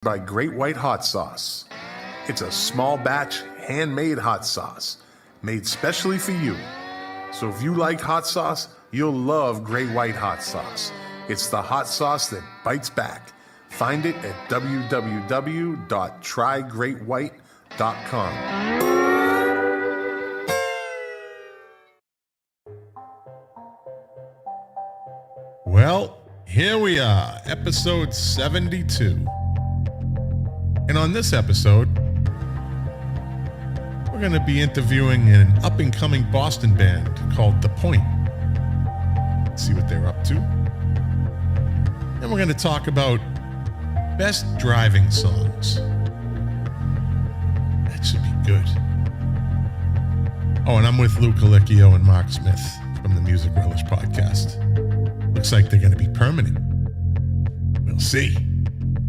By Great White Hot Sauce. It's a small batch, handmade hot sauce, made specially for you. So if you like hot sauce, you'll love Great White Hot Sauce. It's the hot sauce that bites back. Find it at www.trygreatwhite.com. Well, here we are, episode 72. And on this episode, we're going to be interviewing an up-and-coming Boston band called The Pointe. See what they're up to. And we're going to talk about best driving songs. That should be good. Oh, and I'm with Lou Calicchio and Mark Smith from the Music Relish podcast. Looks like they're going to be permanent. We'll see.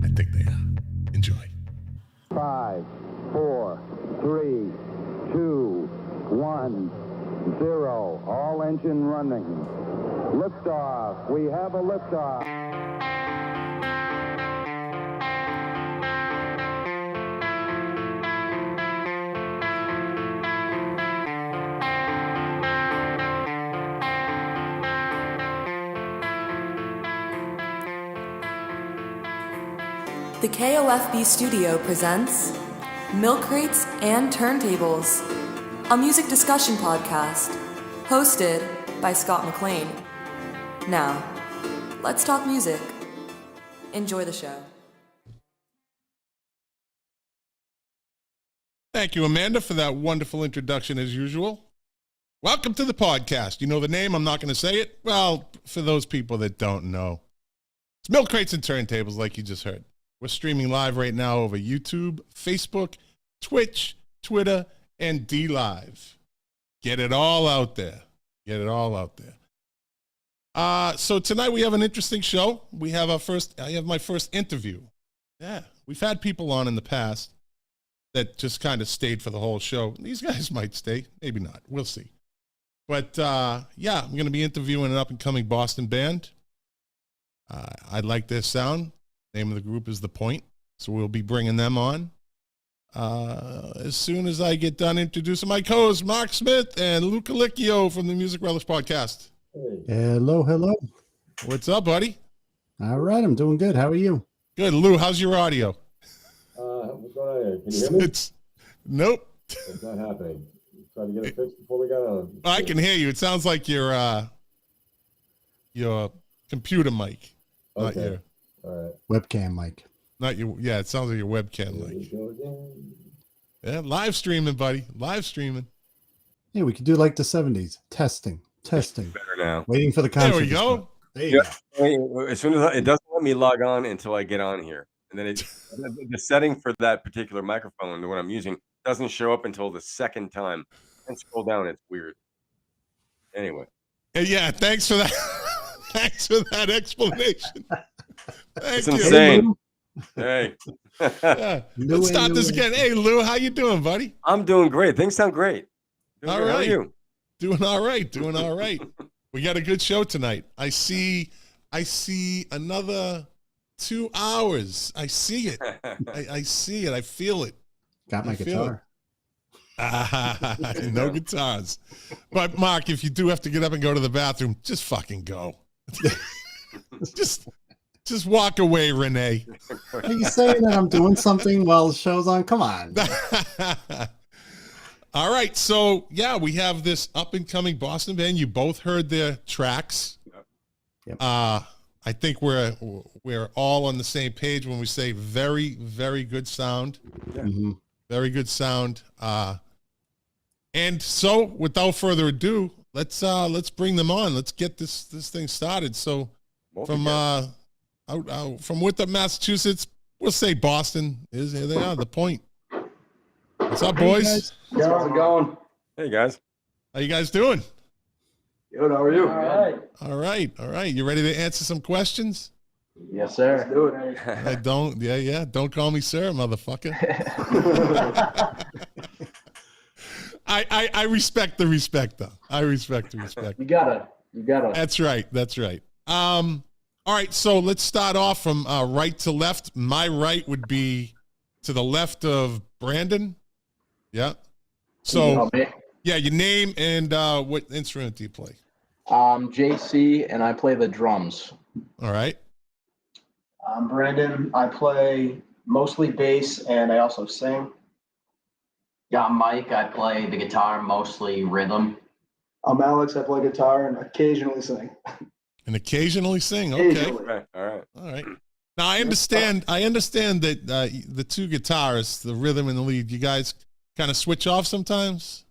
I think they are. Enjoy. 5, 4, 3, 2, 1, 0. All engine running. Liftoff. We have a liftoff. The KOFB studio presents Milk Crates and Turntables, a music discussion podcast hosted by Scott McLean. Now, let's talk music. Enjoy the show. Thank you, Amanda, for that wonderful introduction as usual. Welcome to the podcast. You know the name, I'm not going to say it. Well, for those people that don't know, it's Milk Crates and Turntables, like you just heard. We're streaming live right now over YouTube, Facebook, Twitch, Twitter, and DLive. Get it all out there. Get it all out there. So tonight we have an interesting show. I have my first interview. Yeah, we've had people on in the past that just kind of stayed for the whole show. These guys might stay, maybe not. We'll see. But yeah, I'm going to be interviewing an up-and-coming Boston band. I like their sound. Name of the group is The Pointe, so we'll be bringing them on as soon as I get done introducing my co-hosts, Mark Smith and Lou Calicchio from the Music Relish podcast. Hello. What's up, buddy? All right, I'm doing good. How are you? Good. Lou, how's your audio? What's going on? Can you hear me? Nope. It's not happening. Trying to get it fixed before we got on. I can hear you. It sounds like your computer mic, not Okay. your All right. Webcam mic. not your. Yeah, it sounds like your webcam Here we mic. go again. Yeah, live streaming, buddy. Live streaming. Yeah, we could do like the 70s. Testing. Better now. Waiting for the There concert. we go. There you go. As soon as it doesn't let me log on until I get on here, and then the setting for that particular microphone, the one I'm using, doesn't show up until the second time. And scroll down, it's weird. Anyway. Yeah, thanks for that. Thanks for that explanation. Thank It's you. insane. Hey. Yeah. Let's start this again. Hey, Lou, how you doing, buddy? I'm doing great. Things sound great. All How are right. you? Doing all right. We got a good show tonight. I see another 2 hours. I see it. I see it. I feel it. Got my I feel guitar. No guitars. But Mark, if you do have to get up and go to the bathroom, just fucking go. just walk away, Renee. Are you saying that I'm doing something while the show's on? Come on. All right, so yeah, we have this up and coming Boston band. You both heard their tracks. Yep. I think we're all on the same page when we say very, very good sound. Yeah. Mm-hmm. Very good sound. And so, without further ado, let's bring them on. Let's get this thing started. So, from Winthrop, Massachusetts, we'll say Boston is here. They are The Pointe. What's up, boys? How's it going? Hey, guys. How you guys doing? Good, how are you? All right. You ready to answer some questions? Yes, sir. Let's do it. I don't. Yeah. Don't call me sir, motherfucker. I respect the respect, though. I respect the respect. You gotta. That's right. All right, so let's start off from right to left. My right would be to the left of Brandon. Yeah. So, yeah, your name and what instrument do you play? JC, and I play the drums. All right. I'm Brandon. I play mostly bass, and I also sing. Yeah, I'm Mike. I play the guitar, mostly rhythm. I'm Alex. I play guitar and occasionally sing. And occasionally sing. Okay. Occasionally. Right. All right. All right. Now I understand that the two guitarists, the rhythm and the lead, you guys kind of switch off sometimes.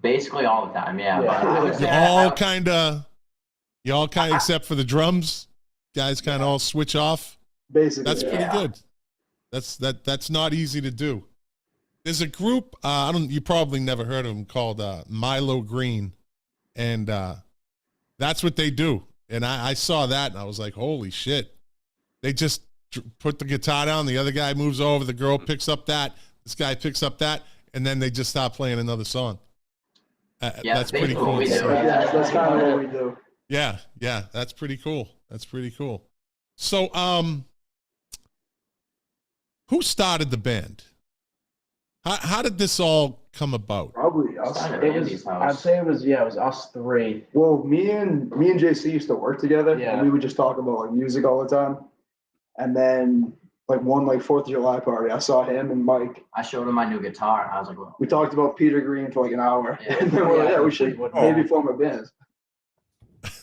Basically all the time, yeah. Yeah. But I would say You all kind of, except for the drums, guys kind of all switch off. Basically. That's pretty good. That's not easy to do. There's a group, you probably never heard of them, called Milo Green, and that's what they do. And I saw that and I was like, holy shit. They just put the guitar down, the other guy moves over, the girl picks up that, this guy picks up that, and then they just stop playing another song. That's pretty cool. Yeah, that's kind of what we do. Yeah, that's pretty cool. That's pretty cool. So, who started the band? How did this all come about? Probably us. I'd say it was us three. Well, me and JC used to work together, Yeah. and we would just talk about like music all the time. And then one 4th of July party, I saw him and Mike. I showed him my new guitar, and I was like, well, We talked about Peter Green for like an hour, Yeah. and then we're like, Yeah, we should Fleetwood maybe Mac. form a band.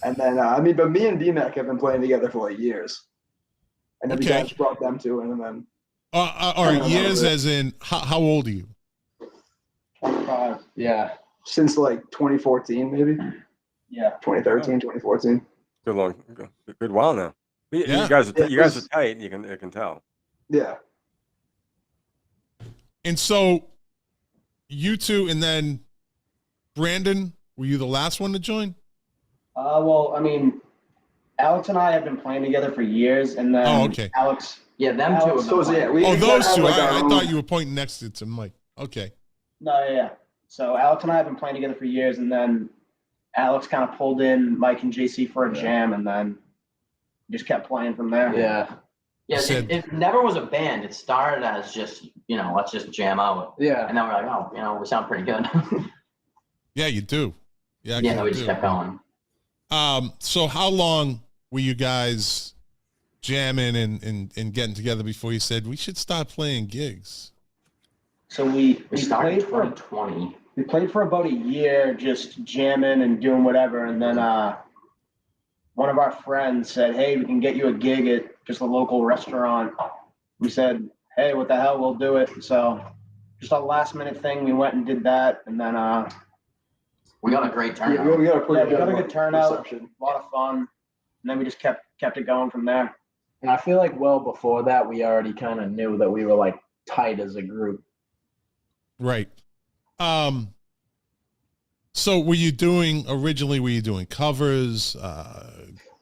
And then but me and D-Mac have been playing together for like years, and then we Okay. kind of brought them to it, and then Or years as in, how old are you? 25. Yeah. since like 2014, maybe Yeah. 2013, 2014. Good while now. You Yeah. guys are Yeah, it's- tight. You can tell. Yeah. And so you two, and then Brandon, were you the last one to join? Well, I mean, Alex and I have been playing together for years, and then Oh, okay. Alex. yeah, them two have So been playing. we Oh, those have, two. like, our I own- thought you were pointing next to Mike. Okay. No, yeah. So Alex and I have been playing together for years, and then Alex kind of pulled in Mike and JC for a jam, and then just kept playing from there. Yeah. Yeah, Said- it never was a band. It started as just, let's just jam out. Yeah. And then we're like, oh, we sound pretty good. Yeah, you do. Yeah, yeah, you we just do. kept going. So how long were you guys jamming and getting together before you said we should start playing gigs? So we We started in played for 2020. we played for about a year, just jamming and doing whatever, and then one of our friends said, "Hey, we can get you a gig at just a local restaurant." We said, "Hey, what the hell? We'll do it." So just a last minute thing, we went and did that, and then We got a great Yeah, turnout. we got a pretty we got a good good turnout, reception. a lot of fun, and then we just kept it going from there. And I feel like well before that, we already kind of knew that we were like tight as a group. Right. So were you doing covers?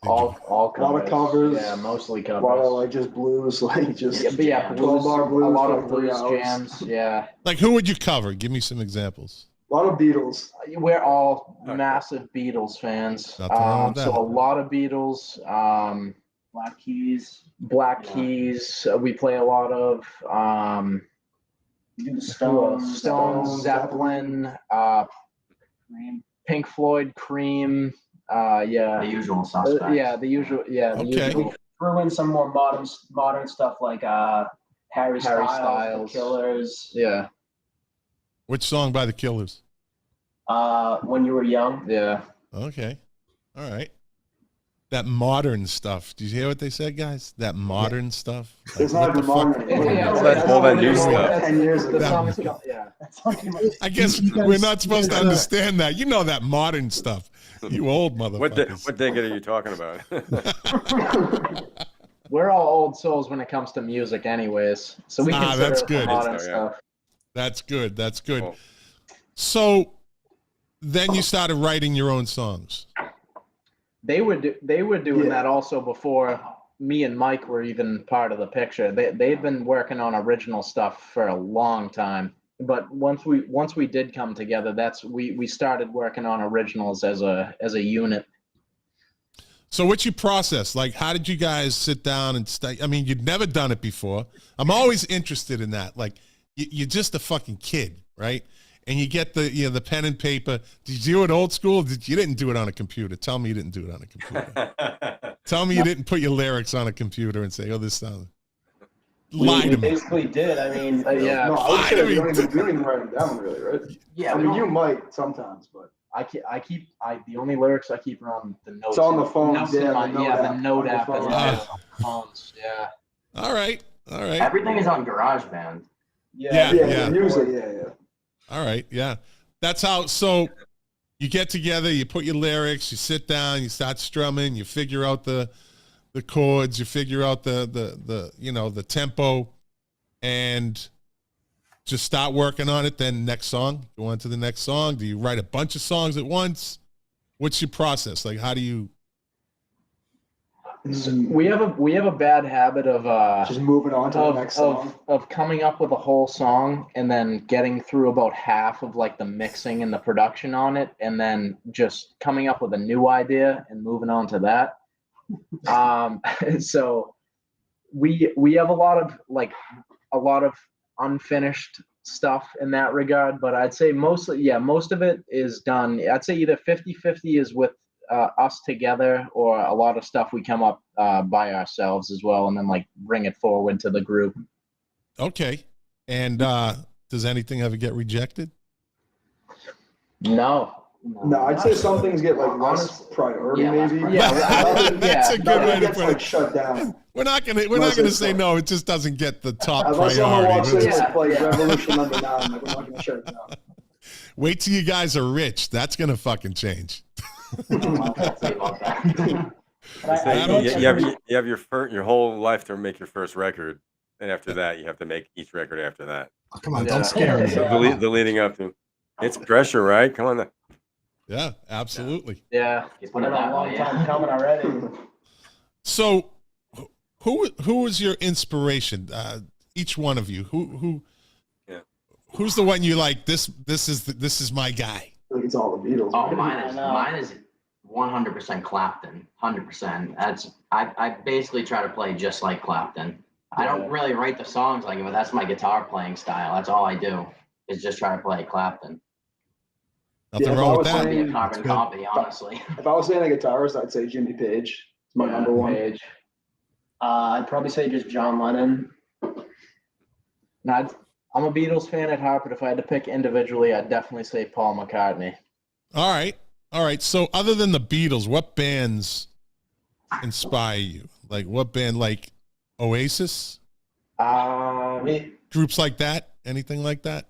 All covers. A lot of covers. Yeah, mostly A covers. lot of like just blues, like just Yeah, but yeah, 12 blues, bar blues a lot for of 3 blues hours. jams. Yeah, Like who would you cover? Give me some examples. A lot of Beatles. we're all massive Beatles fans. Nothing wrong with So that. a lot of Beatles. Black Keys, Black Yeah. Keys. We play a lot of we do the Stones, Stones, Zeppelin, Cream. Pink Floyd, Cream. The Yeah, usual suspects. yeah, the usual. Yeah, the Okay. usual. Threw in some more modern stuff like Harry Styles, Styles. The Killers, Yeah, Which song by the Killers? When You Were Young. yeah. Okay. All right. That modern stuff. Did you hear what they said, guys? That modern stuff. Like, It's not what even the fuck? modern. Yeah, That's all that new It's like stuff. 10 years ago. The song is called, yeah. I guess we're not supposed to understand that. You know that modern stuff. You old motherfuckers. What decade are you talking about? We're all old souls when it comes to music, anyways. So we consider that's it good. modern Yeah. stuff. That's good. That's good. Cool. So then you started writing your own songs. They were doing Yeah. that also before me and Mike were even part of the picture. They'd been working on original stuff for a long time. But once we did come together, we started working on originals as a unit. So what's your process? Like, how did you guys sit down and I mean, you'd never done it before. I'm always interested in that. Like, you're just a fucking kid, right? And you get the pen and paper. Did you do it old school? You didn't do it on a computer? Tell me you didn't do it on a computer. Tell me you didn't put your lyrics on a computer and say, "Oh, this sounds." Lie to me. Basically did. I mean, No, I would say we don't even write them down, really, right? Yeah, I mean, you might sometimes, but The only lyrics I keep are on the notes. it's on the phone. Notes in my, the note app as well. Phones, yeah. All right. Everything is on GarageBand. Yeah. Music, yeah. All right, yeah. That's how. So you get together, you put your lyrics, you sit down, you start strumming, you figure out the chords, you figure out the tempo, and just start working on it. Then next song, go on to the next song. Do you write a bunch of songs at once? What's your process? Like, how do you? We have a bad habit of just moving on to the next song. Of coming up with a whole song and then getting through about half of like the mixing and the production on it, and then just coming up with a new idea and moving on to that. So we have a lot of unfinished stuff in that regard, but I'd say most of it is done. I'd say either 50-50 is with us together, or a lot of stuff we come up by ourselves as well, and then like bring it forward to the group. Okay. And does anything ever get rejected? No, I'd say some things get like less priority, maybe. That's a good way to put it. Like shut down. We're not gonna say no. It just doesn't get the top Unless someone walks in priority. like Revolution #9, like we're not gonna shut it down. Wait till you guys are rich. That's gonna fucking change. You have your whole life to make your first record, and after that, you have to make each record after that. Oh, come on, don't scare me. The leading up to it's pressure, right? Come on. Yeah, absolutely. Yeah, it's been a long time coming already. So, who was your inspiration? Each one of you. Who's the one you like? This is my guy. I think it's all the Beatles. Oh, mine is 100% Clapton. 100%. I basically try to play just like Clapton. I don't really write the songs like him, but that's my guitar playing style. That's all I do is just try to play Clapton. Nothing wrong with that. Be a carbon copy, honestly. If I was saying a guitarist, I'd say Jimmy Page. It's my number one. Page. I'd probably say just John Lennon. I'm a Beatles fan at heart, but if I had to pick individually, I'd definitely say Paul McCartney. All right. So other than the Beatles, what bands inspire you? Like what band? Like Oasis? Groups like that? Anything like that?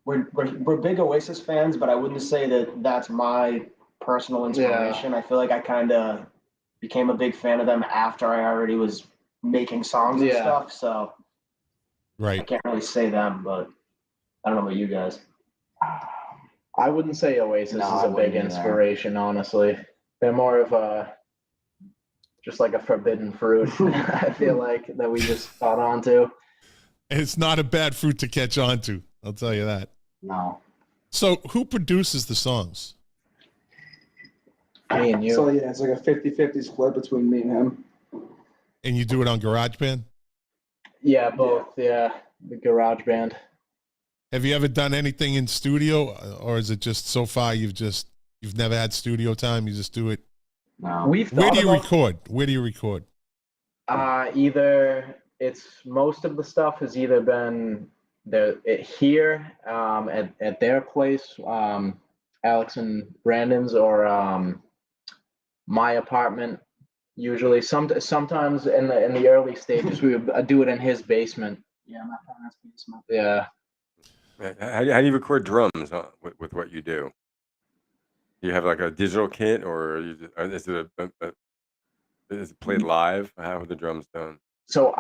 We're big Oasis fans, but I wouldn't say that that's my personal inspiration. Yeah. I feel like I kind of became a big fan of them after I already was making songs and stuff. So right, I can't really say them, but I don't know about you guys. I wouldn't say Oasis is a big inspiration, honestly. They're more of just like a forbidden fruit. I feel like that we just caught on to. It's not a bad fruit to catch on to. I'll tell you that. No. So who produces the songs? Me and you. So yeah, it's like a 50-50 split between me and him. And you do it on GarageBand? Yeah, both. Yeah, the GarageBand. Have you ever done anything in studio, or is it just so far you've never had studio time? You just do it. No. Where do you record? Where do you record? Either most of the stuff has either been here at their place, Alex and Brandon's, or my apartment. Usually, sometimes in the early stages, we would do it in his basement. Yeah, my parents' basement. Yeah. How do you record drums with what you do? Do you have like a digital kit, or is it played live? How are the drums done? So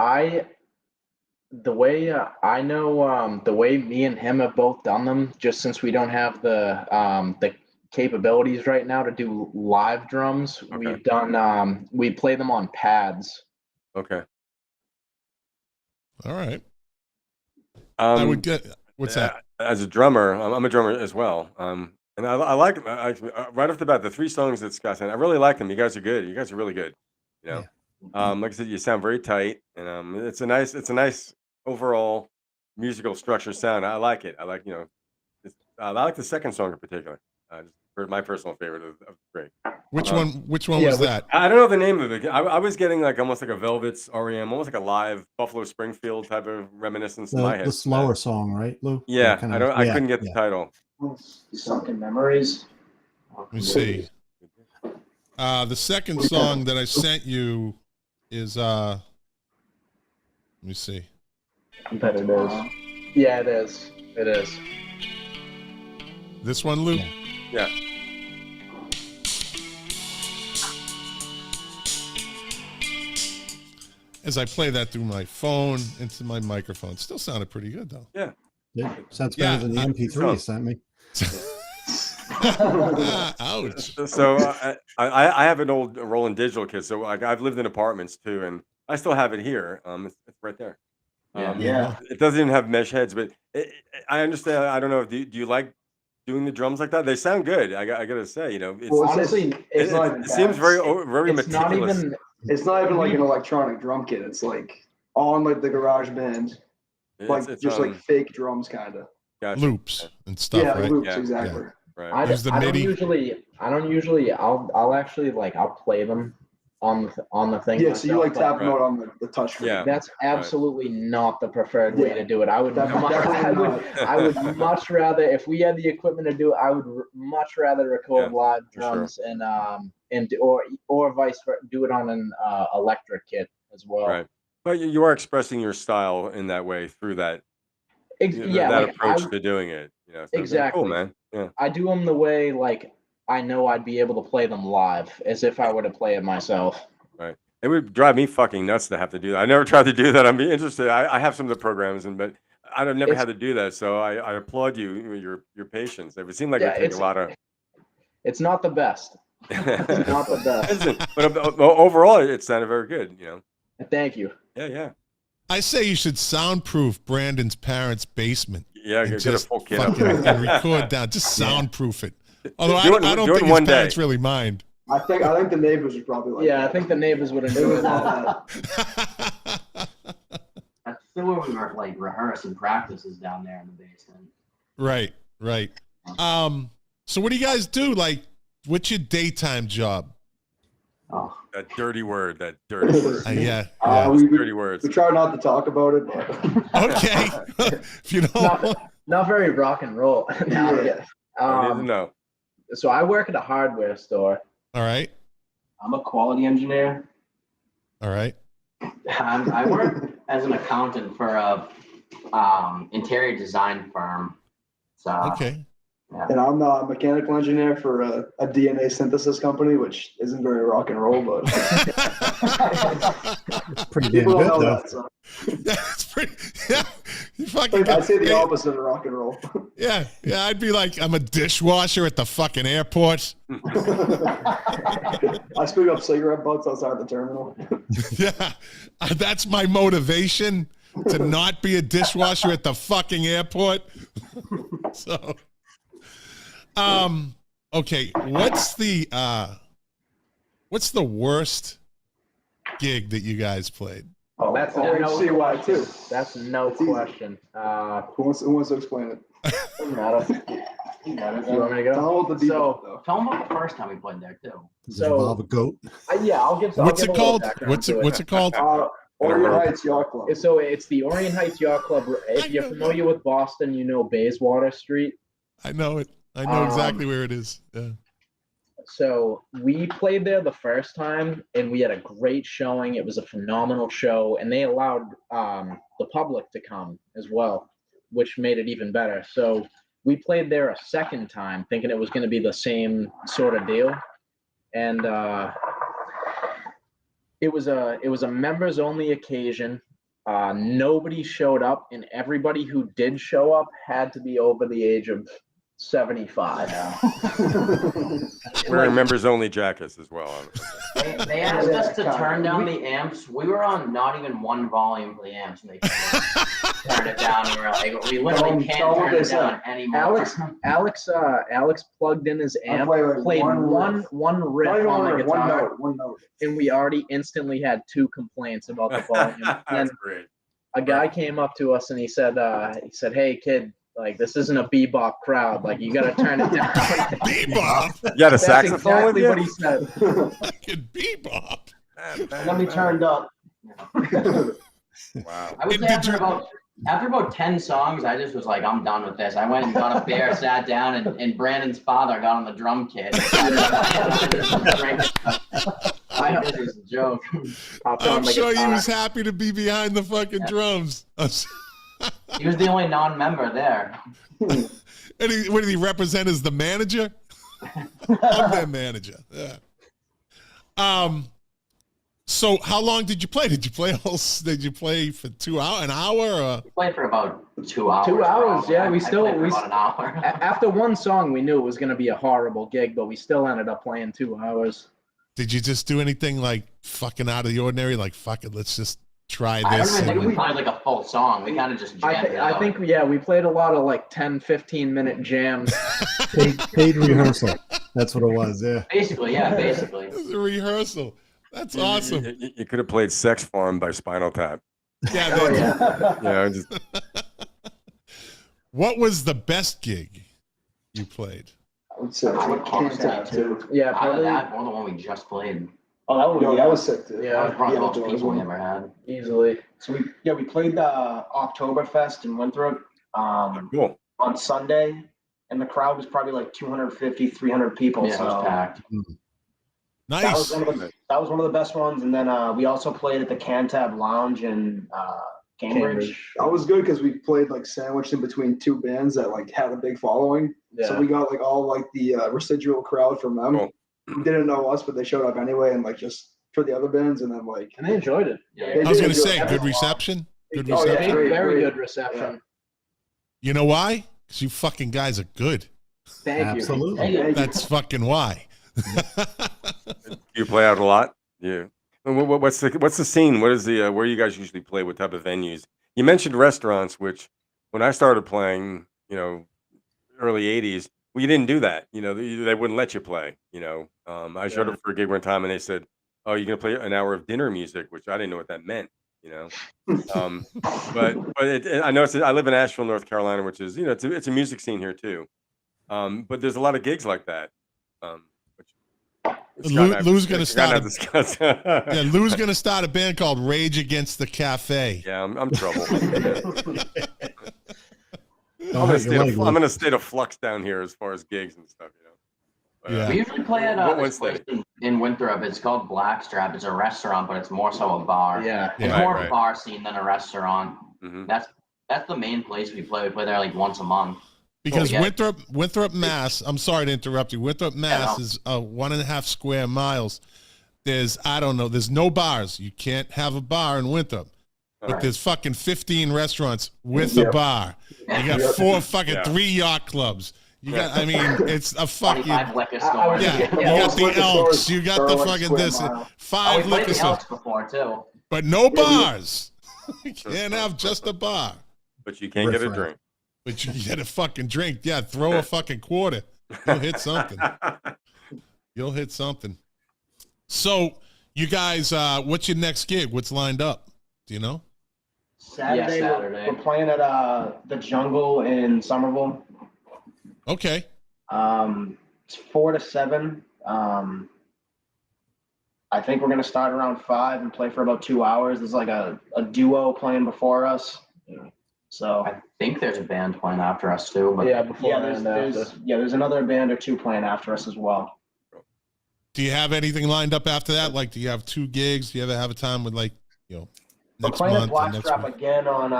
the way I know, the way me and him have both done them, just since we don't have the capabilities right now to do live drums, okay. We've done we play them on pads. Okay. All right. I would get what's that? As a drummer, I'm a drummer as well. And I like right off the bat, the 3 songs that Scott sent. I really like them. You guys are good. You guys are really good. You know, like I said, you sound very tight, and it's a nice overall musical structure sound. I like it. I like I like the second song in particular. Just for my personal favorite of the 3. Which one was that? I don't know the name of it. I was getting like almost like a Velvet's REM, almost like a live Buffalo Springfield type of reminiscence in my head. The slower song, right, Lou? Yeah, I couldn't get the title. Sunken Memories. Let me see. The second song that I sent you is let me see. I bet it is. Yeah, it is. It is. This one, Lou? Yeah. As I play that through my phone into my microphone, still sounded pretty good though. Yeah. Sounds better than the MP3 you sent me. Ouch. So I have an old Roland digital kit, so I've lived in apartments too, and I still have it here. It's right there. It doesn't even have mesh heads, but I understand. I don't know. Do you like doing the drums like that? They sound good. I gotta say, Honestly, it seems very meticulous. It's not even like an electronic drum kit. It's like on like the garage band, like just like fake drums, kind of. Gotcha. Loops and stuff. Yeah, right? loops, exactly. Yeah. Right. I don't usually. I'll actually I'll play them on the thing. Yeah, so you like tap them out on the touch screen. Yeah. That's absolutely not the preferred way to do it. I would much rather, if we had the equipment to do it, I would much rather record live drums or vice versa, do it on an electric kit as well. Right. But you are expressing your style in that way through that. That approach to doing it. So exactly. Cool, man. Yeah. I do them the way I know I'd be able to play them live, as if I were to play it myself. Right. It would drive me fucking nuts to have to do that. I never tried to do that. I'd be interested. I have some of the programs, but I've never had to do that. So I applaud your patience. It would seem like it would take a lot of. It's not the best. It's not the best. But overall, it sounded very good. Thank you. Yeah. I say you should soundproof Brandon's parents' basement. Yeah, get a full kit up and record down. Just soundproof it. Although I don't think his parents really mind. I think the neighbors would probably like. Yeah, I think the neighbors would enjoy that. That's still where we were rehearse and practices down there in the basement. Right. So what do you guys do? What's your daytime job? Oh, that dirty word. Yeah. Dirty words. We try not to talk about it, but okay. If you know, not very rock and roll. No. So I work at a hardware store. All right. I'm a quality engineer. All right. I work as an accountant for a interior design firm. So okay. Yeah. And I'm a mechanical engineer for a DNA synthesis company, which isn't very rock and roll, but pretty damn good though. That, so. That's pretty. Yeah, you fucking. I'd say the opposite of rock and roll. Yeah. I'd be like, I'm a dishwasher at the fucking airport. I scoop up cigarette butts outside the terminal. Yeah, that's my motivation to not be a dishwasher at the fucking airport. So. Okay, what's the worst gig that you guys played? Oh, that's CY too. That's no question. Who wants to explain it? Doesn't matter. You want me to go? Tell them about the first time we played there too. Does it involve a goat? I'll give. What's it called? What's it called? Orient Heights Yacht Club. So it's the Orient Heights Yacht Club. If you're familiar with Boston, you know Bayswater Street. I know it. I know exactly where it is. Yeah. So we played there the first time, and we had a great showing. It was a phenomenal show, and they allowed the public to come as well, which made it even better. So we played there a second time, thinking it was going to be the same sort of deal, and it was a members only occasion. Nobody showed up, and everybody who did show up had to be over the age of 75. Wearing members only jackets as well. They asked us to turn down the amps. We were on not even one volume for the amps, and they turned it down. And we're like, we literally can't turn it down anymore. Alex plugged in his amp, played one riff on the guitar, one note, and we already instantly had 2 complaints about the volume. That's great. A guy came up to us and he said, "Hey kid, like this isn't a bebop crowd. Like you got to turn it down." Bebop. You got a saxophone with you? What he said. Fucking bebop. Let me turned up. Wow. I would say after about 10 songs, I just was like, I'm done with this. I went and got a beer, sat down, and Brandon's father got on the drum kit. I know this is a joke. I'm sure he was happy to be behind the fucking drums. He was the only non-member there. And what did he represent as the manager? I'm their manager. Yeah. So how long did you play? Did you play for 2 hours, an hour? Or? We played for about 2 hours. 2 hours, yeah. We about an hour. After one song, we knew it was going to be a horrible gig, but we still ended up playing 2 hours. Did you just do anything like fucking out of the ordinary? Like, fuck it, let's just try this. I don't even think we played like a full song. We kind of just jammed it out. I think, yeah, we played a lot of like 10, 15-minute jams. paid rehearsal. That's what it was, yeah. Basically. It was a rehearsal. That's awesome. You could have played Sex Farm by Spinal Tap. Yeah. Just... What was the best gig you played? I would say Cantab too. Yeah, probably that or the one we just played. Oh, that was sick too. Yeah, that was probably the most people we ever had. Easily. So we played the Oktoberfest in Winthrop cool. on Sunday, and the crowd was probably like 250, 300 people. Yeah, so it was packed. Nice. That was one of the best ones. And then we also played at the Cantab Lounge in Cambridge. That was good because we played like sandwiched in between 2 bands that like had a big following. Yeah. So we got like all like the residual crowd from them. Cool. Who didn't know us, but they showed up anyway, and like just for the other bands, and then like and they enjoyed it. Yeah. I was going to say, good reception. Good reception. Yeah, Very good reception. Yeah. You know why? Because you fucking guys are good. Thank Absolutely. you. That's fucking why. You play out a lot? Yeah. What's the scene? What is the where you guys usually play? What type of venues? You mentioned restaurants, which when I started playing, early 80s, well, you didn't do that. They wouldn't let you play. I showed up for a gig one time and they said, "Oh, you're gonna play an hour of dinner music," which I didn't know what that meant. But I know I live in Asheville, North Carolina, which is it's a music scene here too. But there's a lot of gigs like that. Lou's gonna start. Lou's gonna start a band called Rage Against the Cafe. Yeah, I'm trouble. I'm in a state of flux down here as far as gigs and stuff. We usually play at this place in Winthrop. It's called Blackstrap. It's a restaurant, but it's more so a bar. Yeah, it's more of a bar scene than a restaurant. Mm-hmm. That's the main place we play. We play there like once a month. Because Winthrop, Mass. I'm sorry to interrupt you. Winthrop, Mass is 1.5 square miles. There's no bars. You can't have a bar in Winthrop. But there's fucking 15 restaurants with a bar. You got 3 yacht clubs. You got, it's a fucking 25 liquor stores. You got the Elks. You got the fucking this. 5 liquor stores. Before too. But no bars. You can't have just a bar. But you can't get a drink. But you get a fucking drink. Yeah, throw a fucking quarter. You'll hit something. So, you guys, what's your next gig? What's lined up? Do you know? Saturday. We're playing at the Jungle in Somerville. Okay. It's 4 to 7. I think we're gonna start around 5 and play for about 2 hours. There's like a duo playing before us. So I think there's a band playing after us too. But there's another band or 2 playing after us as well. Do you have anything lined up after that? Like, do you have 2 gigs? Do you ever have a time with next we're playing month? At Blackstrap again on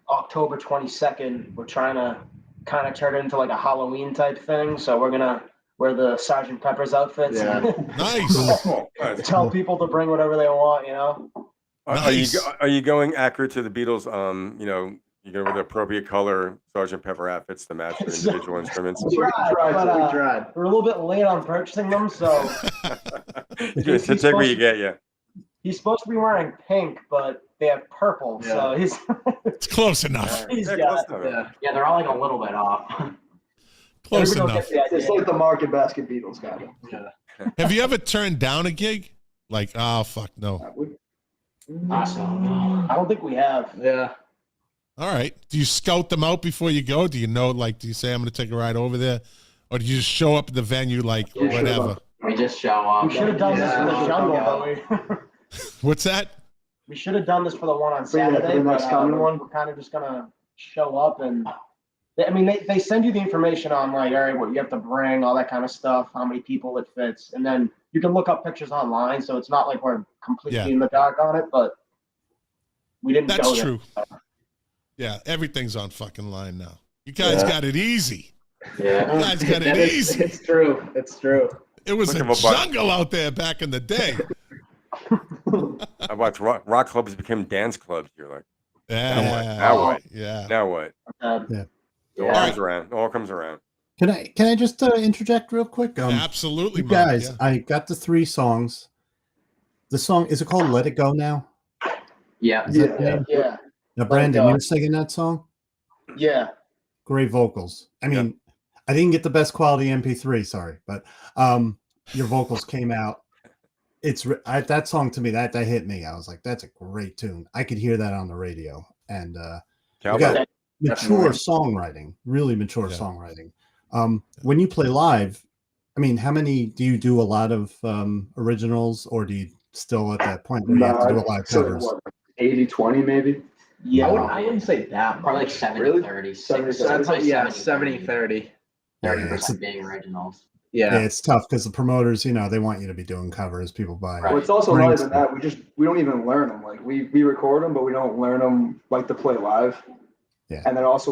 October 22nd. We're trying to kind of turn it into like a Halloween type thing. So we're gonna wear the Sgt. Pepper's outfits. Yeah. Nice. Tell people to bring whatever they want. Nice. Are you going accurate to the Beatles? You go with the appropriate color Sgt. Pepper outfits to match their individual instruments. We tried. We're a little bit late on purchasing them, so just take what you get. Yeah. He's supposed to be wearing pink, but they have purple. Yeah. So he's It's close enough. he's Yeah, got close enough. Yeah, they're all like a little bit off. Close Everybody enough. gets the idea. It's like the Market Basket Beatles kind of. Yeah. Have you ever turned down a gig? Like, oh fuck no. I don't think we have. Yeah. All right. Do you scout them out before you go? Do you know, like, do you say I'm going to take a ride over there, or do you just show up at the venue like Yeah. whatever? We just show up. We should have done this for the jungle, but we What's that? we should have done this for the one on Yeah, for the Saturday. next coming one. We're kind of just gonna show up and. I mean, they send you the information on like, all right, what you have to bring, all that kind of stuff, how many people it fits, and then you can look up pictures online. So it's not like we're completely in the dark on it, but we didn't. That's go there. true. Yeah, everything's on fucking line now. You guys got it easy. Yeah. You guys got it That is- easy. It's true. It's true. It was a Look at my butt. jungle out there back in the day. I watched rock clubs become dance clubs. You're like, Yeah. Now what? Yeah. now what? It all Yeah. comes around. It all comes around. Can I just interject real quick? Absolutely, You Mark, guys, yeah. I got the 3 songs. The song, is it called Let It Go Now? Yeah. Is that the name? Yeah, Now, Brandon, Go. you're singing that song? yeah. Great vocals. I mean, I didn't get the best quality MP3, sorry, but your vocals came out. That song to me, that hit me. I was like, that's a great tune. I could hear that on the radio. And you Cowboy. got mature Definitely. songwriting, really mature Yeah. songwriting. When you play live, I mean, how many do you do? A lot of originals, or do you still at that point where you have to do a lot of covers? 80-20 maybe. Yeah, I wouldn't say that Probably like much. 70, Really? 30. 70, Six- I'd say Yeah, 70, 70-30. 30% being originals. Yeah, Yeah. it's tough because the promoters, they want you to be doing covers. People buy. Right. Well, it's also Brings- not even that. We don't even learn them. Like we record them, but we don't learn them like to play live. Yeah. And then also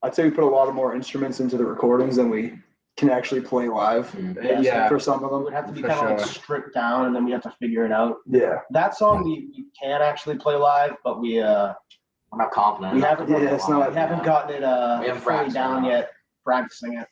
I'd say we put a lot of more instruments into the recordings than we can actually play live. Yeah. For some of it would them. have to be For kind of like sure. stripped down, and then we have to figure it out. Yeah. That song we can actually play live, but we We're not confident. we enough haven't to play it's live, not- we haven't yeah. gotten it We haven't fully practiced down enough. yet. Practicing it.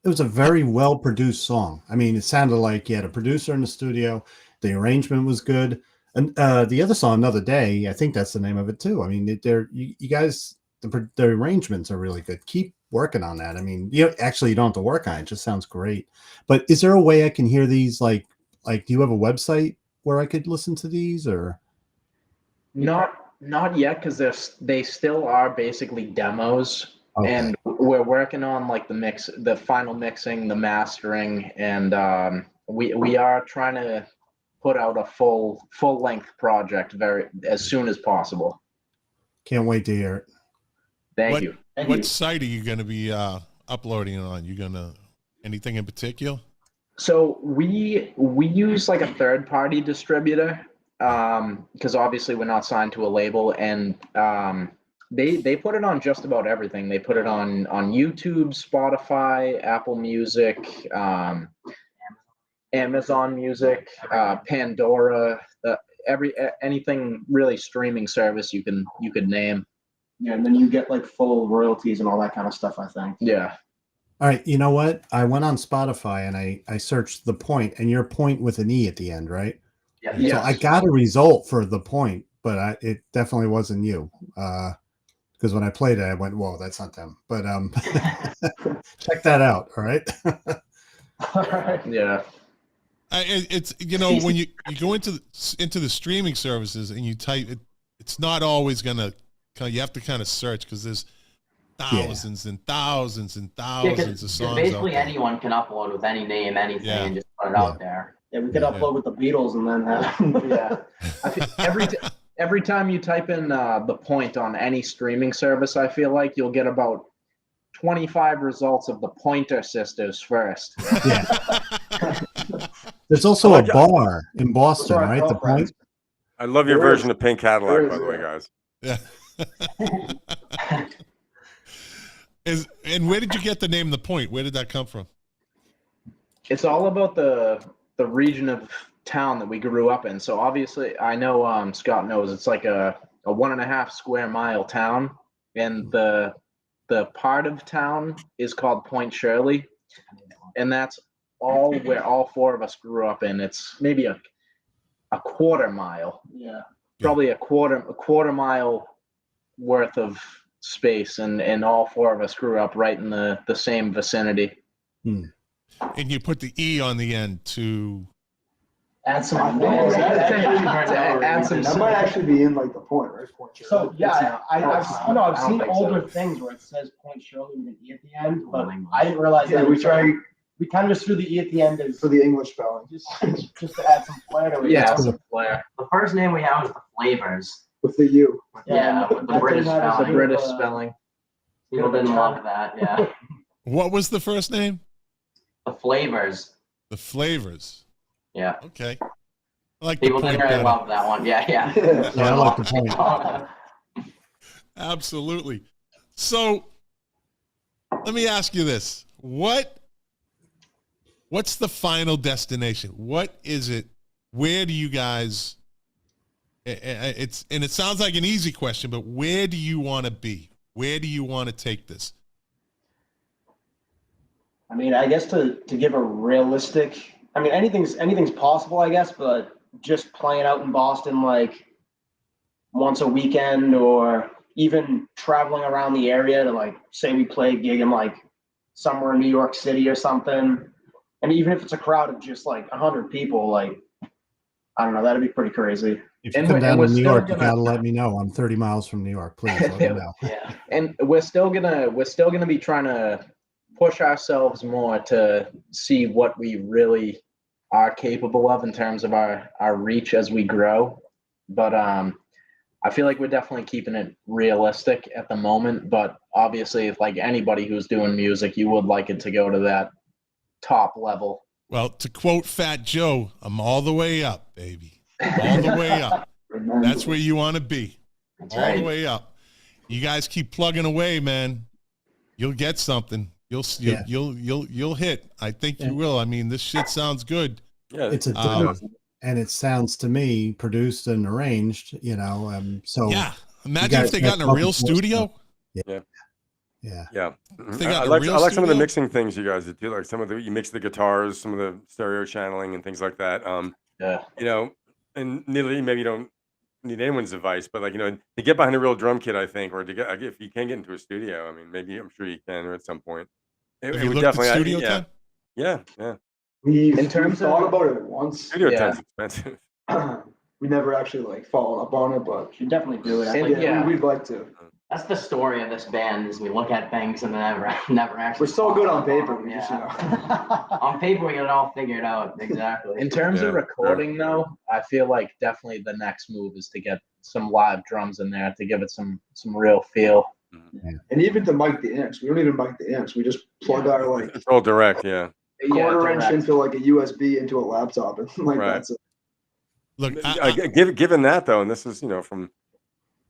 It was a very well produced song. I mean, it sounded like you had a producer in the studio. The arrangement was good. And the other song, Another Day, I think that's the name of it too. I mean, you guys, the arrangements are really good. Keep working on that. I mean, you don't have to work on it. It just sounds great. But is there a way I can hear these? Like, do you have a website where I could listen to these, or? Not yet, because they still are basically demos. Okay. And we're working on like the final mixing, the mastering, and we are trying to put out a full length project as soon as possible. Can't wait to hear it. Thank you. What site are you going to be uploading it on? You going to anything in particular? So we use like a third party distributor because obviously we're not signed to a label, and they put it on just about everything. They put it on YouTube, Spotify, Apple Music, Amazon Music, Pandora, anything really streaming service you could name. Yeah, and then you get like full royalties and all that kind of stuff, I think. Yeah. All right. You know what? I went on Spotify and I searched The Pointe, and your Point with an E at the end, right? Yeah. So I got a result for The Point, but it definitely wasn't you. Because when I played it, I went, "Whoa, that's not them." But check that out. All right. Yeah. It's when you go into the streaming services and you type it, it's not always gonna. You have to kind of search because there's thousands and thousands and thousands of songs. Basically, out there. anyone can upload with any name, anything, and just put it Yeah. out there. Yeah, we could upload with the Beatles and then have. Yeah. I think every time you type in The Pointe on any streaming service, I feel like you'll get about 25 results of the Pointer Sisters first. Yeah. There's also a bar in Boston, Those are our right? The girlfriends. Point. I love your Where is- version of Pink Cadillac, where by is the way, it? guys. Yeah. And where did you get the name The Point? Where did that come from? It's all about the region of town that we grew up in. So obviously, I know Scott knows it's like a 1.5 square mile town, and the part of town is called Point Shirley, and that's all where all 4 of us grew up in. It's maybe a 1/4 mile. Yeah. probably a quarter mile worth of space, and all four of us grew up right in the same vicinity. And you put the E on the end to add some. That might actually be in like the Pointe, right? Pointe. So yeah, I've seen older things where it says Pointe Shirley with an E at the end, but I didn't realize that. We kind of just threw the E at the end as for the English spelling, just to add some flair to it. Yeah, some flair. The first name we had was the Flavors. With the U. Yeah, with the British spelling. The British spelling. People didn't love that. Yeah. What was the first name? The Flavors. The Flavors. Yeah. Okay. I like people the didn't Pointe really better. love that one. Yeah. Yeah, I like the Pointe. Absolutely. So let me ask you this. What's the final destination? What is it? Where do you guys it sounds like an easy question, but where do you want to be? Where do you want to take this? I mean, I guess to give a realistic, I mean, anything's possible, I guess, but just playing out in Boston like once a weekend, or even traveling around the area to, like, say we play a gig in like somewhere in New York City or something, and even if it's a crowd of just like 100 people, like, I don't know, that'd be pretty crazy. If you come down to New York, you gotta let me know. I'm 30 miles from New York. Please let me know. Yeah, and we're still gonna be trying to push ourselves more to see what we really are capable of in terms of our reach as we grow. But I feel like we're definitely keeping it realistic at the moment. But obviously, like anybody who's doing music, you would like it to go to that top level. Well, to quote Fat Joe, I'm all the way up, baby. All the way up. That's where you want to be. That's all right. the way up. You guys keep plugging away, man. You'll get something. You'll hit. I think you will. I mean, this shit sounds good. Yeah, it's a demo, and it sounds to me produced and arranged. So yeah. Imagine if they got in a real studio. Yeah. They got I a like real some of the studio? mixing things you guys do, like you mix the guitars, some of the stereo channeling and things like that. And maybe you don't need anyone's advice, but to get behind a real drum kit, I think, or to get, if you can get into a studio, I mean, maybe I'm sure you can, or at some point. Have you looked at studio time? Yeah. We thought about it once. Studio time's expensive. We never actually followed up on it, but You definitely do it. we'd like to. That's the story of this band: is we look at things and then never actually. We're so good on follow paper. them. We just, On paper, we got it all figured out exactly. In terms of recording, though, I feel like definitely the next move is to get some live drums in there to give it some real feel. And even to mic the amps, we don't even mic the amps. We just plug our It's all direct, quarter inch direct. into like a USB into a laptop, and that's it. Look, given that though, and this is from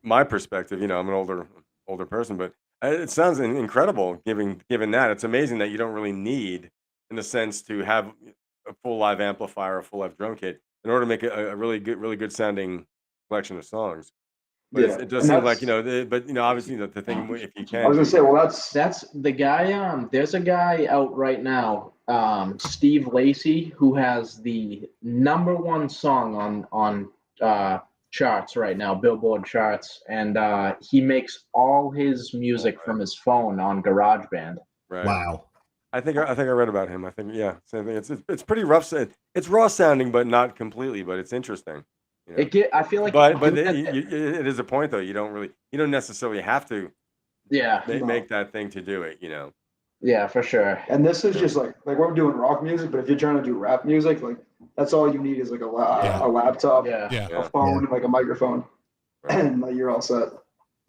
my perspective, I'm an older person, but it sounds incredible. Given that, it's amazing that you don't really need, in a sense, to have a full live amplifier, a full live drum kit, in order to make a really good sounding collection of songs. But it does seem like obviously the thing, if you can. I was gonna say, well, That's the guy. There's a guy out right now, Steve Lacy, who has the #1 song on charts right now, Billboard charts, and he makes all his music from his phone on GarageBand. Right. Wow. I think I read about him. I think same thing. It's pretty rough. It's raw sounding, but not completely. But it's interesting. I feel like, but it is a point though. You don't necessarily have to. Make that thing to do it. Yeah, for sure. And this is just like we're doing rock music, but if you're trying to do rap music, like that's all you need is like a laptop, a phone, and like a microphone, and like you're all set.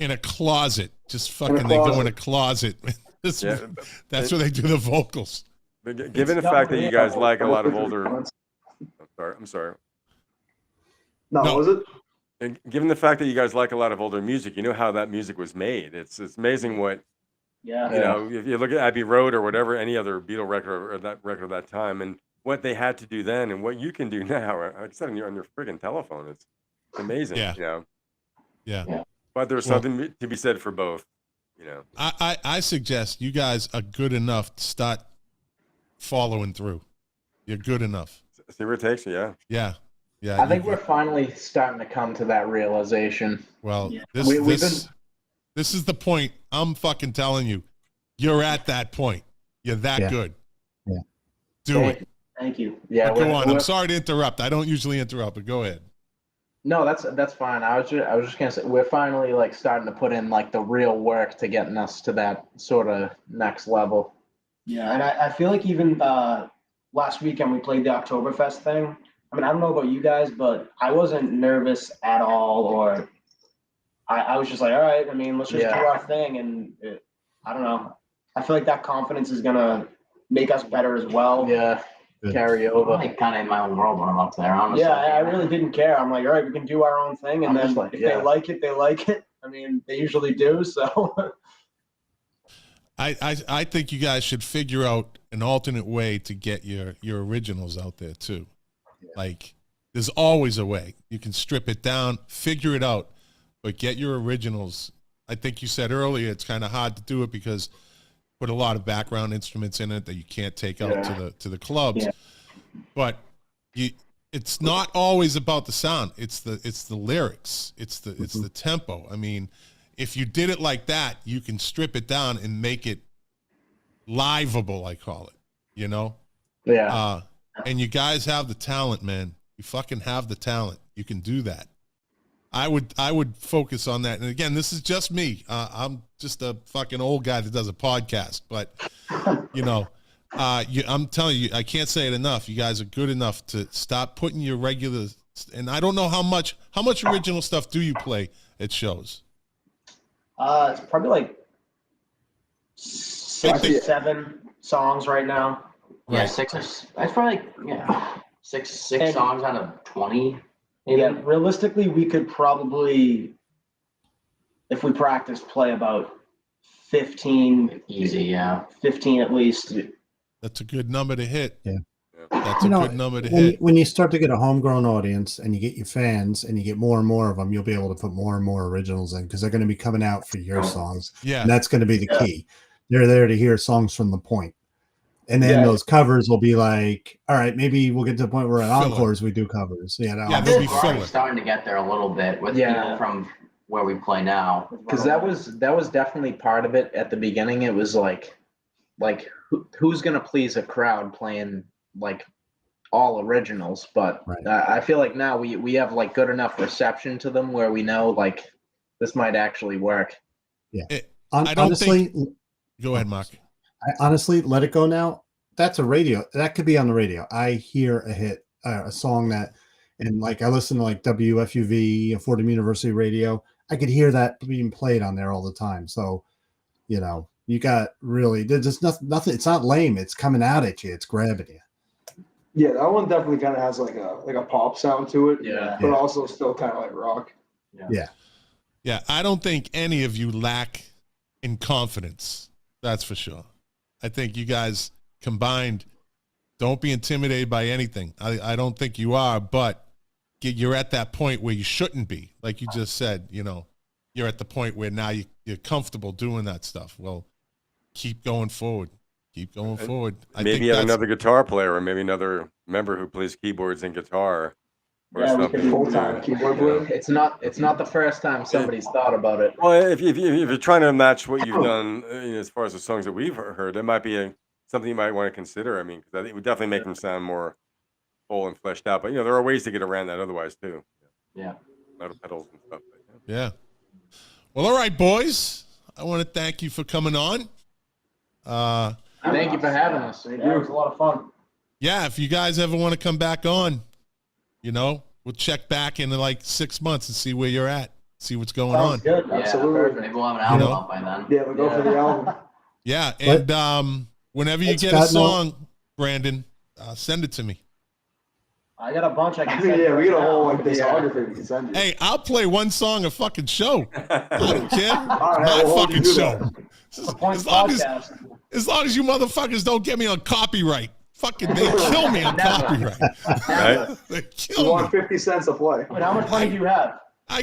In a closet, just fucking, they go in a closet. That's where they do the vocals. Given the fact that you guys like a lot of older, I'm sorry. No, was it? And given the fact that you guys like a lot of older music, you know how that music was made. It's amazing what. If you look at Abbey Road or whatever, any other Beatle record or that record of that time, and what they had to do then and what you can do now, like I said, on your friggin' telephone, it's amazing. Yeah. But there's something to be said for both. I suggest you guys are good enough to start following through. You're good enough. See where it takes you. Yeah. Yeah, I think we're finally starting to come to that realization. Well, this is the point. I'm fucking telling you, you're at that point. You're that good. Yeah. Do it. Thank you. Yeah. Go on. I'm sorry to interrupt. I don't usually interrupt, but go ahead. No, that's fine. I was just gonna say we're finally like starting to put in like the real work to getting us to that sort of next level. Yeah, and I feel like even last weekend we played the Oktoberfest thing. I mean, I don't know about you guys, but I wasn't nervous at all, or I was just like, all right, I mean, let's just do our thing. And I don't know. I feel like that confidence is going to make us better as well. Yeah, carry over. I'm like kind of in my own world when I'm up there, honestly. Yeah, I really didn't care. I'm like, all right, we can do our own thing. And then if they like it, they like it. I mean, they usually do, so... I think you guys should figure out an alternate way to get your originals out there too. Yeah. Like there's always a way. You can strip it down, figure it out, but get your originals. I think you said earlier it's kind of hard to do it because put a lot of background instruments in it that you can't take out to the clubs. Yeah. But it's not always about the sound. It's the lyrics. It's the tempo. I mean, if you did it like that, you can strip it down and make it liveable, I call it, you know? Yeah. And you guys have the talent, man. You fucking have the talent. You can do that. I would focus on that. And again, this is just me. I'm just a fucking old guy that does a podcast, but you know, I'm telling you, I can't say it enough. You guys are good enough to stop putting your regular, and I don't know how much original stuff do you play at shows? It's probably like 6 or 7 songs right now. Yeah, right. 6 or that's probably six songs out of 20. Maybe. Yeah, realistically, we could probably, if we practice, play about 15. Easy, yeah. 15 at least. That's a good number to hit. Yeah. That's a good number to hit. When you start to get a homegrown audience and you get your fans and you get more and more of them, you'll be able to put more and more originals in because they're going to be coming out for your songs. Yeah. And that's going to be the key. They're there to hear songs from the Pointe. And then those covers will be like, all right, maybe we'll get to the point where at encores we do covers. Yeah, they'll be already starting to get there a little bit with people from where we play now. Because that was definitely part of it at the beginning. It was like who's gonna please a crowd playing like all originals? But I feel like now we have like good enough reception to them where we know like this might actually work. Yeah, honestly, go ahead, Mark. I honestly let it go now. That's a radio. That could be on the radio. I hear a hit, a song that, and like I listen to like WFUV, Fordham University Radio. I could hear that being played on there all the time. So, you know, you got really, there's nothing. It's not lame. It's coming out at you. It's grabbing you. Yeah, that one definitely kind of has like a pop sound to it. Yeah, but also still kind of like rock. Yeah. I don't think any of you lack in confidence. That's for sure. I think you guys combined, don't be intimidated by anything. I don't think you are, but you're at that point where you shouldn't be. Like you just said, you know, you're at the point where now you're comfortable doing that stuff. Well, keep going forward. Keep going forward. Maybe you have another guitar player or maybe another member who plays keyboards and guitar. Or something. Full-time keyboard player. It's not the first time somebody's thought about it. Well, if you're trying to match what you've done as far as the songs that we've heard, it might be something you might want to consider. I mean, because I think it would definitely make them sound more full and fleshed out. But there are ways to get around that otherwise too. Yeah. A lot of pedals and stuff. Yeah. Well, all right, boys. I want to thank you for coming on. Thank you for having us. It was a lot of fun. Yeah, if you guys ever want to come back on, we'll check back in like 6 months and see where you're at, see what's going on. Good. Yeah, absolutely. Maybe we'll have an album out by then. Yeah, we'll go for the album. Yeah, and whenever you get a song, Brandon, send it to me. I got a bunch I can send. Yeah, we got a whole like discography we can send you. Hey, I'll play one song a fucking show. I don't care. All right, my fucking show. As long as you motherfuckers don't get me on copyright. Fucking, they kill me on copyright. Right? They kill me. Want 50 cents a play. But how much money do you have? I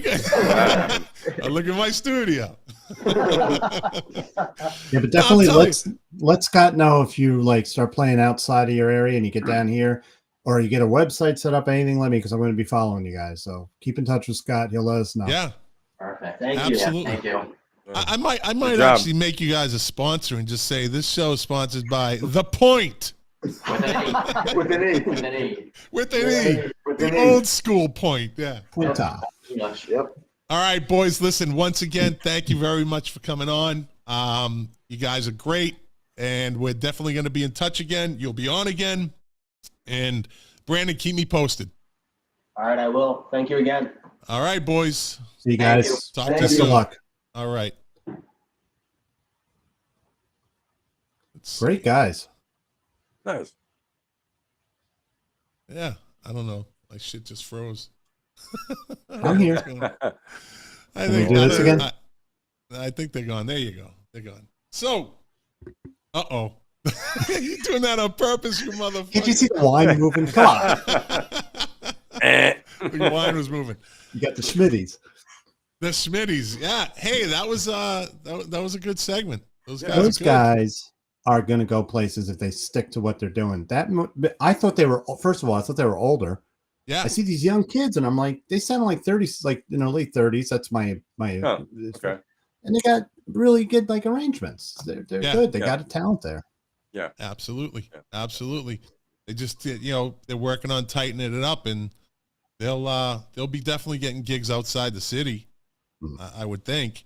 look at my studio. Yeah, but definitely let Scott know if you like start playing outside of your area and you get down here or you get a website set up, anything, let me, because I'm going to be following you guys. So keep in touch with Scott. He'll let us know. Yeah. Perfect. Thank Absolutely. you. Thank you. I might actually make you guys a sponsor and just say this show is sponsored by The Pointe. With an With an E. With an E. With an E. With The an E. old school Pointe. Yeah. Pointe. Yep. All right, boys. Listen, once again, thank you very much for coming on. You guys are great, and we're definitely going to be in touch again. You'll be on again. And Brandon, keep me posted. All right, I will. Thank you again. All right, boys. See you guys. Talk to you Best soon. of luck. All right. Great guys. Nice. Yeah, I don't know. My shit just froze. I'm here. I Can think we do this again? I think they're gone. There you go. They're gone. So, you're doing that on purpose, you motherfucker. Did you see the wine moving? Come on. The wine was moving. You got the Schmitties. The Schmitties. Yeah. Hey, that was that was a good segment. Those guys. Those guys are going to go places if they stick to what they're doing. I thought they were, first of all, I thought they were older. Yeah. I see these young kids and I'm like, they sound like 30s, like, late 30s. That's my okay. And they got really good, like, arrangements. They're good. They got a talent there. Yeah. Absolutely. Absolutely. They just, they're working on tightening it up, and they'll be definitely getting gigs outside the city. I would think,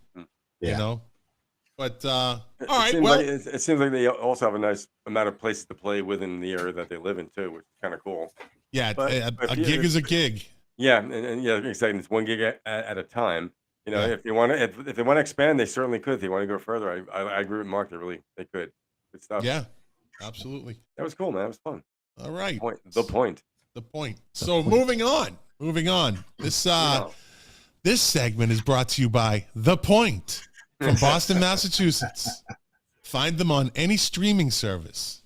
but all right. It seems like they also have a nice amount of places to play within the area that they live in too, which is kind of cool. Yeah, a gig is a gig. Yeah, and yeah, exactly. It's one gig at a time. If you want to, if they want to expand, they certainly could. If they want to go further, I agree with Mark. They could. Good stuff. Yeah, absolutely. That was cool, man. It was fun. All right. The Pointe. So moving on. This segment is brought to you by The Pointe from Boston, Massachusetts. Find them on any streaming service.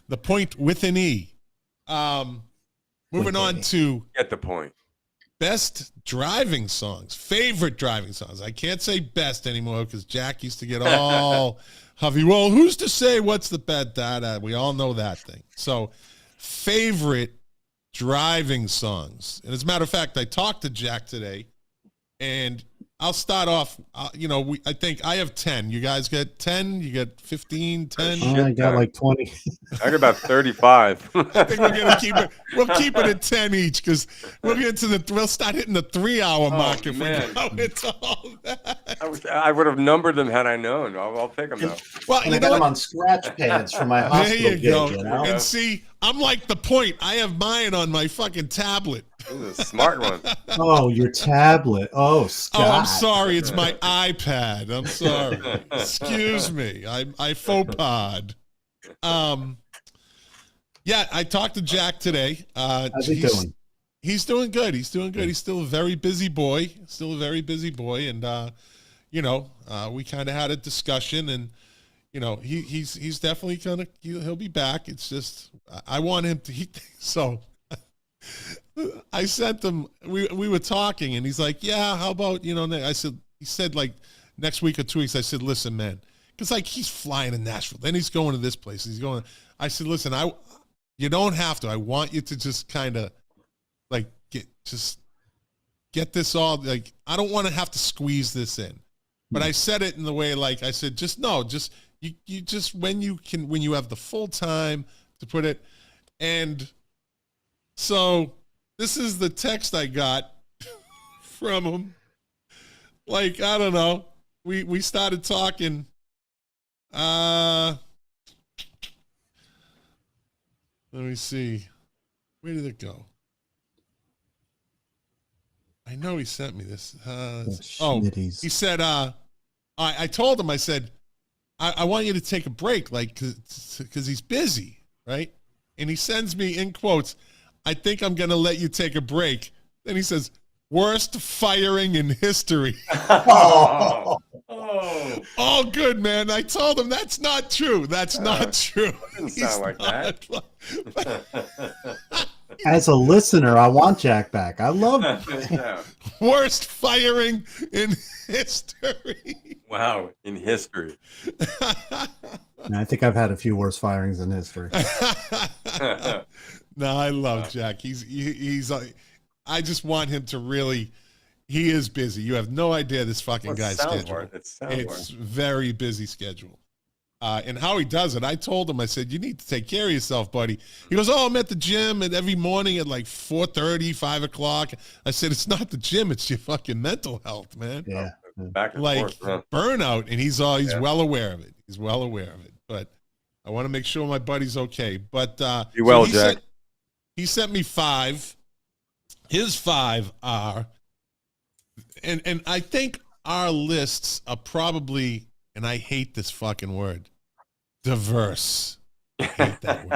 The Pointe with an E. Moving on to Get the Point. Best driving songs, favorite driving songs. I can't say best anymore because Jack used to get all huffy. Well, who's to say what's the best? We all know that thing. So, favorite driving songs. And as a matter of fact, I talked to Jack today, and I'll start off. I think I have 10. You guys get 10? You get 15, 10? I got like 20. I got about 35. I think we're gonna keep it. We'll keep it at 10 each because we'll start hitting the 3-hour mark if we go into all that. I would have numbered them had I known. I'll take them though. Well, And I got them on scratch pads for my hospital there you go. gig, And see, I'm like The Pointe. I have mine on my fucking tablet. This is a smart one. Oh, your tablet. Oh, Scott. Oh, I'm sorry. It's my iPad. I'm sorry. Excuse me. I faux pod. Yeah, I talked to Jack today. How's he doing? He's doing good. He's still a very busy boy. And we kind of had a discussion, and he's definitely he'll be back. It's just I want him to. So I sent him. We were talking, and he's like, "Yeah, how about he said like next week or 2 weeks." I said, "Listen, man," because like he's flying to Nashville, then he's going to this place. He's going. I said, "Listen, you don't have to. I want you to just kind of like get this all like. I don't want to have to squeeze this in." But I said it in the way like I said, you just when you have the full time to put it. And so this is the text I got from him. Like, I don't know. We started talking. Let me see. Where did it go? I know he sent me this. He said, I told him, I said, I want you to take a break, like, because he's busy, right? And he sends me, in quotes, "I think I'm going to let you take a break." Then he says, "Worst firing in history." All good, man. I told him that's not true. That's not true. Doesn't sound like that. As a listener, I want Jack back. I love it. Worst firing in history. Wow, in history. I think I've had a few worse firings in history. No, I love Jack. He's I just want him to really. He is busy. You have no idea this fucking guy's schedule. It's very busy schedule. And how he does it, I told him, I said, you need to take care of yourself, buddy. He goes, I'm at the gym and every morning at like 4:30, 5 o'clock. I said, it's not the gym, it's your fucking mental health, man. Yeah. Back and like forth, burnout, and he's well aware of it. He's well aware of it. But I want to make sure my buddy's okay. But be well, Jack. He sent me 5. His 5 are, and I think our lists are probably, and I hate this fucking word, diverse. I hate that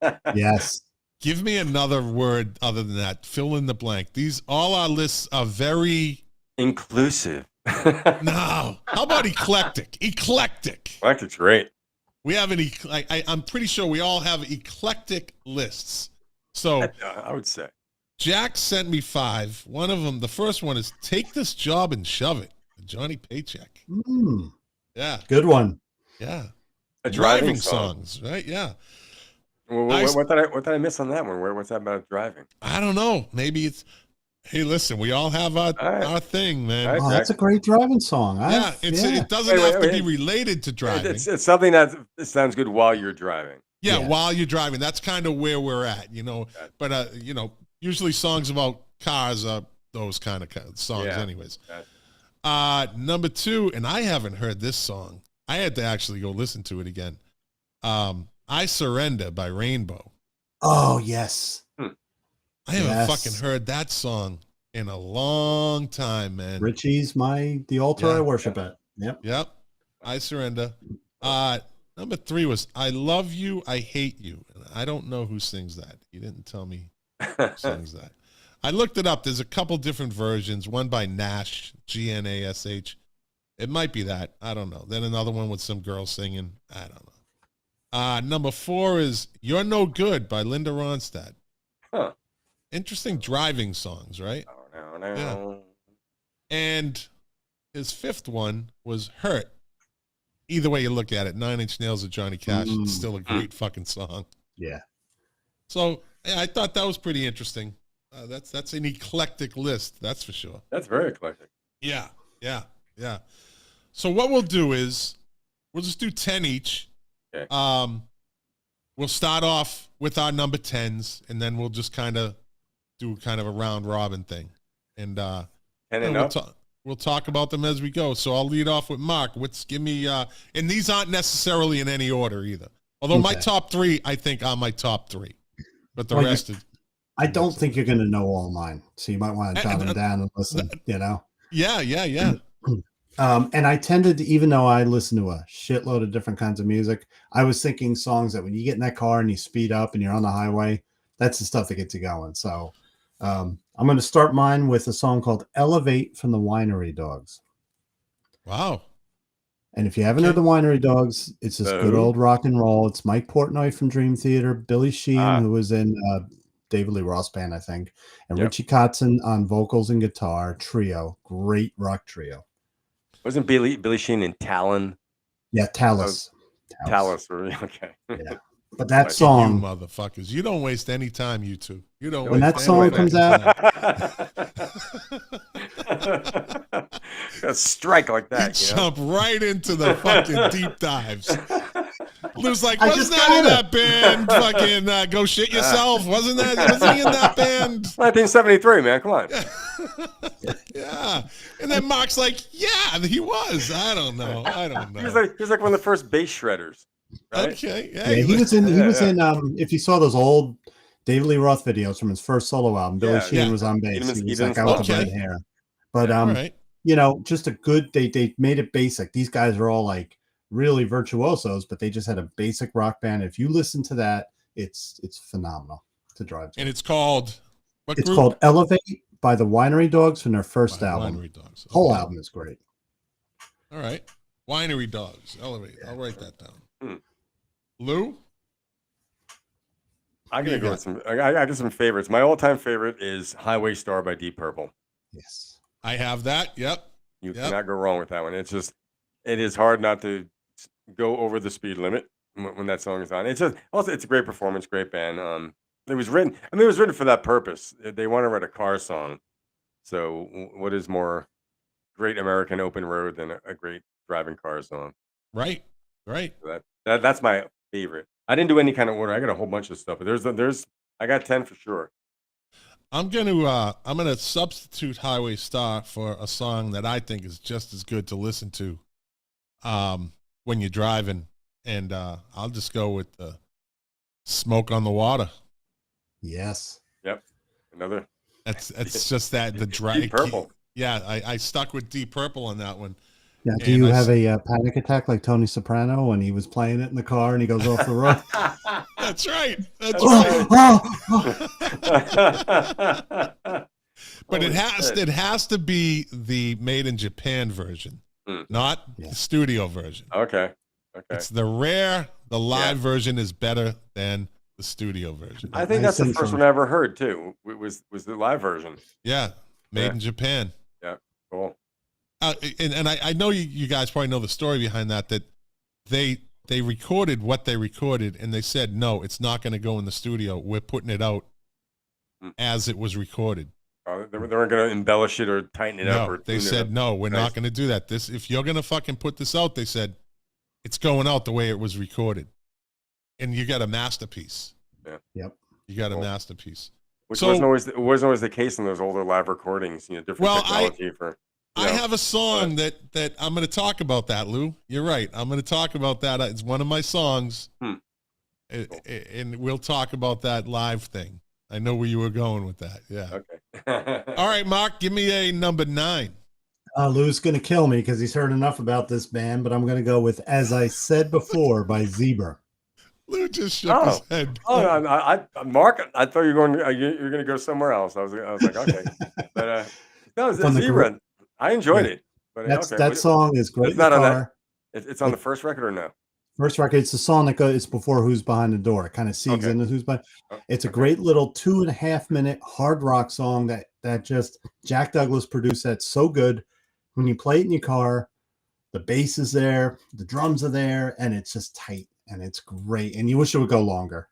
word. Yes. Give me another word other than that. Fill in the blank. All our lists are very inclusive. No. How about eclectic? Eclectic. Eclectic's great. We have I'm pretty sure we all have eclectic lists. So I would say. Jack sent me 5. One of them, the first one is Take This Job and Shove It. Johnny Paycheck. Yeah. Good one. Yeah. Driving songs, right? Yeah. Well, what did I miss on that one? What's that about driving? I don't know. Maybe it's, hey, listen, we all have our thing, man. Oh, that's a great driving song. It doesn't have to be related to driving. It's something that sounds good while you're driving. Yeah, while you're driving. That's kind of where we're at, But, usually songs about cars are those kind of songs anyways. Number 2, and I haven't heard this song. I had to actually go listen to it again. I Surrender by Rainbow. Oh, yes. I haven't fucking heard that song in a long time, man. Richie's the altar I worship at. Yep. I Surrender. Number 3 was I Love You, I Hate You. And I don't know who sings that. He didn't tell me who sings that. I looked it up. There's a couple different versions. One by Nash, Gnash. It might be that. I don't know. Then another one with some girl singing. I don't know. Number 4 is You're No Good by Linda Ronstadt. Huh. Interesting driving songs, right? No. Yeah. And his 5th one was Hurt. Either way you look at it, 9 Inch Nails of Johnny Cash. It's still a great fucking song. Yeah. So I thought that was pretty interesting. That's an eclectic list, that's for sure. That's very eclectic. Yeah. So what we'll do is we'll just do 10 each. Okay. We'll start off with our number 10s, and then we'll just kind of do kind of a round robin thing. And 10 and up. We'll talk about them as we go. So I'll lead off with Mark. Give me and these aren't necessarily in any order either. Although my top 3, I think, are my top 3. But the rest is. I don't think you're going to know all mine, so you might want to jot them down and listen. Yeah. And I tended to, even though I listen to a shitload of different kinds of music, I was thinking songs that when you get in that car and you speed up and you're on the highway, that's the stuff that gets you going. So I'm going to start mine with a song called Elevate from the Winery Dogs. Wow. And if you haven't heard the Winery Dogs, it's just good old rock and roll. It's Mike Portnoy from Dream Theater, Billy Sheehan, who was in David Lee Roth Band, I think, and Richie Kotzen on vocals and guitar. Trio, great rock trio. Wasn't Billy Sheehan in Talon? Yeah, Talus. Talus, okay. Yeah. But that song, you motherfuckers, you don't waste any time, you two. You don't. When that song comes out, a strike like that, jump right into the fucking deep dives. Lou's like, wasn't that in that band? Fucking go shit yourself. Wasn't he in that band? 1973, man. Come on. Yeah. And then Mark's like, yeah, he was. I don't know. He was like one of the first bass shredders. Right? Okay. Yeah, he was in. If you saw those old David Lee Roth videos from his first solo album, Billy Sheehan was on bass. He was that guy with the red hair. But just a good. They made it basic. These guys are all like really virtuosos, but they just had a basic rock band. If you listen to that, it's phenomenal to drive to. And it's called called Elevate by the Winery Dogs from their first album. Winery Dogs. Okay. Whole album is great. All right. Winery Dogs. Elevate. I'll write that down. Lou? I'm going to go with some. I got some favorites. My all-time favorite is Highway Star by Deep Purple. Yes. I have that. Yep. You cannot go wrong with that one. It is hard not to go over the speed limit when that song is on. It's a great performance, great band. It was written. I mean, it was written for that purpose. They want to write a car song. So, what is more Great American Open Road than a great driving car song? Right. So that's my favorite. I didn't do any kind of order. I got a whole bunch of stuff, but I got 10 for sure. I'm gonna substitute Highway Star for a song that I think is just as good to listen to when you're driving, and I'll just go with Smoke on the Water. Yes. Yep. Another. It's just that the drive. Deep Purple. Yeah, I stuck with Deep Purple on that one. Yeah. Do you have a panic attack like Tony Soprano when he was playing it in the car and he goes off the road? That's right. That's right. But it has to be the made in Japan version, not the studio version. Okay. It's the live version is better than the studio version. I think that's the first one I ever heard too. Was the live version. Yeah, made in Japan. Yeah, cool. And I know you guys probably know the story behind that they recorded what they recorded and they said, no, it's not going to go in the studio. We're putting it out as it was recorded. They weren't going to embellish it or tighten it up. Or they said, no, we're not going to do that. If you're going to fucking put this out, they said, it's going out the way it was recorded. And you got a masterpiece. Yeah. Yep. You got a masterpiece. Which wasn't always the case in those older live recordings. Different technology for. I have a song that I'm going to talk about that, Lou. You're right. I'm going to talk about that. It's one of my songs. And we'll talk about that live thing. I know where you were going with that. Yeah. Okay. All right, Mark, give me a number 9. Lou's going to kill me because he's heard enough about this band, but I'm going to go with As I Said Before by Zebra. Lou just shook his head. Mark, I thought you were going to go somewhere else. I was like, okay. But no, it's Zebra. I enjoyed it. But that song is great. It's not on that. It's on the first record or no? First record. It's the song that goes. It's before Who's Behind the Door. It kind of segues into Who's Behind. It's a great little 2.5 minute hard rock song that just Jack Douglas produced. That's so good. When you play it in your car, the bass is there, the drums are there, and it's just tight and it's great. And you wish it would go longer.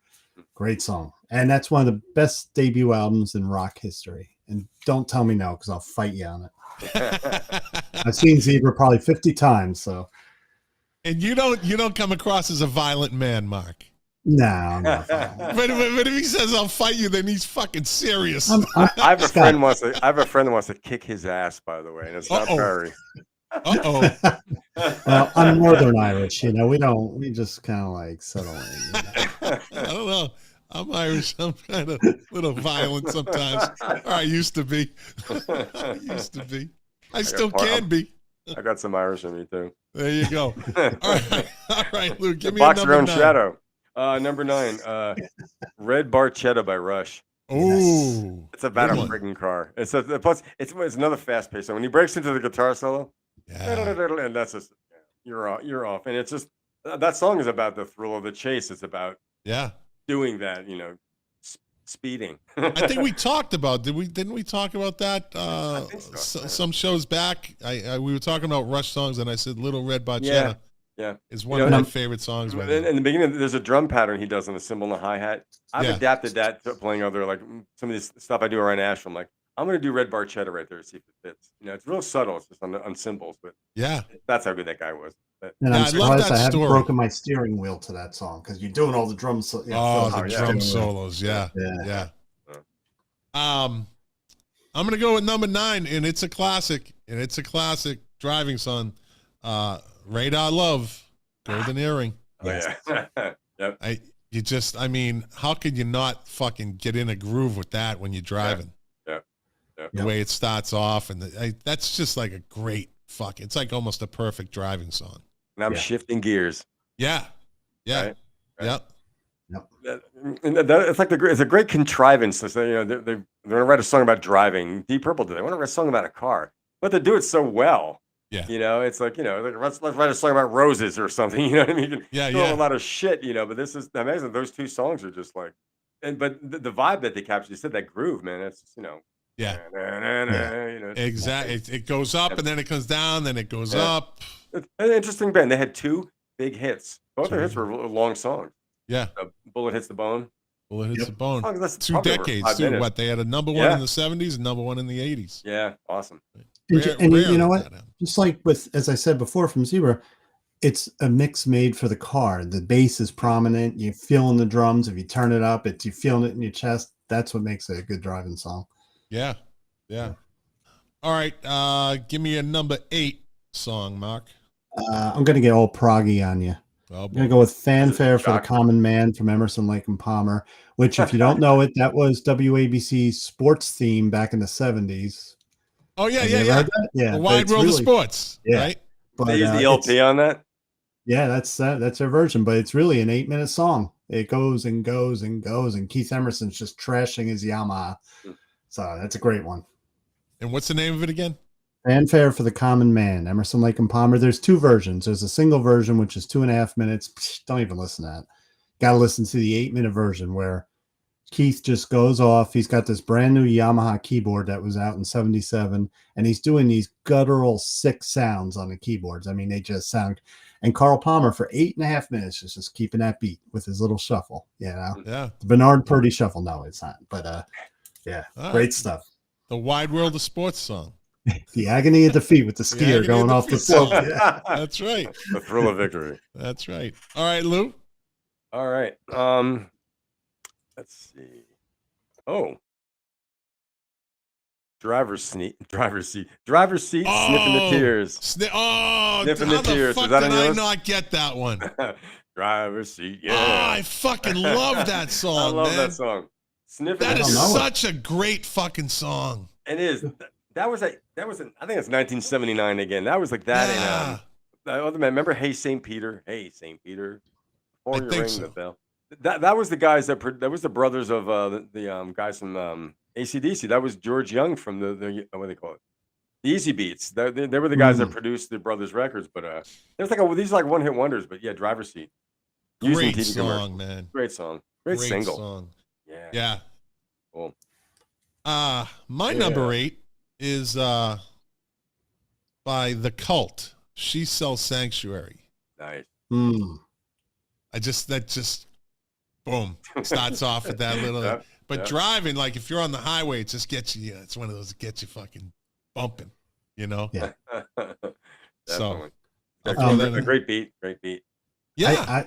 Great song. And that's one of the best debut albums in rock history. And don't tell me no, because I'll fight you on it. I've seen Zebra probably 50 times. So, and you don't come across as a violent man, Mark. No. But if he says I'll fight you, then he's fucking serious. I have a friend that wants to kick his ass, by the way, and it's not Barry. Well, I'm Northern Irish, we just kind of like settle in. I don't know. I'm Irish. I'm kind of a little violent sometimes. Or I used to be. I still can be. I got some Irish in me too. There you go. All right, Lou, give me Box a your own 9. shadow. Number 9, Red Barchetta by Rush. Ooh, it's about a friggin' car. It's another fast pace. So when he breaks into the guitar solo, and that's just you're off. And it's just that song is about the thrill of the chase. It's about doing that, speeding. I think we talked about. Didn't we talk about that? I think so. Some shows back. We were talking about Rush songs, and I said "Little Red Barchetta." Yeah, it's one of my favorite songs. In the beginning, there's a drum pattern he does on the cymbal and the hi-hat. I've adapted that to playing other, like some of this stuff I do around Nashville. I'm like, I'm going to do Red Barchetta right there, see if it fits. It's real subtle. It's just on cymbals, but that's how good that guy was. And I'm surprised I haven't broken my steering wheel to that song because you're doing all the drums. Drum solos, yeah. I'm going to go with number 9, and it's a classic, driving song. Radar Love, Golden Earring. Yep. How could you not fucking get in a groove with that when you're driving? The way it starts off, and that's just like a great it's like almost a perfect driving song. And I'm shifting gears. Yeah. Right? Yep. It's like it's a great contrivance. So, they're going to write a song about driving. Deep Purple did. They want to write a song about a car, but they do it so well. Yeah. It's like, let's write a song about roses or something. You know what I mean? You can throw a lot of shit, but this is amazing. Those two songs are just like, but the vibe that they captured, you said that groove, man. It's just, exactly. It goes up and then it comes down, then it goes up. It's an interesting band. They had 2 big hits. Both their hits were long songs. Yeah. Bullet Hits the Bone. Bullet Hits the Bone. Oh, that's 2 probably over decades 5 too. minutes. What, they had a number one in the 70s and number one in the 80s. Yeah, awesome. And you know what? Just like with, as I said before from Zebra, it's a mix made for the car. The bass is prominent. You're feeling the drums. If you turn it up, you're feeling it in your chest. That's what makes it a good driving song. Yeah. All right. Give me a number 8 song, Mark. I'm going to get all proggy on you. Oh, I'm going to go with Fanfare for the Common Man from Emerson, Lake and Palmer, which, if you don't know it, that was WABC's sports theme back in the 70s. Oh, yeah. Yeah. The Wide World of Sports. Yeah. Right? But, they use the LP on that? Yeah, that's their version, but it's really an 8-minute song. It goes and goes and goes, and Keith Emerson's just trashing his Yamaha. So that's a great one. And what's the name of it again? Fanfare for the Common Man, Emerson, Lake and Palmer. There's 2 versions. There's a single version, which is 2.5 minutes. Psh, don't even listen to that. Got to listen to the 8-minute version where Keith just goes off. He's got this brand new Yamaha keyboard that was out in 77, and he's doing these guttural, sick sounds on the keyboards. I mean, they just sound. And Carl Palmer for 8.5 minutes is just keeping that beat with his little shuffle. Yeah. The Bernard Purdy shuffle. No, it's not. But yeah, great stuff. The Wide World of Sports song. The agony of defeat with the skier going off the slope. Yeah. That's right. The thrill of victory. That's right. All right, Lou. All right. Let's see. Oh. Driver's seat, sniffing the tears. Sniffing the tears. Fuck, is that did on I yours? not get that one? Driver's seat, yeah. Oh, I fucking love that song, I love man. that song. That is such a great fucking song. It is. That was I think it's 1979 again. That was like that. Yeah. And other man, remember Hey St. Peter? Hey St. Peter. I think so. The bell. That was the guys that was the brothers of the guys from AC/DC. That was George Young from the what do they call it? The Easy Beats. They were the guys that produced the brothers records. But there's these like one hit wonders. But yeah, Driver's Seat. Great song, man. Great song. Great single. Song. Yeah. Cool. My number 8 is by The Cult. She Sells Sanctuary. Nice. That just boom starts off with that little. Driving, like if you're on the highway, it just gets you. It's one of those that gets you fucking bumping. You know. Yeah. So. A great beat. Yeah.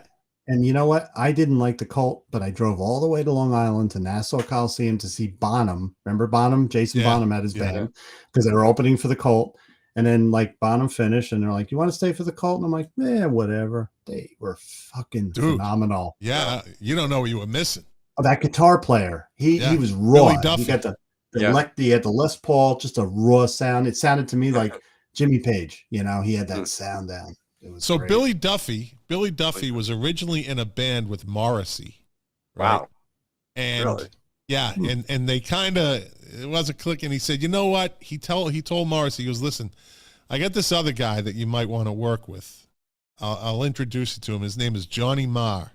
And you know what? I didn't like The Cult, but I drove all the way to Long Island to Nassau Coliseum to see Bonham. Remember Bonham? Jason Bonham had his band because they were opening for The Cult. And then like Bonham finished and they're like, you want to stay for The Cult? And I'm like, whatever. They were fucking phenomenal. Yeah. You don't know what you were missing. Oh, that guitar player. He was raw. Billy Duffy. He got he had the Les Paul, just a raw sound. It sounded to me like Jimmy Page. You know, he had that sound down. It was great. Billy Duffy was originally in a band with Morrissey. Right? Wow. And really? Yeah, and they kind of, it wasn't clicking. He said, you know what? He told Morrissey, he goes, listen, I got this other guy that you might want to work with. I'll introduce you to him. His name is Johnny Marr.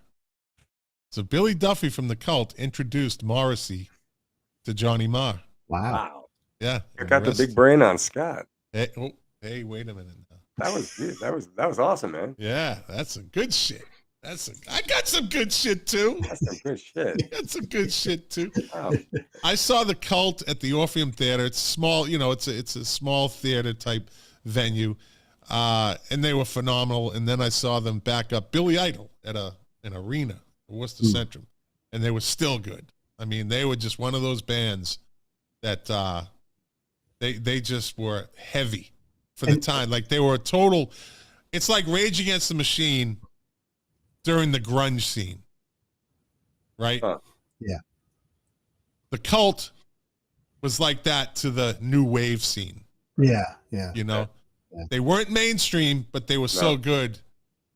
So Billy Duffy from The Cult introduced Morrissey to Johnny Marr. Wow. Yeah. I got the big brain on Scott. Hey, wait a minute now. That was good. That was awesome, man. Yeah, that's some good shit. I got some good shit too. That's some good shit. I got some good shit too. Wow. I saw The Cult at the Orpheum Theater. It's small, it's a small theater type venue, and they were phenomenal. And then I saw them back up Billy Idol at an arena, Worcester Centrum, and they were still good. I mean, they were just one of those bands that they just were heavy for the time. Like they were a total. It's like Rage Against the Machine during the grunge scene, right? Yeah. The Cult was like that to the new wave scene. Yeah. They weren't mainstream, but they were so good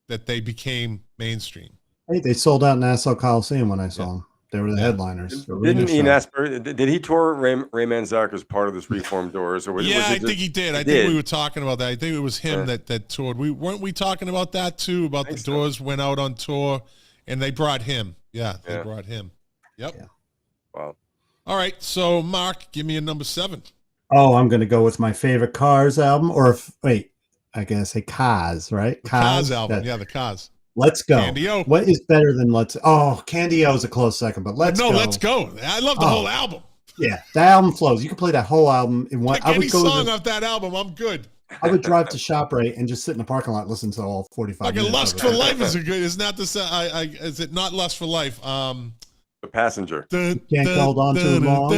that they became mainstream. Hey, they sold out Nassau Coliseum when I saw them. They were the headliners. Didn't Ian Asper? Did he tour Ray Manzarek as part of this Reformed Doors? Or was I think he did. I think we were talking about that. I think it was him that toured. Weren't we talking about that too? About the Doors went out on tour, and they brought him. Yeah, they brought him. Yep. Yeah. Wow. All right, so Mark, give me a number 7. Oh, I'm going to go with my favorite Cars album, I gotta say Cars, right? Cars album, the Cars. Let's Go. Candy-O. What is better than Let's? Oh, Candy-O is a close second, but Let's Go. Let's Go. I love the whole album. Yeah, that album flows. You can play that whole album in one. Like any song off that album, I'm good. I would drive to ShopRite and just sit in the parking lot, and listen to all 45 like minutes. Like Lust for Life is a good. Is not this? Is it not Lust for Life? The Passenger. Can't hold on too long.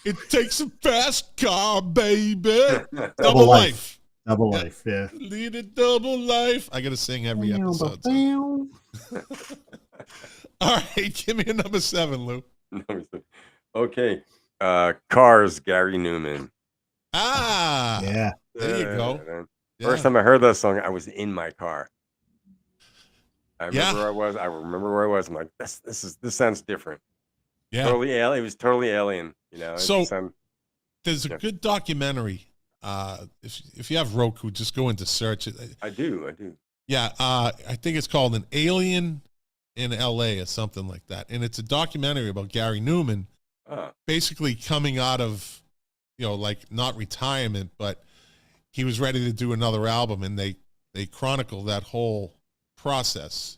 It takes a fast car, baby. Double life. Double life, yeah. Lead a double life. I gotta sing every episode. So. All right, give me a number 7, Lou. Okay. Cars, Gary Newman. Yeah. There you go. First time I heard that song, I was in my car. I remember where I was. I'm like, this sounds different. Yeah. Totally alien. It was totally alien. So there's a good documentary. If you have Roku, just go into search it. I do. Yeah. I think it's called An Alien in LA or something like that. And it's a documentary about Gary Newman basically coming out of, like not retirement, but he was ready to do another album, and they chronicle that whole process.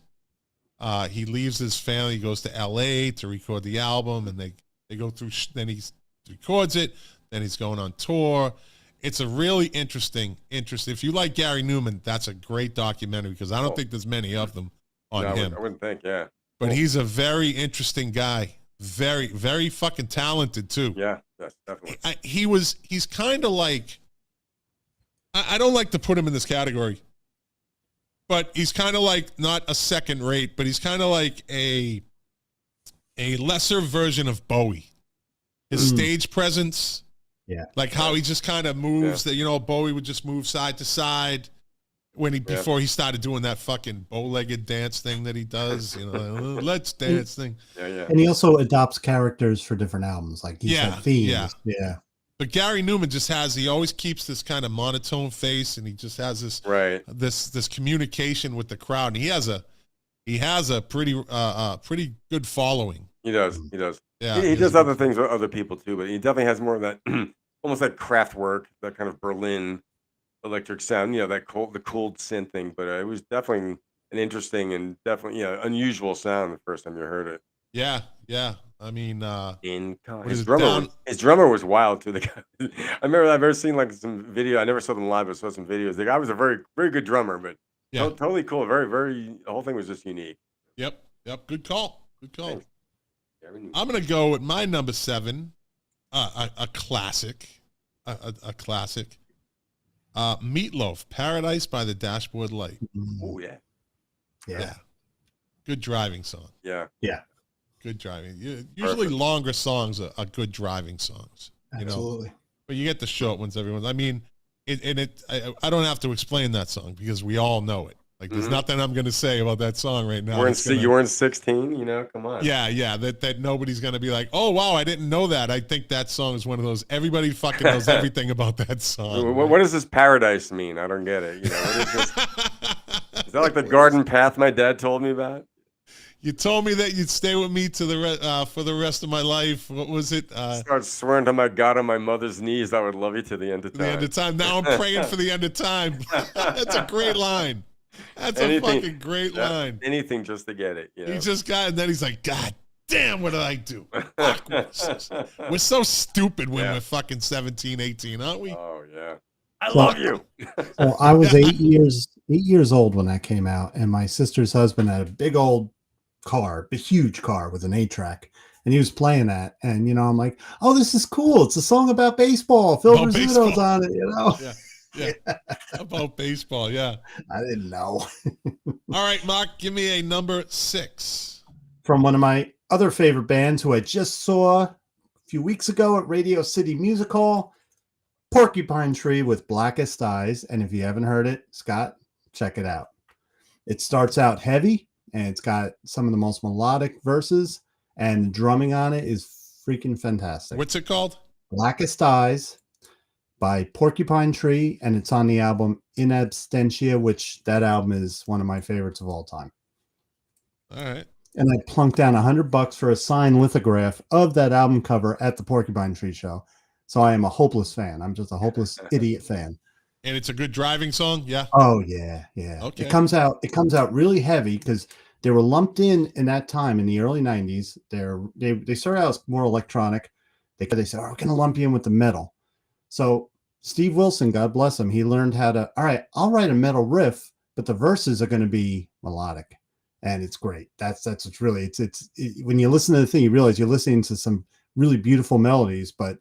He leaves his family, goes to LA to record the album, and they go through, then he records it, then he's going on tour. It's a really interesting. If you like Gary Newman, that's a great documentary, because I don't think there's many of them on him. I wouldn't think, yeah. But he's a very interesting guy. Very, very fucking talented too. Yeah, yes, definitely. He's kind of like, I don't like to put him in this category, but he's kind of like not a second rate, but he's kind of like a lesser version of Bowie. His stage presence, like how he just kind of moves. That Bowie would just move side to side before he started doing that fucking bow-legged dance thing that he does. Let's dance thing. Yeah. And he also adopts characters for different albums, like he's had themes. Yeah. But Gary Newman he always keeps this kind of monotone face, and he just has this communication with the crowd. And he has a pretty good following. He does. Yeah. He does other things with other people too, but he definitely has more of that almost like craft work, that kind of Berlin electric sound, the cold synth thing. But it was definitely an interesting and definitely unusual sound the first time you heard it. Yeah. I mean, his drummer was wild too. The guy, I've never seen like some video. I never saw them live, but saw some videos. The guy was a very, very good drummer, but totally cool. Very, very. The whole thing was just unique. Yep. Good call. Thanks. I'm gonna go with my number 7, a classic, a classic. Meatloaf, Paradise by the Dashboard Light. Oh yeah. Good driving song. Yeah. Good driving. Usually longer songs are good driving songs. Absolutely. But you get the short ones. I mean, I don't have to explain that song because we all know it. Like, there's nothing I'm going to say about that song right now. You weren't 16, come on. Yeah. That nobody's going to be like, oh, wow, I didn't know that. I think that song is one of those, everybody fucking knows everything about that song. What does this paradise mean? I don't get it. What is this? Is that like the garden path my dad told me about? You told me that you'd stay with me for the rest of my life. What was it? Start swearing to my God on my mother's knees, I would love you to the end of time. The end of time. Now I'm praying for the end of time. That's a great line. That's a fucking great line. Anything just to get it. He just got, and then he's like, God damn, what did I do? Fuck, we're so stupid when we're fucking 17, 18, aren't we? Oh, yeah. I love you. So I was 8 years old when that came out, and my sister's husband had a big old car, a huge car with an 8-track, and he was playing that, and I'm like, oh, this is cool. It's a song about baseball. Phil Rizzuto's on it, Yeah. About baseball, yeah. I didn't know. All right, Mark, give me a number 6. From one of my other favorite bands who I just saw a few weeks ago at Radio City Music Hall, Porcupine Tree with Blackest Eyes. And if you haven't heard it, Scott, check it out. It starts out heavy, and it's got some of the most melodic verses, and the drumming on it is freaking fantastic. What's it called? Blackest Eyes by Porcupine Tree, and it's on the album In Absentia, which that album is one of my favorites of all time. All right. And I plunked down $100 for a signed lithograph of that album cover at the Porcupine Tree show. So I am a hopeless fan. I'm just a hopeless idiot fan. And it's a good driving song, yeah. Oh yeah, yeah. Okay. It comes out really heavy because they were lumped in that time in the early '90s. They started out as more electronic. They said, "Oh, we're gonna lump you in with the metal." So Steve Wilson, God bless him, he learned how to. All right, I'll write a metal riff, but the verses are going to be melodic, and it's great. That's what's really when you listen to the thing, you realize you're listening to some really beautiful melodies, but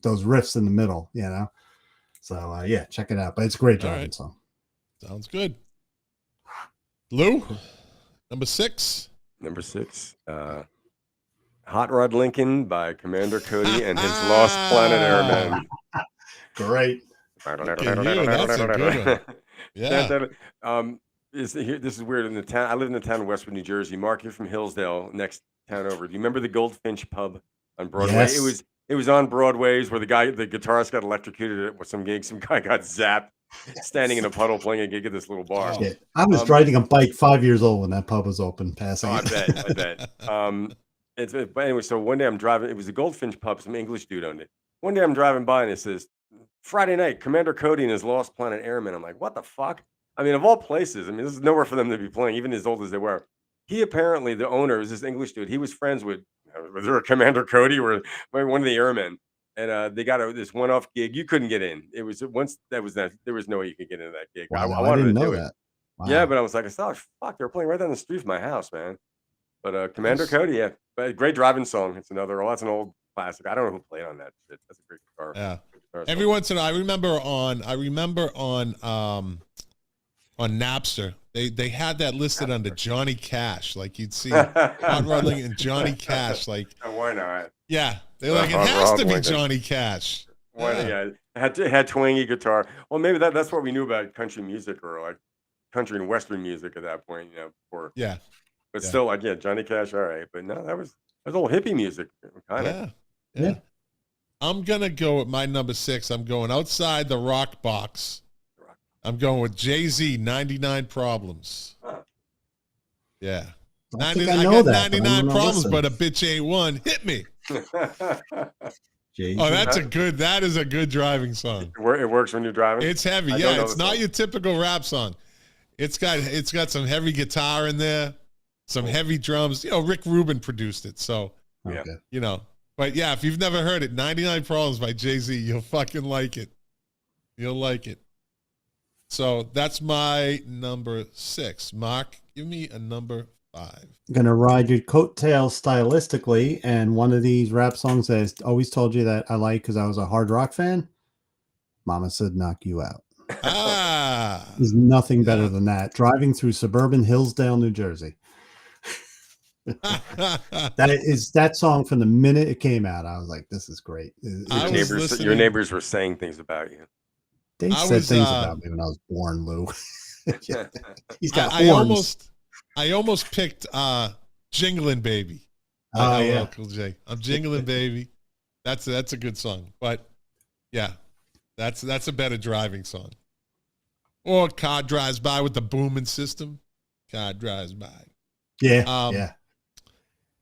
those riffs in the middle, you know. So yeah, check it out. But it's a great driving song. Sounds good. Lou, number 6. Number 6, Hot Rod Lincoln by Commander Cody and his Lost Planet Airmen. Great. That's a good one. Yeah. This is weird. In the town, I live in the town of Westwood, New Jersey. Mark, you're from Hillsdale, next town over. Do you remember the Goldfinch Pub on Broadway? Yes. It was on Broadway's where the guitarist got electrocuted at some gig. Some guy got zapped, standing in a puddle playing a gig at this little bar. Yeah. I was riding a bike 5 years old when that pub was open. Passing. I bet. But anyway, so one day I'm driving. It was a Goldfinch Pub. Some English dude owned it. One day I'm driving by and it says, Friday night, Commander Cody and his Lost Planet Airmen. I'm like, what the fuck? I mean, of all places, I mean, this is nowhere for them to be playing, even as old as they were. He apparently, the owner, is this English dude. He was friends with Commander Cody or one of the airmen. And they got this one-off gig. You couldn't get in. It was once that was that there was no way you could get into that gig. Wow, I wanted didn't to know do that. it. Wow. Yeah, but I was like, fuck, they were playing right down the street from my house, man. But Commander Cody, yeah, but great driving song. It's that's an old classic. I don't know who played on that shit. That's a great guitar. Yeah. Guitar Every once in a while, I remember on Napster, they had that listed under Johnny Cash. Like you'd see Hot Rod Lincoln and Johnny Cash. Like, why not? Yeah, they're like, it has to be Johnny Cash. Why not? Yeah, it had twangy guitar. Well, maybe that's what we knew about country music or like country and western music at that point, before. Yeah. But still, like, Johnny Cash, all right. But no, that was old hippie music, kind of. Yeah. I'm going to go with my number 6. I'm going outside the rock box. I'm going with Jay-Z, 99 Problems. Huh. Yeah. I 99 problems, but a bitch ain't one. Hit me. That is a good driving song. It works when you're driving? It's heavy. Yeah, it's not your typical rap song. It's got some heavy guitar in there. Some heavy drums. Rick Rubin produced it. So, but yeah, if you've never heard it, 99 Problems by Jay-Z, you'll fucking like it. You'll like it. So that's my number 6. Mark, give me a number 5. I'm going to ride your coattails stylistically. And one of these rap songs that I always told you that I like because I was a hard rock fan. Mama Said Knock You Out. There's nothing better than that. Driving through suburban Hillsdale, New Jersey. that song from the minute it came out, I was like, this is great. Your neighbors were saying things about you. They said things about me when I was born, Lou. He's got horns. I almost picked Jingling Baby. Cool J. I'm Jingling Baby. That's a good song. But yeah, that's a better driving song. Or Car Drives By with the booming system. Car Drives By. Yeah. Yeah.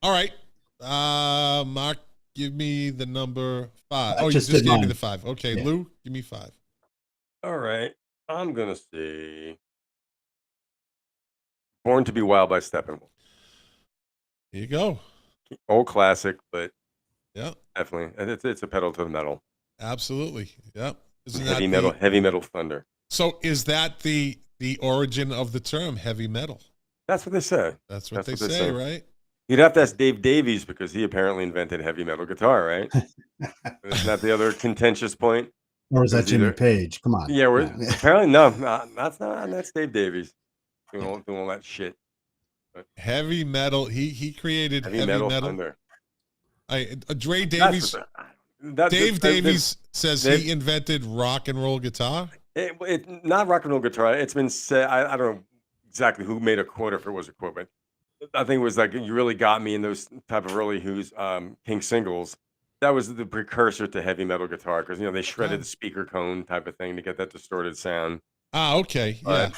All right. Mark, give me the number 5. You just gave me the 5. Okay, yeah. Lou, give me 5. All right. I'm going to say Born to Be Wild by Steppenwolf. Here you go. Old classic, but yeah, definitely. It's a pedal to the metal. Absolutely. Yep. Heavy metal thunder. So is that the origin of the term heavy metal? That's what they say. That's what they say, right? You'd have to ask Dave Davies because he apparently invented heavy metal guitar, right? Isn't that the other contentious point? Or is that Jimmy Page? Come on. Yeah, apparently that's Dave Davies doing all that shit. But heavy metal. He created heavy metal. Thunder. Dre Davies. Dave Davies says he invented rock and roll guitar. Not rock and roll guitar. It's been said. I don't know exactly who made a quote, if it was a quote, but I think it was like You Really Got Me in those type of early Who's King singles. That was the precursor to heavy metal guitar because they shredded the speaker cone type of thing to get that distorted sound. Okay. Yeah.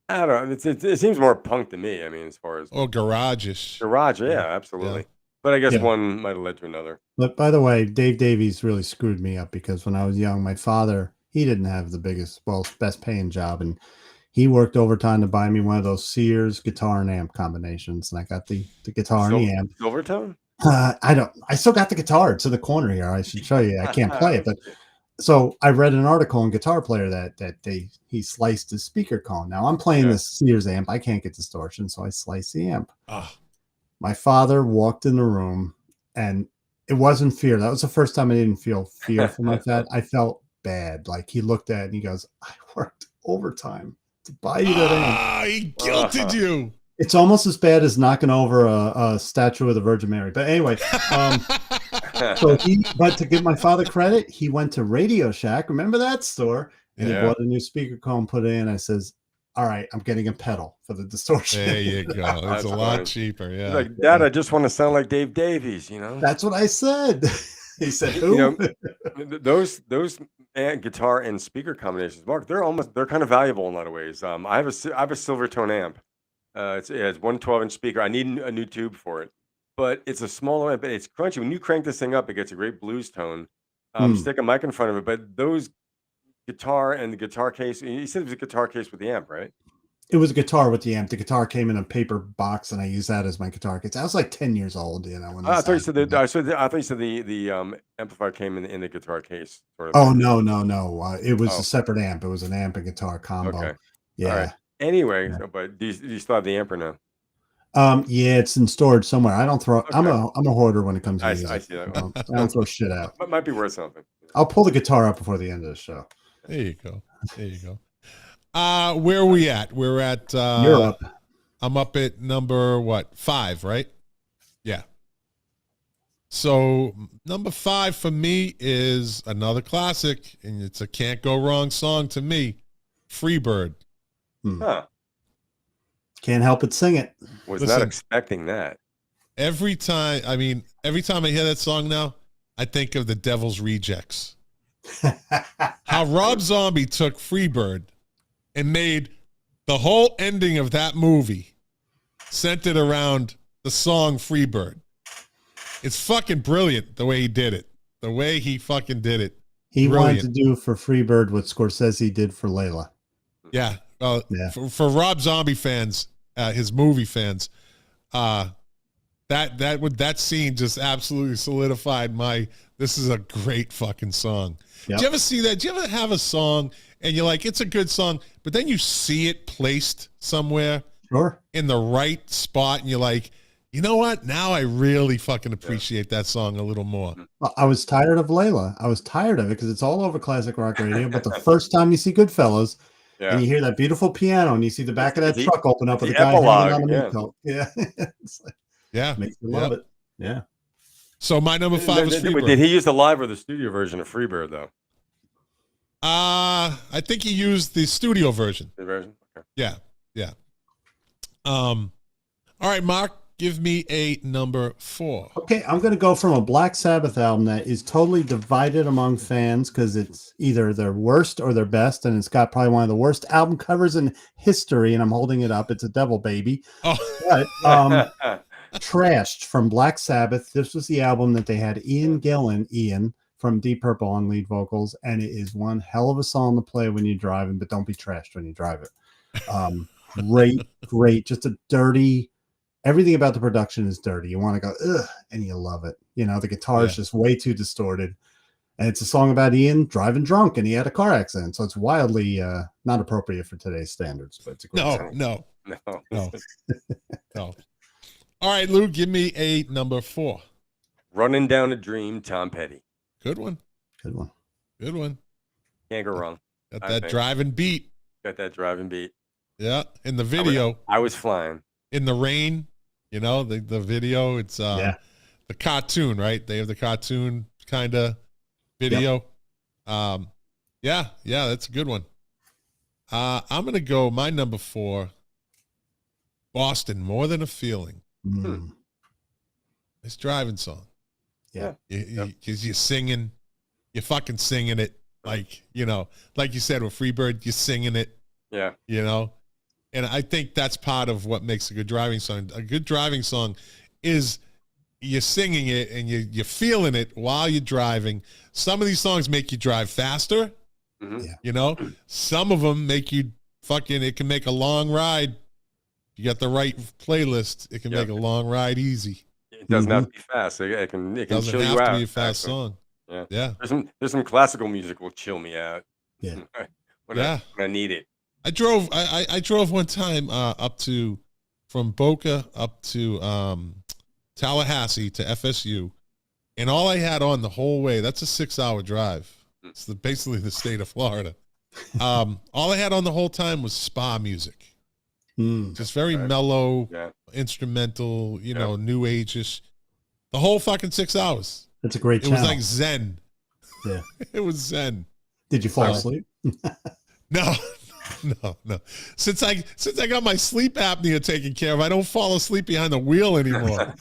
I don't know. It seems more punk to me. I mean, as far as garage-ish. Garage, yeah, absolutely. Yeah. But I guess one might have led to another. But by the way, Dave Davies really screwed me up because when I was young, my father, he didn't have the best paying job, and he worked overtime to buy me one of those Sears guitar and amp combinations, and I got the guitar and the amp. Silvertone? I still got the guitar. It's in the corner here. I should show you. I can't play it, but so I read an article in Guitar Player that he sliced his speaker cone. Now I'm playing this Sears amp. I can't get distortion, so I slice the amp. My father walked in the room, and it wasn't fear. That was the first time I didn't feel fear for my dad. I felt bad. Like he looked at it and he goes, "I worked overtime to buy you that amp." He guilted you. It's almost as bad as knocking over a statue of the Virgin Mary. But anyway, but to give my father credit, he went to Radio Shack. Remember that store? And he bought a new speaker cone, put it in. I says, "All right, I'm getting a pedal for the distortion." There you go. It's a lot cheaper. Yeah. He's like, Dad, I just want to sound like Dave Davies, you know? That's what I said. He said, "Who?" You know, those guitar and speaker combinations, Mark, they're kind of valuable in a lot of ways. I have a Silvertone amp. It has one 12-inch speaker. I need a new tube for it, but it's a smaller amp. It's crunchy. When you crank this thing up, it gets a great blues tone. Stick a mic in front of it, but those guitar and the guitar case. You said it was a guitar case with the amp, right? It was a guitar with the amp. The guitar came in a paper box, and I used that as my guitar case. I was like 10 years old, you know. When I thought you said the amplifier came in the guitar case. Sort of oh no! It was a separate amp. It was an amp and guitar combo. Okay. Yeah. Right. Anyway, but do you still have the amp or no? Yeah, it's in storage somewhere. I don't throw. Okay. I'm a hoarder when it comes to music. I see that. I don't throw shit out. It might be worth something. I'll pull the guitar up before the end of the show. There you go. Where are we at? We're at You're up. I'm up at number 5, right? Yeah. So number 5 for me is another classic, and it's a can't go wrong song to me. Freebird. Huh. Can't help but sing it. Was not expecting that. Every time I hear that song now, I think of the Devil's Rejects. How Rob Zombie took Freebird and made the whole ending of that movie centered around the song Freebird. It's fucking brilliant the way he did it. The way he fucking did it. He wanted to do for Freebird what Scorsese did for Layla. Yeah. For Rob Zombie fans, his movie fans, that scene just absolutely solidified this is a great fucking song. Yep. Do you ever see that? Do you ever have a song and you're like, it's a good song, but then you see it placed somewhere in the right spot and you're like, you know what? Now I really fucking appreciate that song a little more. Well, I was tired of Layla. I was tired of it because it's all over classic rock radio, but the first time you see Goodfellas, and you hear that beautiful piano, and you see the back of that truck open up with a guy hanging on the meat coat. Yeah. Makes you love it. Yeah. So my number 5 is Freebird. Did he use the live or the studio version of Freebird, though? I think he used the studio version. The version? Okay. Yeah. All right, Mark, give me a number 4. Okay, I'm going to go from a Black Sabbath album that is totally divided among fans because it's either their worst or their best, and it's got probably one of the worst album covers in history, and I'm holding it up. It's a Devil Baby. But Trashed from Black Sabbath. This was the album that they had Ian from Deep Purple on lead vocals, and it is one hell of a song to play when you're driving, but don't be trashed when you drive it. Great, just a dirty... Everything about the production is dirty. You want to go, ugh, and you love it. You know, the guitar is just way too distorted. And it's a song about Ian driving drunk, and he had a car accident. So it's wildly not appropriate for today's standards. But it's a great song. No. All right, Lou, give me a number 4. Running Down a Dream, Tom Petty. Good one. Can't go wrong. Got that driving beat. Yeah, in the video. I was flying. In the rain. You know, the video, it's the cartoon, right? They have the cartoon kind of video. Yep. Yeah, that's a good one. I'm going to go my number 4, Boston, More Than a Feeling. It's driving song. Yeah. Because you're fucking singing it. Like, you know, like you said with Freebird, you're singing it. Yeah. You know? And I think that's part of what makes a good driving song. A good driving song is you're singing it and you're feeling it while you're driving. Some of these songs make you drive faster. You know, some of them make you it can make a long ride. You got the right playlist, it can make a long ride easy. It doesn't have to be fast. It can doesn't chill have you out. to be a fast song. Yeah. There's some classical music will chill me out. Yeah. when I need it. I drove one time from Boca up to Tallahassee to FSU, and all I had on the whole way, that's a 6-hour drive. It's basically the state of Florida. All I had on the whole time was spa music. Just very mellow, instrumental, new age-ish. The whole fucking 6 hours. That's a great channel. It was like Zen. Yeah. It was Zen. Did you fall asleep? No. Since I got my sleep apnea taken care of, I don't fall asleep behind the wheel anymore.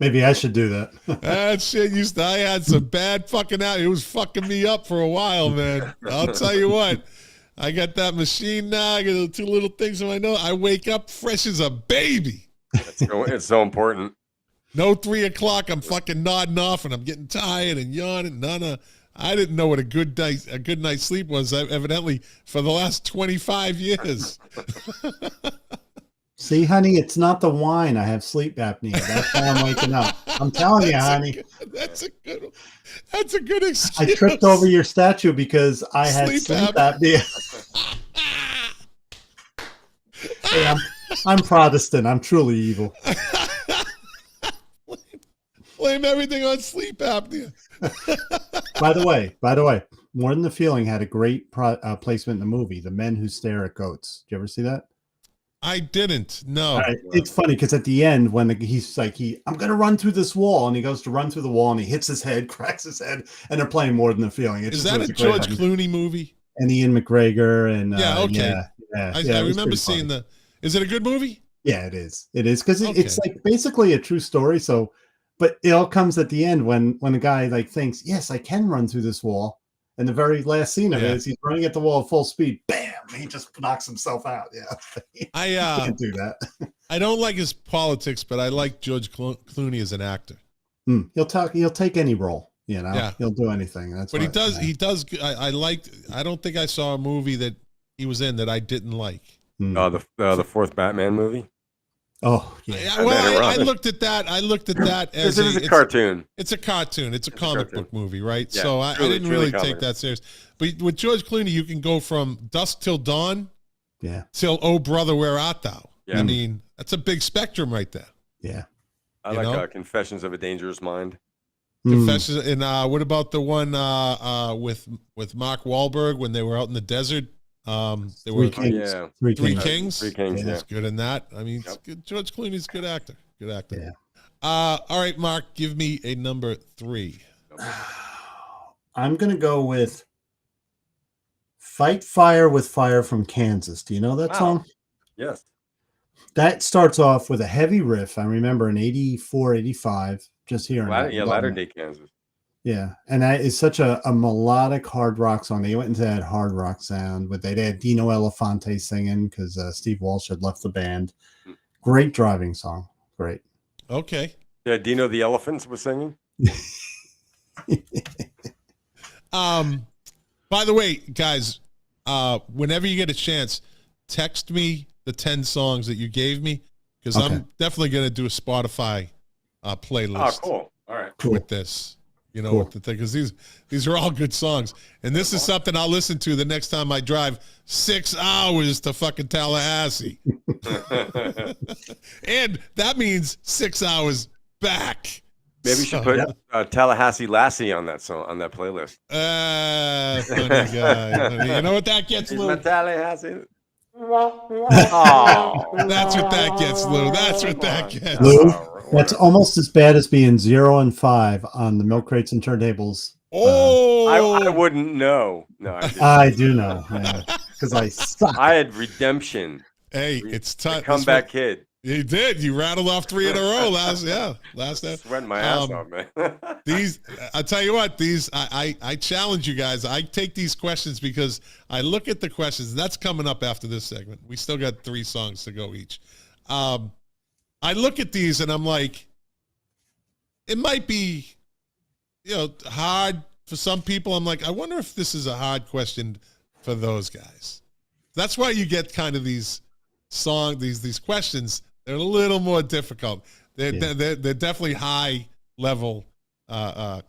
Maybe I should do that. That shit I had some bad fucking out. It was fucking me up for a while, man. I'll tell you what. I got that machine now. I got the 2 little things in my nose. I wake up fresh as a baby. It's so important. No 3 o'clock. I'm fucking nodding off and I'm getting tired and yawning. No. I didn't know what a good night's sleep was, evidently, for the last 25 years. See, honey, it's not the wine. I have sleep apnea. That's why I'm waking up. I'm telling you, honey. That's a good excuse. I tripped over your statue because I had sleep apnea. Hey, I'm Protestant. I'm truly evil. Blame everything on sleep apnea. By the way, More Than the Feeling had a great placement in the movie, The Men Who Stare at Goats. Did you ever see that? I didn't. No. Right. It's funny because at the end, when he's like, I'm going to run through this wall, and he goes to run through the wall, and he hits his head, cracks his head, and they're playing More Than the Feeling. Is that a George Clooney movie? And Ian McGregor. And I remember seeing Is it a good movie? Yeah, it is. It is because it's like basically a true story. So, but it all comes at the end when the guy like thinks, yes, I can run through this wall. And the very last scene of it is he's running at the wall at full speed. Bam! He just knocks himself out. Yeah, I can't do that. I don't like his politics, but I like George Clooney as an actor. He'll take any role. He'll do anything. That's. But he does. I don't think I saw a movie that he was in that I didn't like. The fourth Batman movie. Oh yeah. Well, I looked at that. As it's a cartoon. It's a cartoon. It's a comic book movie, right? Yeah, so I didn't really take that serious. But with George Clooney, you can go from dusk till dawn, till Oh Brother, Where Art Thou? Yeah. I mean, that's a big spectrum right there. Yeah. I like Confessions of a Dangerous Mind. Confessions, and what about the one with Mark Wahlberg when they were out in the desert? They were Three Kings. He's good in that. I mean, George Clooney's a good actor. Good actor. Yeah. All right, Mark, give me a number 3. I'm gonna go with "Fight Fire with Fire" from Kansas. Do you know that song? Yes. That starts off with a heavy riff. I remember in 84, 85, just hearing Latter Day Kansas. Yeah, and that is such a melodic hard rock song. They went into that hard rock sound, but they had Dino Elefante singing because Steve Walsh had left the band. Great driving song. Great. Okay. Yeah, Dino the Elephant was singing. By the way, guys, whenever you get a chance, text me the 10 songs that you gave me because I'm definitely going to do a Spotify playlist. Oh, cool. All right. With this. What the thing, because these are all good songs. And this is something I'll listen to the next time I drive 6 hours to fucking Tallahassee. And that means 6 hours back. Maybe you should put Tallahassee Lassie on that song, on that playlist. Funny guy. You know what that gets, Lou? Tallahassee. That's what that gets, Lou. That's what that gets. Lou, that's almost as bad as being 0 and 5 on the Milk Crates and Turntables. I wouldn't know. No, I do know because I suck. I had redemption. Hey, it's tough. Comeback kid. You did. You rattled off 3 in a row last time. Sweating my ass off, man. I tell you what, I challenge you guys. I take these questions because I look at the questions. And that's coming up after this segment. We still got 3 songs to go each. I look at these and I'm like, it might be, hard for some people, I'm like, I wonder if this is a hard question for those guys. That's why you get kind of these questions. They're a little more difficult. They're definitely high level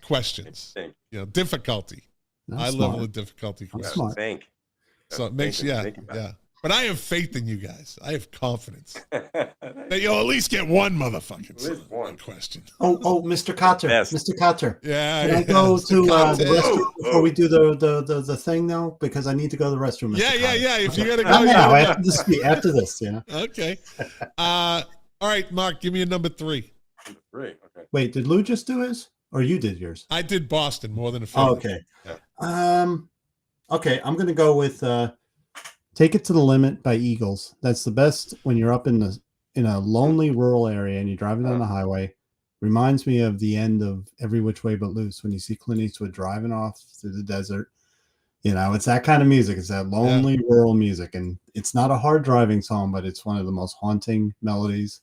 questions. Difficulty. High level of difficulty questions. Think. So it makes But I have faith in you guys. I have confidence that you'll at least get one motherfucking question. Oh, Mr. Cotter. Yes. Mr. Cotter. Yeah. Can I go to the restroom before we do the thing though? Because I need to go to the restroom. Mr. Yeah. If you gotta go, Not now. After this, Okay. All right, Mark. Give me a number 3. Number 3. Okay. Wait, did Lou just do his, or you did yours? I did Boston more than a few. Oh, okay. Yeah. Okay. I'm gonna go with "Take It to the Limit" by Eagles. That's the best when you're up in a lonely rural area and you're driving down the highway. Reminds me of the end of Every Which Way But Loose when you see Clint Eastwood driving off through the desert. It's that kind of music. It's that lonely rural music, and it's not a hard driving song, but it's one of the most haunting melodies.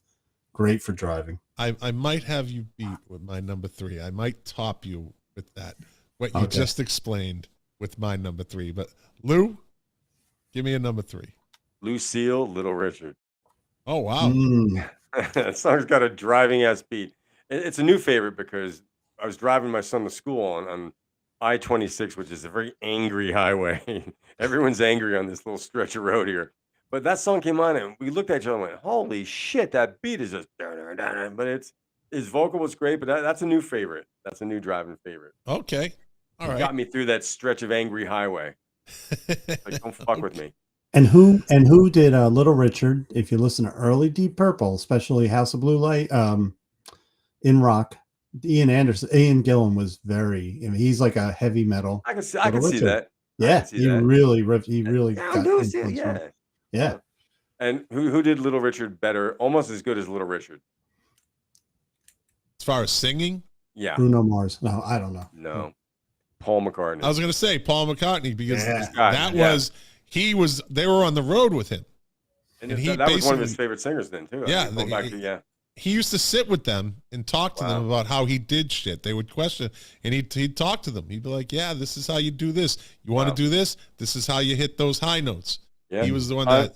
Great for driving. I might have you beat with my number 3. I might top you with that. What you just explained with my number 3. But Lou, give me a number 3. Lucille, Little Richard. Oh, wow. That song's got a driving ass beat. It's a new favorite because I was driving my son to school on I-26, which is a very angry highway. Everyone's angry on this little stretch of road here. But that song came on and we looked at each other and went, holy shit, that beat is just... But his vocal was great, but that's a new favorite. That's a new driving favorite. Okay. All right. Got me through that stretch of angry highway. Like, don't fuck with me. And who did Little Richard? If you listen to early Deep Purple, especially House of Blue Light, in rock, Ian Gillan was he's like a heavy metal. I can see that. Yeah, he really got influence from it. Yeah. And who did Little Richard better? Almost as good as Little Richard. As far as singing? Yeah. Bruno Mars. No, I don't know. No. Paul McCartney. I was going to say Paul McCartney because they were on the road with him. And that was one of his favorite singers then too. Yeah. He used to sit with them and talk to them about how he did shit. They would question, and he'd talk to them. He'd be like, yeah, this is how you do this. You want to do this? This is how you hit those high notes. Yeah. He was the one that,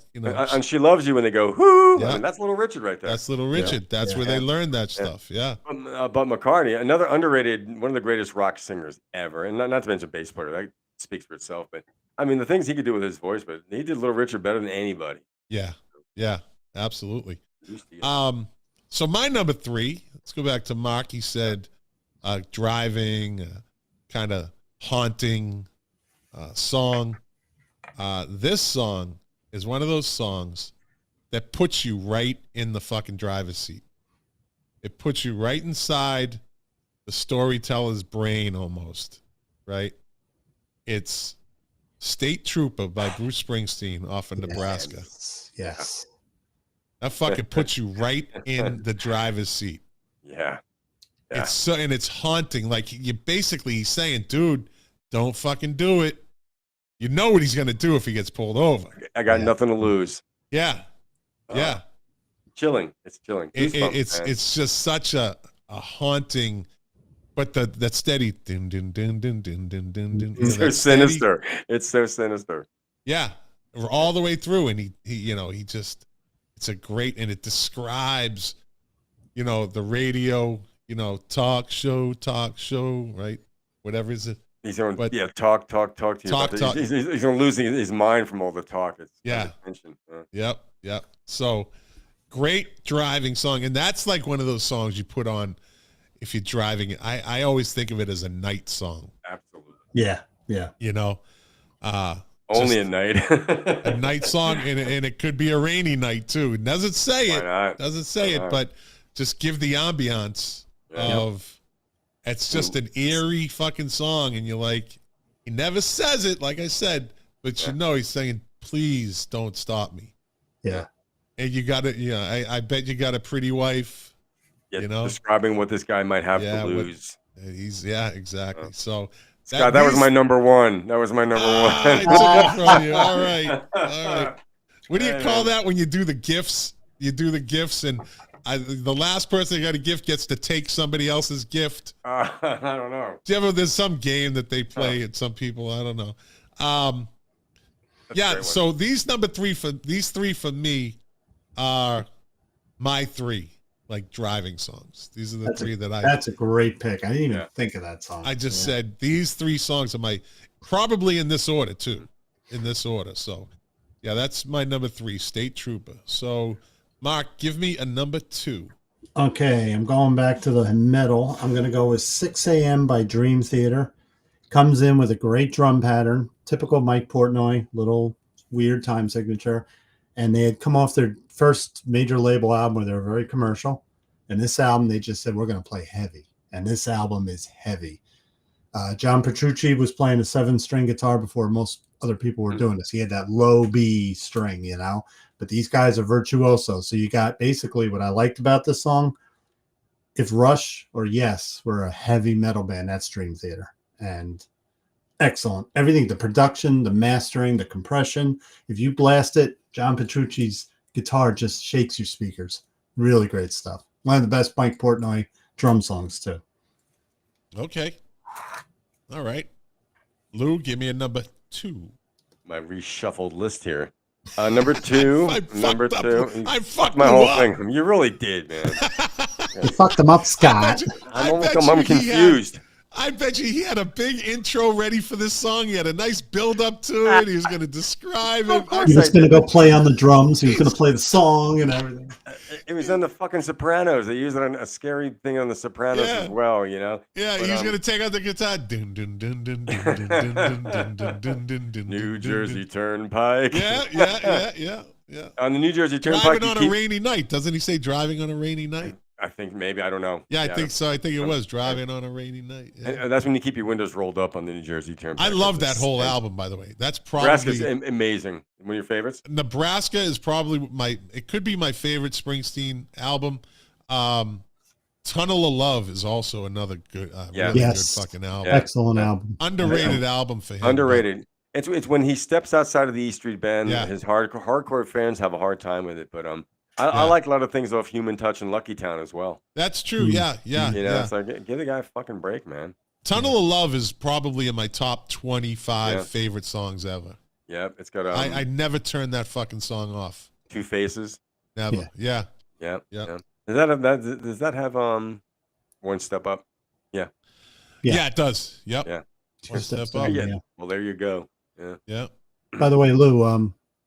and She Loves You when they go, whoo. Yeah. I mean, that's Little Richard right there. That's Little Richard. Yeah. That's where they learned that stuff. Yeah. But McCartney, another underrated, one of the greatest rock singers ever. And not to mention bass player. That speaks for itself. But I mean, the things he could do with his voice, but he did Little Richard better than anybody. Yeah. Yeah. Absolutely. So my number 3, let's go back to Mark. He said driving, kind of haunting song. This song is one of those songs that puts you right in the fucking driver's seat. It puts you right inside the storyteller's brain almost, right? It's State Trooper by Bruce Springsteen off of Nebraska. Yes. That fucking puts you right in the driver's seat. Yeah. It's haunting. Like he's saying, dude, don't fucking do it. You know what he's going to do if he gets pulled over. I got nothing to lose. Yeah. Yeah. Chilling. It's chilling. It's just such a haunting, but that steady dun dun dun dun dun dun dun dun. It's so sinister. It's so sinister. Yeah. All the way through. And he just, it's a great, and it describes, the radio, talk show, right? Whatever is it. He's going, talk to you. He's going to lose his mind from all the talk. It's attention. Yep. So great driving song. And that's like one of those songs you put on if you're driving. I always think of it as a night song. Absolutely. Yeah. Only at night. A night song, and it could be a rainy night too. It doesn't say it, but just give the ambiance of it's just an eerie fucking song, and you're like, he never says it, like I said, but he's saying, please don't stop me. Yeah. And you got it, I bet you got a pretty wife. Describing what this guy might have to lose. Exactly. So Scott, that was my number 1. That was my number 1. I took it from you. All right. What do you call that when you do the gifts? You do the gifts, and The last person that got a gift gets to take somebody else's gift. I don't know. There's some game that they play at some people. I don't know. Yeah. So these three for me are my three, like driving songs. These are the three that That's a great pick. I didn't even think of that song. I just said these three songs are probably in this order too. In this order. So yeah, that's my number 3, State Trooper. So Mark, give me a number 2. Okay, I'm going back to the metal. I'm going to go with 6 a.m. by Dream Theater. Comes in with a great drum pattern, typical Mike Portnoy, little weird time signature. And they had come off their first major label album where they were very commercial. And this album, they just said, we're going to play heavy. And this album is heavy. John Petrucci was playing a 7-string guitar before most other people were doing this. He had that low B string, you know. But these guys are virtuoso. So you got basically what I liked about this song. If Rush or Yes were a heavy metal band, that's Dream Theater. And excellent. Everything, the production, the mastering, the compression. If you blast it, John Petrucci's guitar just shakes your speakers. Really great stuff. One of the best Mike Portnoy drum songs, too. Okay. All right. Lou, give me a number 2. My reshuffled list here. Number 2. I fucked my whole up. thing. You really did, man. You fucked them up, Scott. I'm confused. I bet you he had a big intro ready for this song. He had a nice build up to it. He was going to describe it. He was going to go play on the drums. He was going to play the song and everything. It was on the fucking Sopranos. They used it on a scary thing on the Sopranos as well, you know? Yeah, he was going to take out the guitar. New Jersey Turnpike. Yeah. On the New Jersey Turnpike. Driving on a rainy night. Doesn't he say driving on a rainy night? I think maybe. I don't know. Yeah, I think so. I think it was driving on a rainy night. Yeah. And that's when you keep your windows rolled up on the New Jersey Turnpike. I love that whole album, by the way. That's probably Nebraska's amazing. One of your favorites? Nebraska is probably it could be my favorite Springsteen album. Tunnel of Love is also another good, really good fucking album. Excellent album. Underrated album for him. Underrated. It's when he steps outside of the E Street Band. Yeah. His hardcore fans have a hard time with it, but I like a lot of things off Human Touch and Lucky Town as well. That's true. Yeah. You know, it's like, give the guy a fucking break, man. Tunnel of Love is probably in my top 25 favorite songs ever. Yeah, it's got. I never turned that fucking song off. Two Faces. Never. Yeah. Does that have One Step Up? Yeah. Yeah, it does. Yep. Yeah. One Step Up. Yeah. Well, there you go. Yeah. By the way, Lou,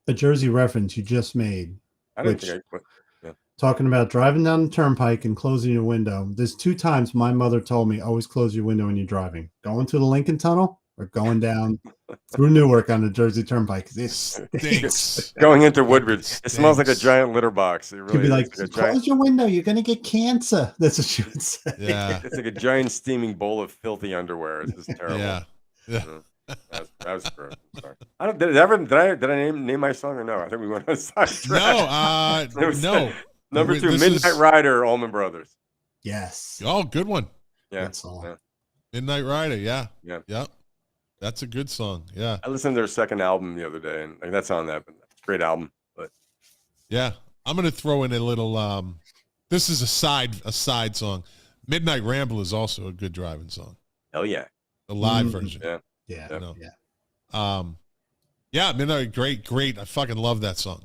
a Jersey reference you just made. I don't think talking about driving down the turnpike and closing your window. There's 2 times my mother told me always close your window when you're driving. Going through the Lincoln Tunnel or going down through Newark on the Jersey Turnpike. It stinks. Going into Woodbridge. It smells like a giant litter box. It really She'd be like, close your window. You're going to get cancer. That's what she would say. Yeah. It's like a giant steaming bowl of filthy underwear. It's just terrible. Yeah. That was gross. Sorry. Did I name my song or no? I think we went on a side track. No. Number 2, Midnight Rider, Allman Brothers. Yes. Oh, good one. Yeah. Good song. Yeah. Midnight Rider. Yeah. Yeah. That's a good song. Yeah. I listened to their second album the other day, and that's on that. But it's a great album. But yeah, I'm gonna throw in a little. This is a side song. Midnight Ramble is also a good driving song. Hell yeah. The live version. Yeah. Midnight, great. I fucking love that song.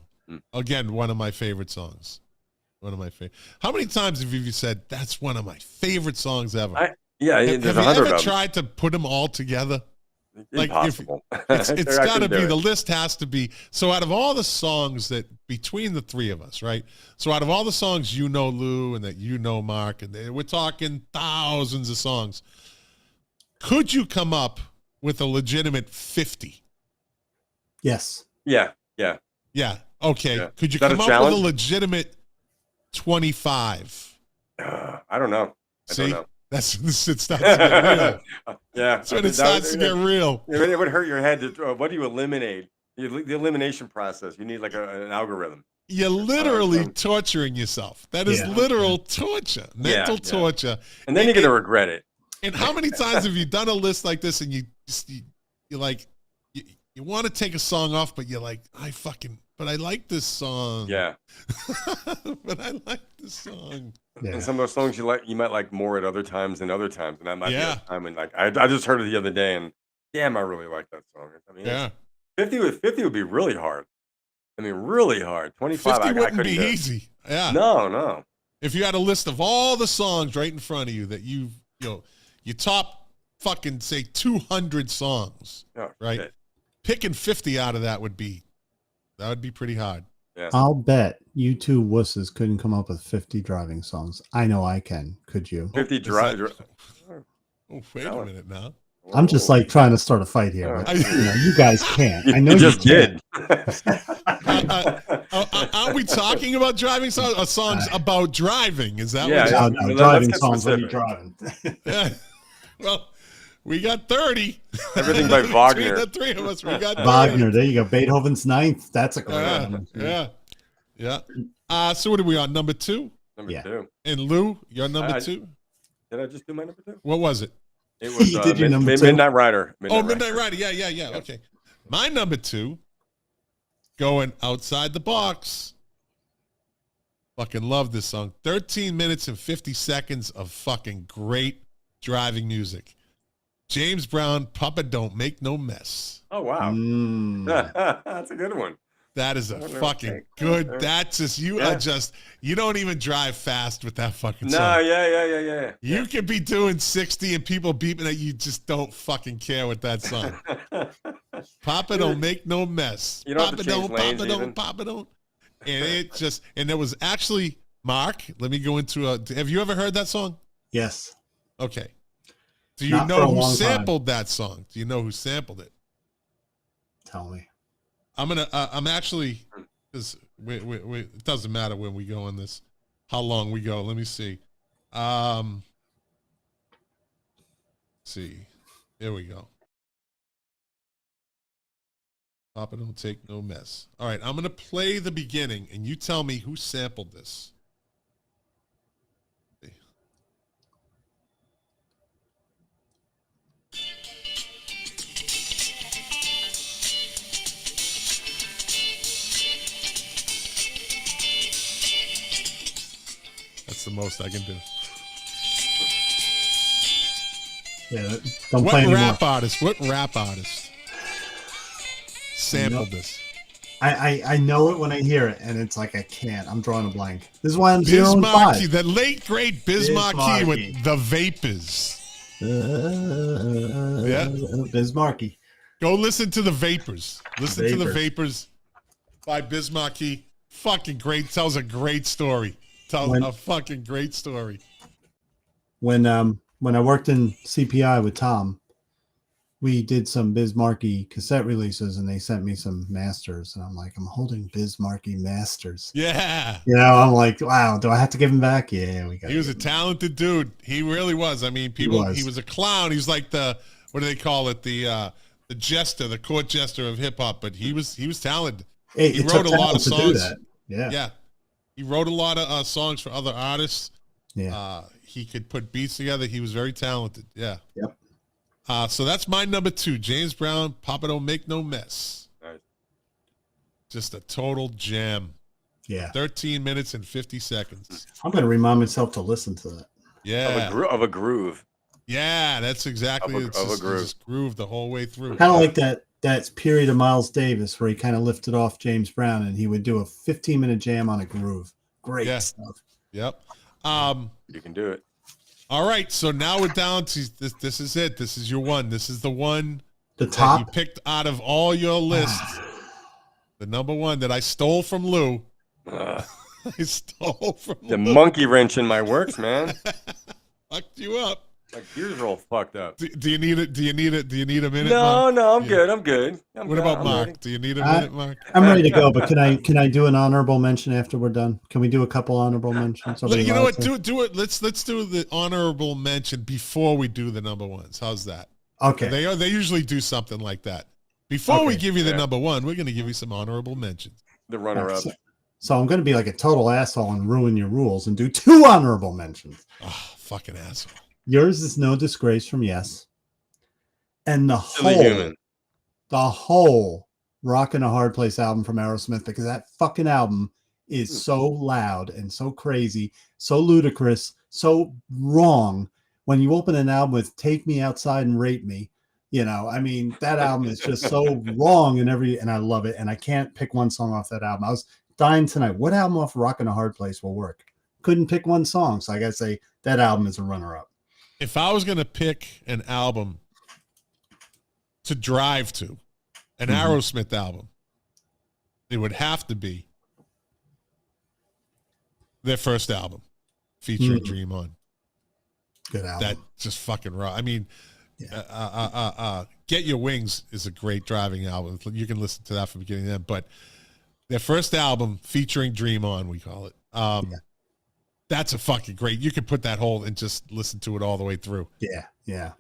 Again, one of my favorite songs. One of my favorite. How many times have you said that's one of my favorite songs ever? Have you ever tried to put them all together? Impossible. It's got to be. The list has to be. So out of all the songs that between the three of us, right? So out of all the songs you know, Lou, and that you know, Mark, and we're talking thousands of songs. Could you come up with a legitimate 50? Yes. Yeah. Okay. Yeah. Could you come up with a legitimate 25? I don't know. See? I don't know. That's when it starts to get real. Yeah. That's when it starts to get real. It would hurt your head. What do you eliminate? The elimination process. You need like an algorithm. You're literally torturing yourself. That is literal torture, mental torture. And then you're going to regret it. And how many times have you done a list like this and you're like, you want to take a song off, but you're like, but I like this song. Yeah. But I like this song. Yeah. And some of those songs you might like more at other times than other times. And that might be a time when I just heard it the other day and damn, I really like that song. I mean, 50 would be really hard. I mean, really hard. 25 50 I wouldn't couldn't be do it. easy. Yeah. No. If you had a list of all the songs right in front of you that you top fucking say 200 songs, right? Shit. Picking 50 out of that would be pretty hard. Yeah. I'll bet you two wusses couldn't come up with 50 driving songs. I know I can. Could you? 50 drive. Oh, wait a minute now. I'm just like trying to start a fight here. But, you guys can't. I know you just did. Aren't we talking about driving songs or songs about driving? Is that what no, driving songs when you're driving. Yeah. Well, we got 30. Everything by Wagner. The three of us, we got 30. Wagner. There you go. Beethoven's Ninth. That's a great one. Yeah. So what are we on? Number 2? Number 2. And Lou, you're number 2? Did I just do my number 2? What was it? It was Midnight Rider. Midnight Rider. Yeah. Okay. My number 2, going outside the box. Fucking love this song. 13 minutes and 50 seconds of fucking great driving music. James Brown, Papa Don't Make No Mess. Oh, wow. That's a good one. That is a fucking good. That's just, you don't even drive fast with that fucking song. No, yeah. You could be doing 60 and people beeping at you, just don't fucking care with that song. Papa Don't Make No Mess. You don't Papa have to change lanes even. Papa Don't. And there was actually, Mark, let me go into have you ever heard that song? Yes. Okay. Do you know who sampled that song? Do you know who sampled it? Tell me. I'm actually, because it doesn't matter when we go on this, how long we go. Let me see. See. Here we go. Papa Don't Take No Mess. All right, I'm going to play the beginning, and you tell me who sampled this. That's the most I can do. Yeah, don't play anymore. What rap artist sampled this? I know it when I hear it, and it's like I can't. I'm drawing a blank. This is why I'm 0 and 5. The late great Biz Markie with The Vapors. Biz Markie. Go listen to The Vapors. Listen to The Vapors by Biz Markie. Fucking great. Tells a great story. Tells a fucking great story. When I worked in CPI with Tom, we did some Biz Markie cassette releases, and they sent me some masters, and I'm like, I'm holding Biz Markie masters. Yeah. I'm like, wow, do I have to give him back? Yeah, we got. He was a talented dude. He really was. I mean, he was a clown. He was like what do they call it? The jester, the court jester of hip hop. But he was talented. He wrote a lot of songs. Yeah. He wrote a lot of songs for other artists. Yeah. He could put beats together. He was very talented. Yeah. Yep. So that's my number 2, James Brown, Papa Don't Make No Mess. Nice. Just a total jam. Yeah. 13 minutes and 50 seconds. I'm going to remind myself to listen to that. Yeah. Of a groove. Yeah, that's exactly it. Of a groove. Just groove the whole way through. Kind of like that period of Miles Davis where he kind of lifted off James Brown, and he would do a 15-minute jam on a groove. Great stuff. Yep. You can do it. All right, so now we're down to this. This is it. This is your one. This is the one the top you picked out of all your lists. The number 1 that I stole from Lou. I stole from the Lou. monkey wrench in my works, man. Fucked you up. My gears are all fucked up. Do you need it? Do you need it? Do you need a minute? No, Mark? I'm good. I'm good. What about Mark? Ready. Do you need a minute, Mark? I'm ready to go, but can I do an honorable mention after we're done? Can we do a couple honorable mentions? You know what? Do it. Let's do the honorable mention before we do the number 1s. How's that? Okay. They usually do something like that. Before we give you the number 1, we're going to give you some honorable mentions. The runner-up. So I'm going to be like a total asshole and ruin your rules and do 2 honorable mentions. Oh, fucking asshole. Yours is No Disgrace from Yes. And the the whole Rockin' a Hard Place album from Aerosmith, because that fucking album is so loud and so crazy, so ludicrous, so wrong. When you open an album with Take Me Outside and Rape Me, I mean, that album is just so wrong and I love it. And I can't pick one song off that album. I was dying tonight. What album off Rockin' a Hard Place will work? Couldn't pick one song. So I got to say that album is a runner-up. If I was going to pick an album to drive to, an Aerosmith album, it would have to be their first album featuring Dream On. Good album. That just fucking raw. I mean, Get Your Wings is a great driving album. You can listen to that from beginning to end. But their first album featuring Dream On, we call it. That's a fucking great. You can put that whole and just listen to it all the way through. Yeah.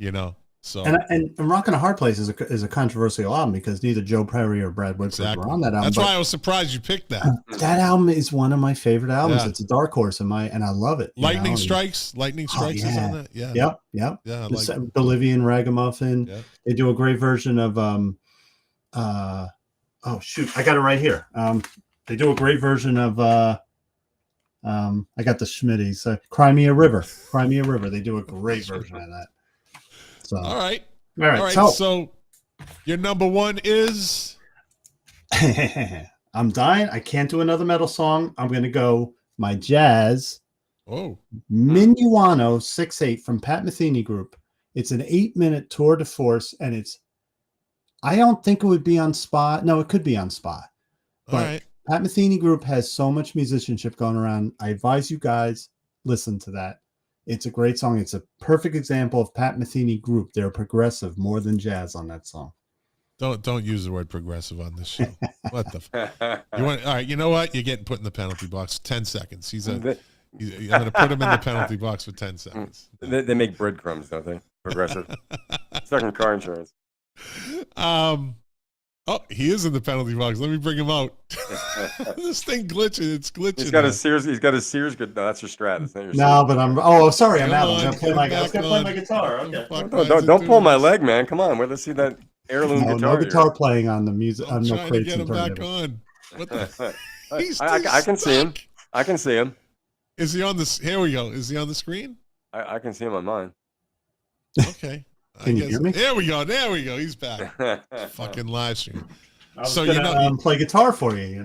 So and Rockin' a Hard Place is a controversial album because neither Joe Perry or Brad Whitford were on that album. That's why I was surprised you picked that. That album is one of my favorite albums. Yeah. It's a dark horse and I love it. Lightning Strikes is on that. Yep. Yeah. The Bolivian Ragamuffin. Yep. They do a great version of oh shoot, I got it right here. They do a great version of I got the Schmitties. Cry Me a River. They do a great version of that. So, all right. So your number one is I'm dying. I can't do another metal song. I'm going to go my jazz. Oh, Minuano 6/8 from Pat Metheny Group. It's an 8-minute tour de force, and I don't think it would be on Spot. No, it could be on Spot. But all right. Pat Metheny Group has so much musicianship going around. I advise you guys listen to that. It's a great song. It's a perfect example of Pat Metheny Group. They're progressive more than jazz on that song. Don't use the word progressive on this show. What the? All right. You know what? You're getting put in the penalty box. 10 seconds. I'm going to put him in the penalty box for 10 seconds. They make breadcrumbs, don't they? Progressive. Second car insurance. Oh, he is in the penalty box. Let me bring him out. This thing glitching. It's glitching. He's got a Sears. Good. No, that's your Strat. That's not your no, but I'm. Oh, sorry. I'm out. I'm gonna play my guitar. Okay. Don't pull my leg, man. Come on. Let's see that heirloom guitar. No guitar playing on the music. I'm trying to get him back on. What the? I can see him. I can see him. Is he on this? Here we go. Is he on the screen? I can see him on mine. Okay. Can you hear me? There we go. He's back. Fucking live stream. So you play guitar for you.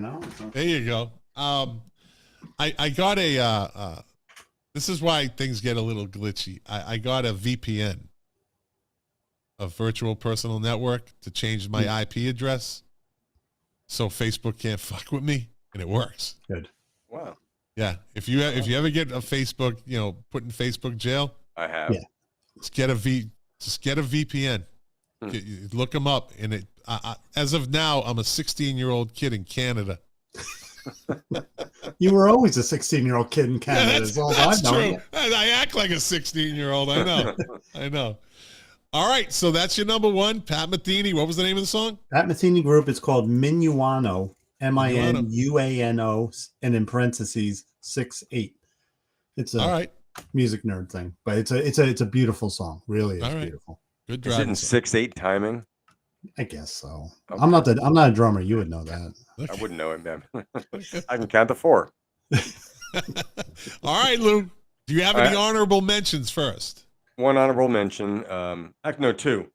There you go. I got a. This is why things get a little glitchy. I got a VPN, a virtual personal network, to change my IP address, so Facebook can't fuck with me, and it works. Good. Wow. Yeah. If you ever get a Facebook, put in Facebook jail, I have. Yeah. Just get a VPN. Look them up. And as of now, I'm a 16-year-old kid in Canada. You were always a 16-year-old kid in Canada. Yeah, that's true. I act like a 16-year-old. I know. All right. So that's your number one, Pat Metheny. What was the name of the song? Pat Metheny Group. It's called Minuano, Minuano, and in parentheses 6/8. It's all right. Music nerd thing, but it's a beautiful song. Really, it's beautiful. Good drive. Is it in 6/8 timing? I guess so. Okay. I'm not a drummer. You would know that. I wouldn't know it, man. I can count to 4. All right, Lou. Do you have any honorable mentions first? One honorable mention. Actually, no, 2.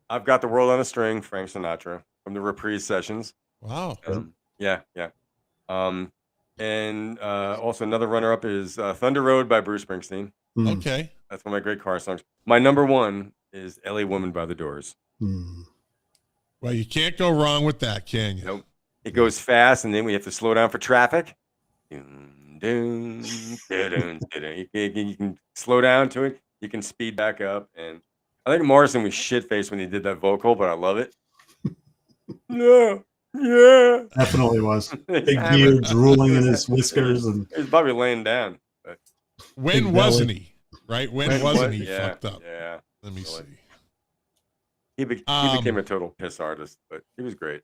I've got The World on a String, Frank Sinatra, from the Reprise sessions. Wow. Yeah. And also another runner-up is Thunder Road by Bruce Springsteen. Okay. That's one of my great car songs. My number one is LA Woman by The Doors. Well, you can't go wrong with that, can you? Nope. It goes fast, and then we have to slow down for traffic. You can slow down to it. You can speed back up. And I think Morrison was shit-faced when he did that vocal, but I love it. No. Yeah. Definitely was. Big beard drooling in his whiskers. And he's probably laying down. But when wasn't he? Right? When wasn't he fucked up? Yeah. Let me see. He became a total piss artist, but he was great.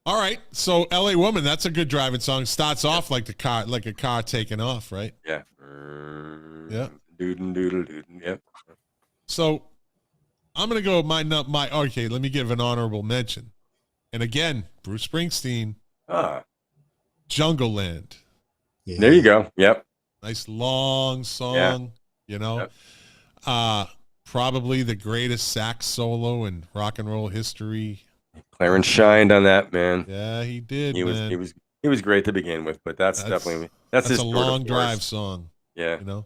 All right. So LA Woman, that's a good driving song. Starts off like a car taking off, right? Yeah. Yeah. Doodle. Yep. So I'm going to go with my, okay, let me give an honorable mention. And again, Bruce Springsteen, Jungle Land. Yeah. There you go. Yep. Nice long song, you know. Yep. Probably the greatest sax solo in rock and roll history. Clarence shined on that, man. Yeah, he did. He was great to begin with, but that's definitely his a long drive song. Yeah. You know?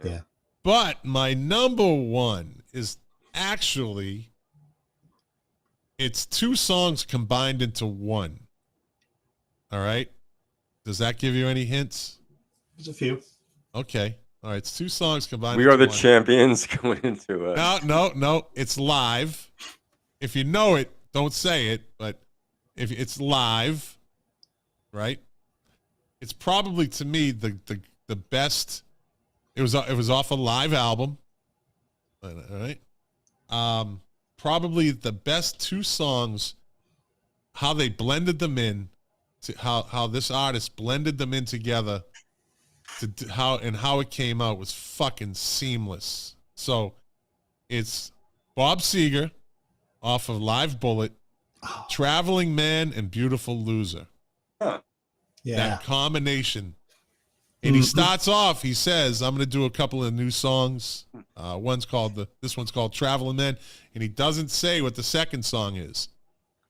Yeah. But my number one is actually, it's two songs combined into one. All right. Does that give you any hints? There's a few. Okay. All right. It's two songs combined. We are the champions going into it. No. It's live. If you know it, don't say it. But if it's live, right? It's probably, to me, the best. It was off a live album. All right. Probably the best two songs. How they blended them in. To how this artist blended them in together. How it came out was fucking seamless. So it's Bob Seger off of Live Bullet, Traveling Man and Beautiful Loser. Huh. Yeah. That combination. And he starts off, he says, I'm going to do a couple of new songs. This one's called Traveling Man, and he doesn't say what the second song is.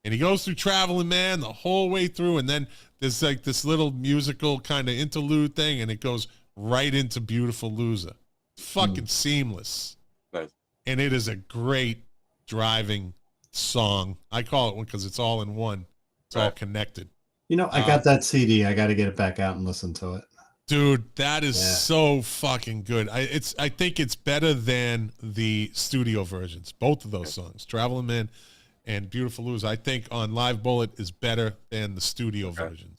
And he goes through Traveling Man the whole way through, and then there's like this little musical kind of interlude thing, and it goes right into Beautiful Loser. Fucking seamless. Nice. And it is a great driving song. I call it one because it's all in one. It's all connected. You know, I got that CD. I got to get it back out and listen to it. Dude, that is so fucking good. I think it's better than the studio versions. Both of those songs, Traveling Man and Beautiful Loser, I think on Live Bullet is better than the studio versions.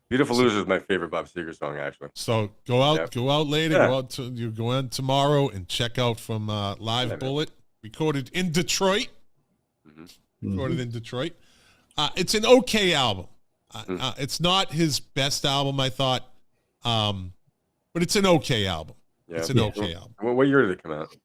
Beautiful Loser is my favorite Bob Seger song, actually. So go out later, go on tomorrow and check out from Live Bullet, recorded in Detroit. Recorded in Detroit. It's an okay album. It's not his best album, I thought, but it's an okay album. Yeah. It's an okay album. What year did it come out?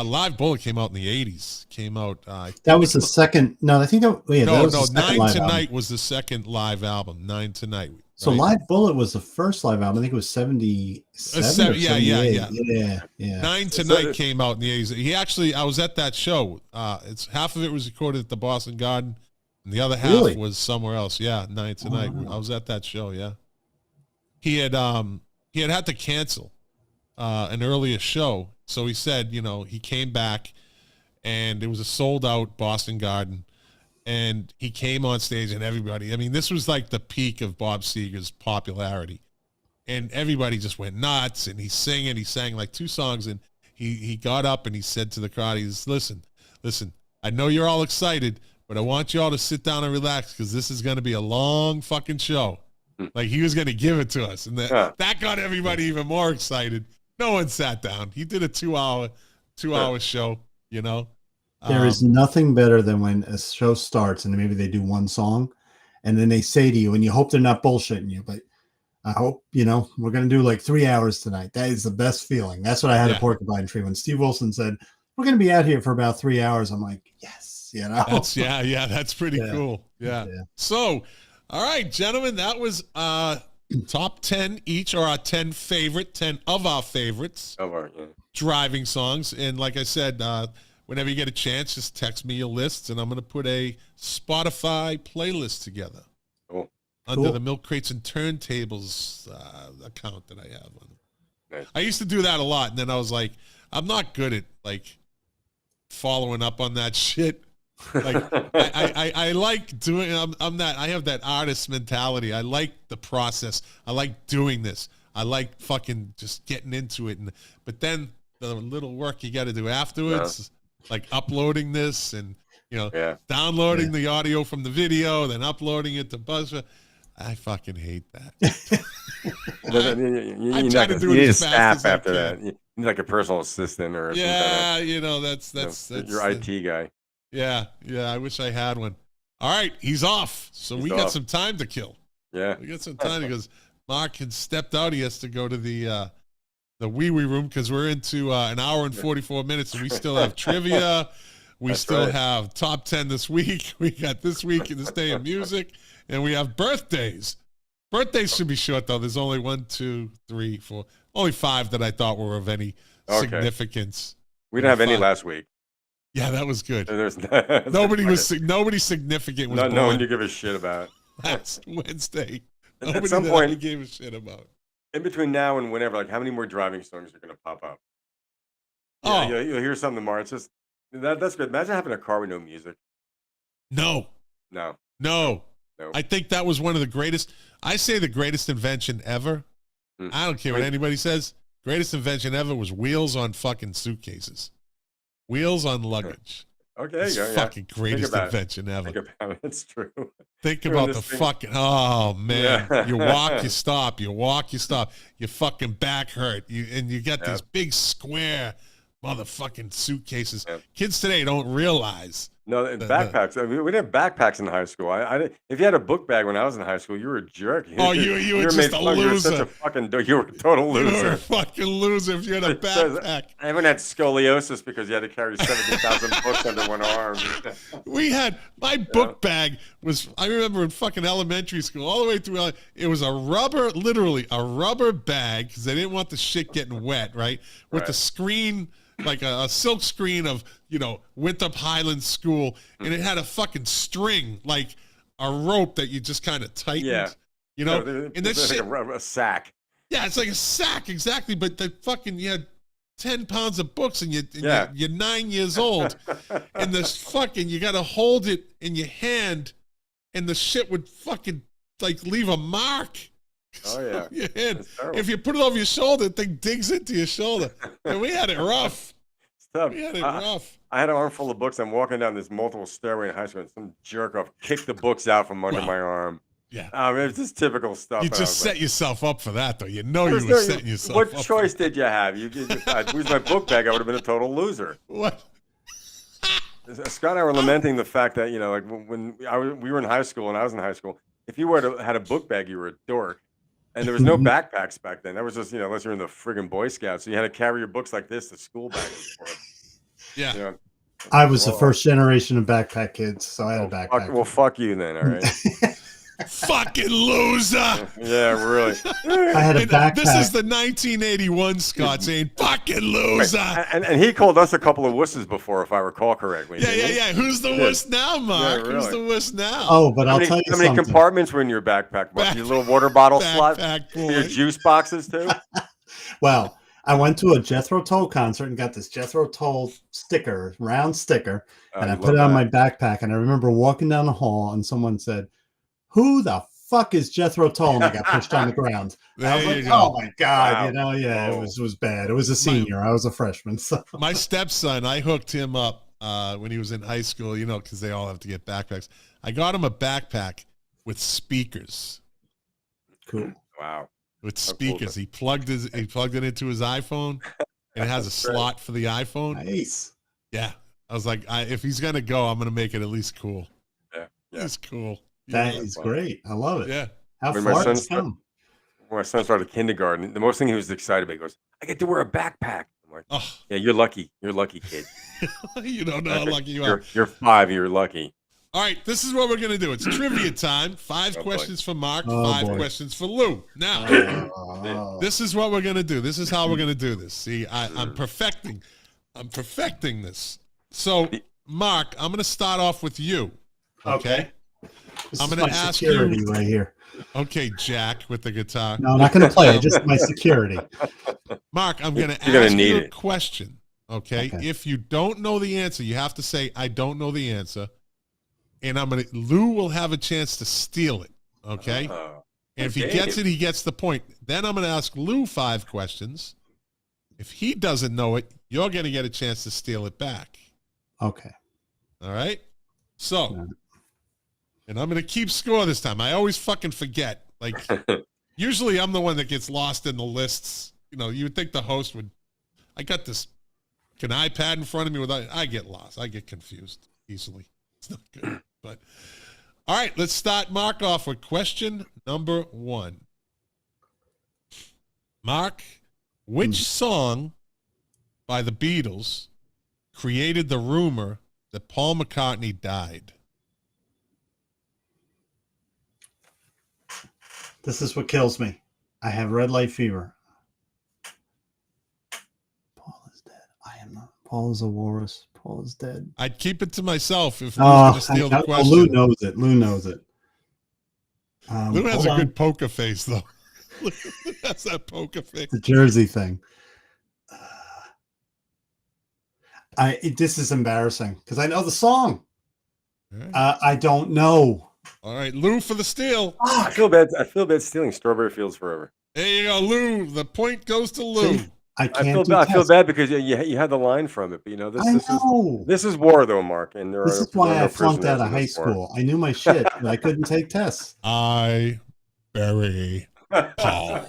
Live Bullet came out in the 80s. Came out. That was the second. No, I think that. Yeah, no, that was the Nine Tonight was the second live album. Nine Tonight. Right? So Live Bullet was the first live album. I think it was 77. Yeah. Nine Tonight came out in the 80s. He actually, I was at that show. It's half of it was recorded at the Boston Garden, and the other half was somewhere else. Yeah, Nine Tonight. I was at that show. Yeah. He had to cancel an earlier show. So he said, he came back and it was a sold out Boston Garden, and he came on stage and everybody, this was like the peak of Bob Seger's popularity, and everybody just went nuts, and he sang like two songs, and he got up and he said to the crowd, listen, I know you're all excited, but I want you all to sit down and relax because this is going to be a long fucking show. Like he was going to give it to us. And that got everybody even more excited. No one sat down. He did a 2-hour show, There is nothing better than when a show starts and maybe they do one song and then they say to you, and you hope they're not bullshitting you, but I hope, we're going to do like 3 hours tonight. That is the best feeling. That's what I had at Porcupine Tree when Steve Wilson said, we're going to be out here for about 3 hours. I'm like, yes, That's pretty cool. Yeah. So, all right, gentlemen, that was top 10 each, or our 10 of our favorites driving songs. And like I said, whenever you get a chance, just text me your lists, and I'm going to put a Spotify playlist together under the Milk Crates and Turntables account that I have on them. Nice. I used to do that a lot, and then I was like, I'm not good at following up on that shit. I like doing. I have that artist mentality. I like the process. I like doing this. I like fucking just getting into it. But then the little work you got to do afterwards, like uploading this and downloading the audio from the video, then uploading it to Buzzfeed. I fucking hate that. I try to do it as fast as after that. You need like a personal assistant or that's your IT guy. Yeah, I wish I had one. All right, he's off. So we got some time to kill. Yeah. We got some time because Mark had stepped out. He has to go to the wee room because we're into an hour and 44 minutes, and we still have trivia. We still have top 10 this week. We got this week in this day of music, and we have birthdays. Birthdays should be short, though. There's only 1, 2, 3, 4, only 5 that I thought were of any significance. We didn't have any last week. Yeah, that was good. Nobody significant was no one to give a shit about. Last Wednesday. At some point, he gave a shit about. In between now and whenever, like how many more driving songs are going to pop up? Oh, yeah, you'll hear something tomorrow. It's just that's good. Imagine having a car with no music. No. I think that was one of the greatest. I say the greatest invention ever. I don't care what anybody says. Greatest invention ever was wheels on fucking suitcases. Wheels on luggage. Okay, there you go. Fucking greatest invention ever. Think about it. It's true. Think about the fucking. Oh man, you walk, you stop. You walk, you stop. Your fucking back hurt. You got these big square motherfucking suitcases. Kids today don't realize. No, backpacks. I mean, we didn't have backpacks in high school. If you had a book bag when I was in high school, you were a jerk. Oh, you were just a loser. You were such a fucking. You were a total loser. You were a fucking loser if you had a backpack. I even had scoliosis because you had to carry 70,000 books under one arm. My book bag was. I remember in fucking elementary school, all the way through. It was literally a rubber bag because they didn't want the shit getting wet, right? With the screen. Like a silk screen of, Winthrop Highland School, and it had a fucking string, like a rope that you just kind of tightened, and this shit, like a sack. Yeah, it's like a sack, exactly. But you had 10 pounds of books, and you're 9 years old, and this fucking, you got to hold it in your hand, and the shit would fucking like leave a mark. Oh yeah. If you put it over your shoulder, the thing digs into your shoulder. And we had it rough. We had it rough. I had an armful of books. I'm walking down this multiple stairway in high school, and some jerk off kicked the books out from under my arm. Yeah. It's just typical stuff. You just set yourself up for that, though. You were setting yourself up. What choice did you have? I'd lose my book bag, I would have been a total loser. What? Scott and I were lamenting the fact that, like when we were in high school and I was in high school, if you had a book bag, you were a dork. And there was no backpacks back then. That was just, unless you're in the friggin' Boy Scouts. So you had to carry your books like this to school bags. Yeah. I was the first generation of backpack kids, so I had a backpack. Well, fuck you then, all right? Fucking loser. Yeah, really. I had a backpack. This is the 1981 Scott saying, fucking loser. And he called us a couple of wusses before, if I recall correctly. Yeah. Who's the wuss now, Mark? Yeah, really. Who's the wuss now? Oh, but I'll tell you something. How many compartments were in your backpack? Your little water bottle slot? Your juice boxes, too? Well, I went to a Jethro Tull concert and got this Jethro Tull sticker, round sticker, and I put it on my backpack. And I remember walking down the hall and someone said, "Who the fuck is Jethro Tull?" And I got pushed on the ground. I was like, "Oh my god!" Wow. It was bad. It was a senior. I was a freshman. So. My stepson, I hooked him up when he was in high school. Because they all have to get backpacks. I got him a backpack with speakers. Cool. Wow. With speakers, he plugged it into his iPhone, and it has a slot for the iPhone. Nice. Yeah, I was like, if he's gonna go, I'm gonna make it at least cool. Yeah. It's cool. That is great. I love it. Yeah. How far it's come. When my son started kindergarten, the most thing he was excited about, he goes, "I get to wear a backpack." I'm like, "Yeah, you're lucky. You're lucky, kid." You don't know how lucky you are. You're 5. You're lucky. All right, this is what we're going to do. It's trivia time. 5 questions for Mark, 5 questions for Lou. Now, this is what we're going to do. This is how we're going to do this. See, I'm perfecting this. So, Mark, I'm going to start off with you. Okay? I'm going to ask you. Right here. Okay, Jack with the guitar. No, I'm not going to play it. Just my security. Mark, I'm going to ask you a question. Okay? If you don't know the answer, you have to say, "I don't know the answer." And Lou will have a chance to steal it, okay? And if he gets it, he gets the point. Then I'm going to ask Lou 5 questions. If he doesn't know it, you're going to get a chance to steal it back. Okay. All right? So, and I'm going to keep score this time. I always fucking forget. Like, usually I'm the one that gets lost in the lists. You would think the host would. I got this iPad in front of me. I get lost. I get confused easily. It's not good. But all right, let's start Mark off with question number 1. Mark, which song by the Beatles created the rumor that Paul McCartney died? This is what kills me. I have red light fever. Paul is dead. I am not. Paul is a walrus. Paul is dead. I'd keep it to myself if Lou's going to steal the question. Lou knows it. Lou knows it. Lou has a good poker face, though. That's that poker face. The Jersey thing. This is embarrassing because I know the song. Right. I don't know. All right, Lou for the steal. Oh, I feel bad stealing Strawberry Fields Forever. There you go, Lou. The point goes to Lou. See, I feel bad because you had the line from it, but this is war though, Mark. And this is why I flunked out of high school. I knew my shit, but I couldn't take tests. I bury Paul.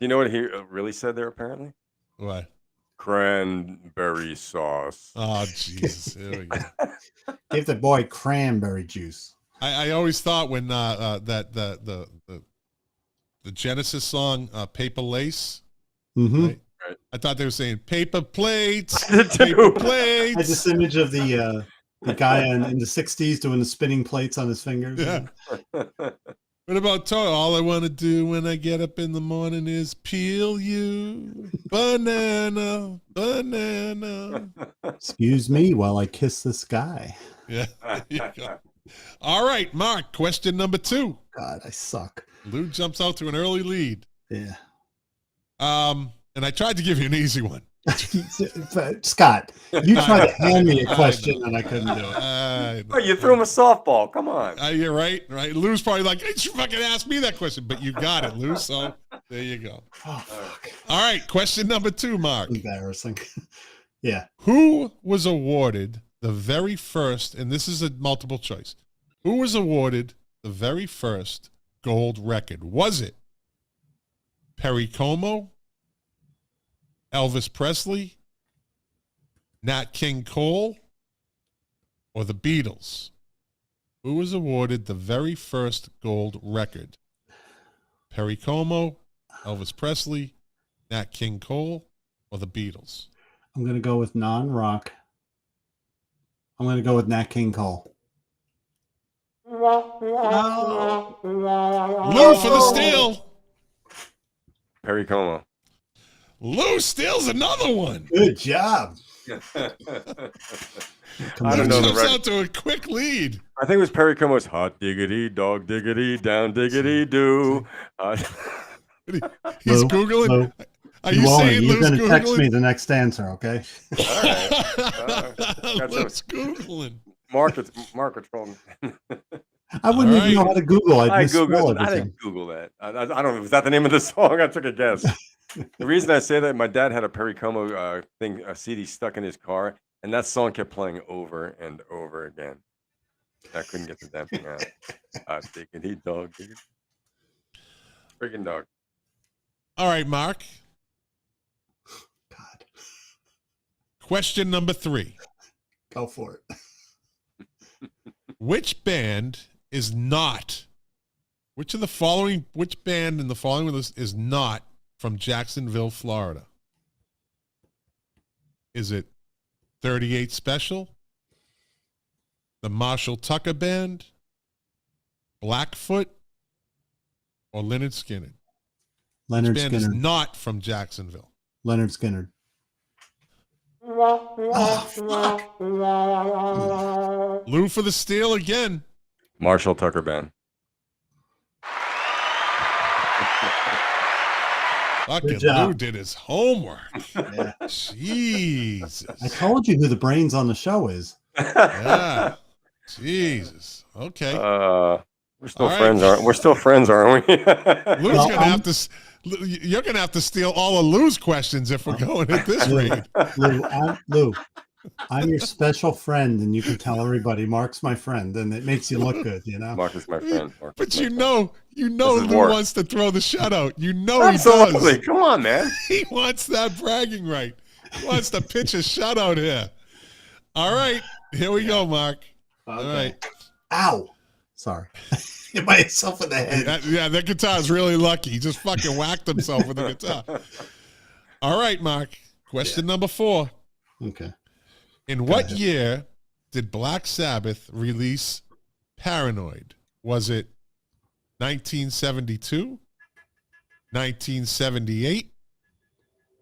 You know what he really said there? Apparently, what? Cranberry sauce. Oh Jesus! Here we go. Give the boy cranberry juice. I always thought when the Genesis song "Paper Lace," right? I thought they were saying "paper plates." Paper plates. I had this image of the guy in the '60s doing the spinning plates on his fingers. Yeah. What about toy? All I want to do when I get up in the morning is peel you banana. Excuse me while I kiss this guy. Yeah. All right, Mark. Question number 2. God, I suck. Lou jumps out to an early lead. Yeah. And I tried to give you an easy one. Scott, you tried to hand me a question and I couldn't do it. Oh, you threw him a softball. Come on. You're right. Lou's probably like, hey, you fucking asked me that question, but you got it, Lou. So there you go. Oh, fuck. All right. Question number 2, Mark. Embarrassing. Yeah. Who was awarded the very first, and this is a multiple choice, who was awarded the very first gold record? Was it Perry Como, Elvis Presley, Nat King Cole, or the Beatles? Who was awarded the very first gold record? Perry Como, Elvis Presley, Nat King Cole, or the Beatles? I'm going to go with non-rock. I'm going to go with Nat King Cole. No. Lou for the steal. Perry Como. Lou steals another one. Good job. I don't know. Jumps out to a quick lead. I think it was Perry Como's "Hot Diggity, Dog Diggity, Down Diggity Do." He's Googling. Lou. Are you saying you're Lou's going to text Googling? me the next answer, okay? All right. Lou's Googling. Mark told me. I wouldn't even know how to Google. I didn't Google that. I don't know. Was that the name of the song? I took a guess. The reason I say that, my dad had a Perry Como a CD stuck in his car, and that song kept playing over and over again. I couldn't get the damn thing out. Diggity dog, diggity. Freaking dog. All right, Mark. God. Question number 3. Go for it. Which band is not? Which band in the following list is not from Jacksonville, Florida? Is it 38 Special, the Marshall Tucker Band, Blackfoot, or Lynyrd Skynyrd? Lynyrd Which band is Skynyrd. not from Jacksonville? Lynyrd Skynyrd. Lou for the steal again. Marshall Tucker Band. Fucking Lou did his homework. Yeah. Jesus. I told you who the brains on the show is. Yeah. Jesus. Okay. We're still friends, aren't we? Lou's gonna have to. You're gonna have to steal all of Lou's questions if we're going at this rate. Lou, I'm your special friend, and you can tell everybody Mark's my friend, and it makes you look good, you know. Mark is my friend. But you know, Lou wants to throw the shutout. You know Absolutely. he does. Come on, man. He wants that bragging right. He wants to pitch a shutout here. All right, here we go, Mark. Okay. All right. Ow. Sorry. Hit myself in the head. That guitar's really lucky. He just fucking whacked himself with the guitar. All right, Mark. Question number 4. Okay. In what year did Black Sabbath release Paranoid? Was it 1972, 1978,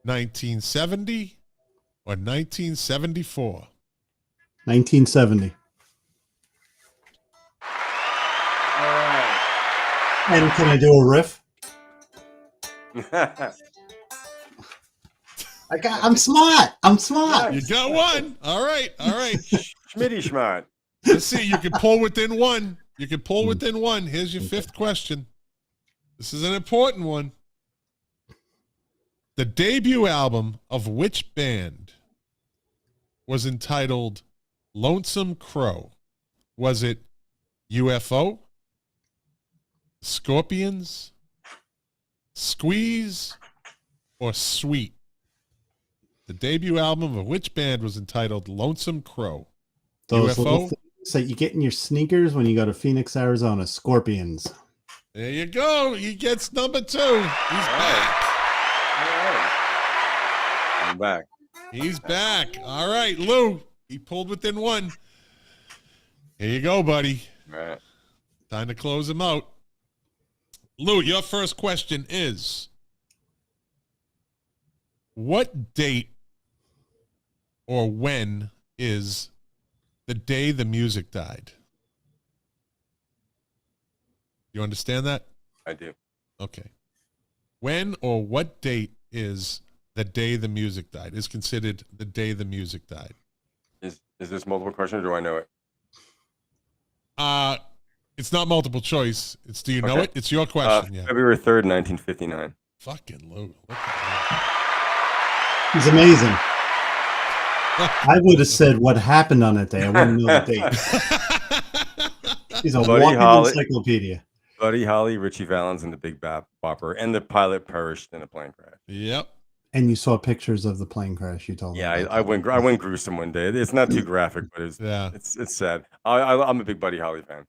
1970, or 1974? 1970. All right. And can I do a riff? I'm smart. I'm smart. You got one. All right. Schmitty schmart. Let's see. You can pull within one. Here's your fifth question. This is an important one. The debut album of which band was entitled Lonesome Crow? Was it UFO, Scorpions, Squeeze, or Sweet? The debut album of which band was entitled Lonesome Crow? Those UFO? little things that you get in your sneakers when you go to Phoenix, Arizona. Scorpions. There you go. He gets number 2. He's back. I'm back. He's back. All right, Lou. He pulled within one. Here you go, buddy. All right. Time to close him out. Lou, your first question is, what date or when is the day the music died? You understand that? I do. Okay. When or what date is the day the music died? Is considered the day the music died? Is this multiple question or do I know it? It's not multiple choice. It's do you know it? It's your question. Yeah. February 3rd, 1959. Fucking Lou. He's amazing. I would have said what happened on that day. I wouldn't know the date. He's a walking encyclopedia. Buddy Holly, Richie Valens, and the Big Bopper, and the pilot perished in a plane crash. Yep. And you saw pictures of the plane crash. You told me. Yeah, I went gruesome one day. It's not too graphic, but it's sad. I'm a big Buddy Holly fan.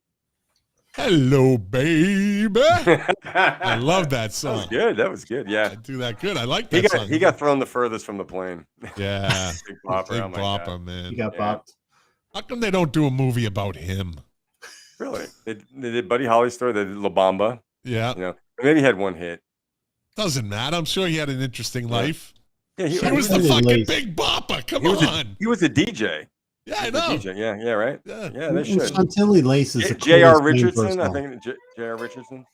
Hello, baby. I love that song. That was good. Yeah, I do that good. I like that song. He got thrown the furthest from the plane. Yeah, Big Bopper. Big Bopper, man. He got bopped. How come they don't do a movie about him? Really? They did Buddy Holly's story. They did La Bamba. Yeah. Maybe he had one hit. Doesn't matter. I'm sure he had an interesting life. Yeah, he was the fucking Big Bopper. Come on. He was a DJ. Yeah, I know. Yeah, right. Yeah, they should. Chantilly Lace is J.R. Richardson, I think. J.R. Richardson.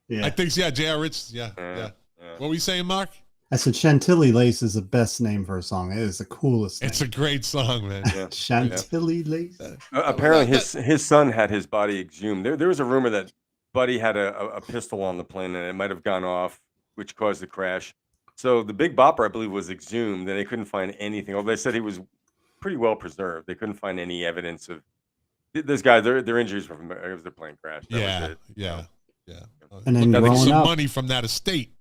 Yeah, I think J.R. Richardson. Yeah. What were you saying, Mark? I said Chantilly Lace is the best name for a song. It is the coolest name. It's a great song, man. Yeah. Chantilly Lace. Apparently, his son had his body exhumed. There was a rumor that Buddy had a pistol on the plane and it might have gone off, which caused the crash. So the Big Bopper, I believe, was exhumed and they couldn't find anything. Although they said he was pretty well preserved. They couldn't find any evidence of this guy. Their injuries were from the plane crash. That yeah. And then growing some up, money from that estate.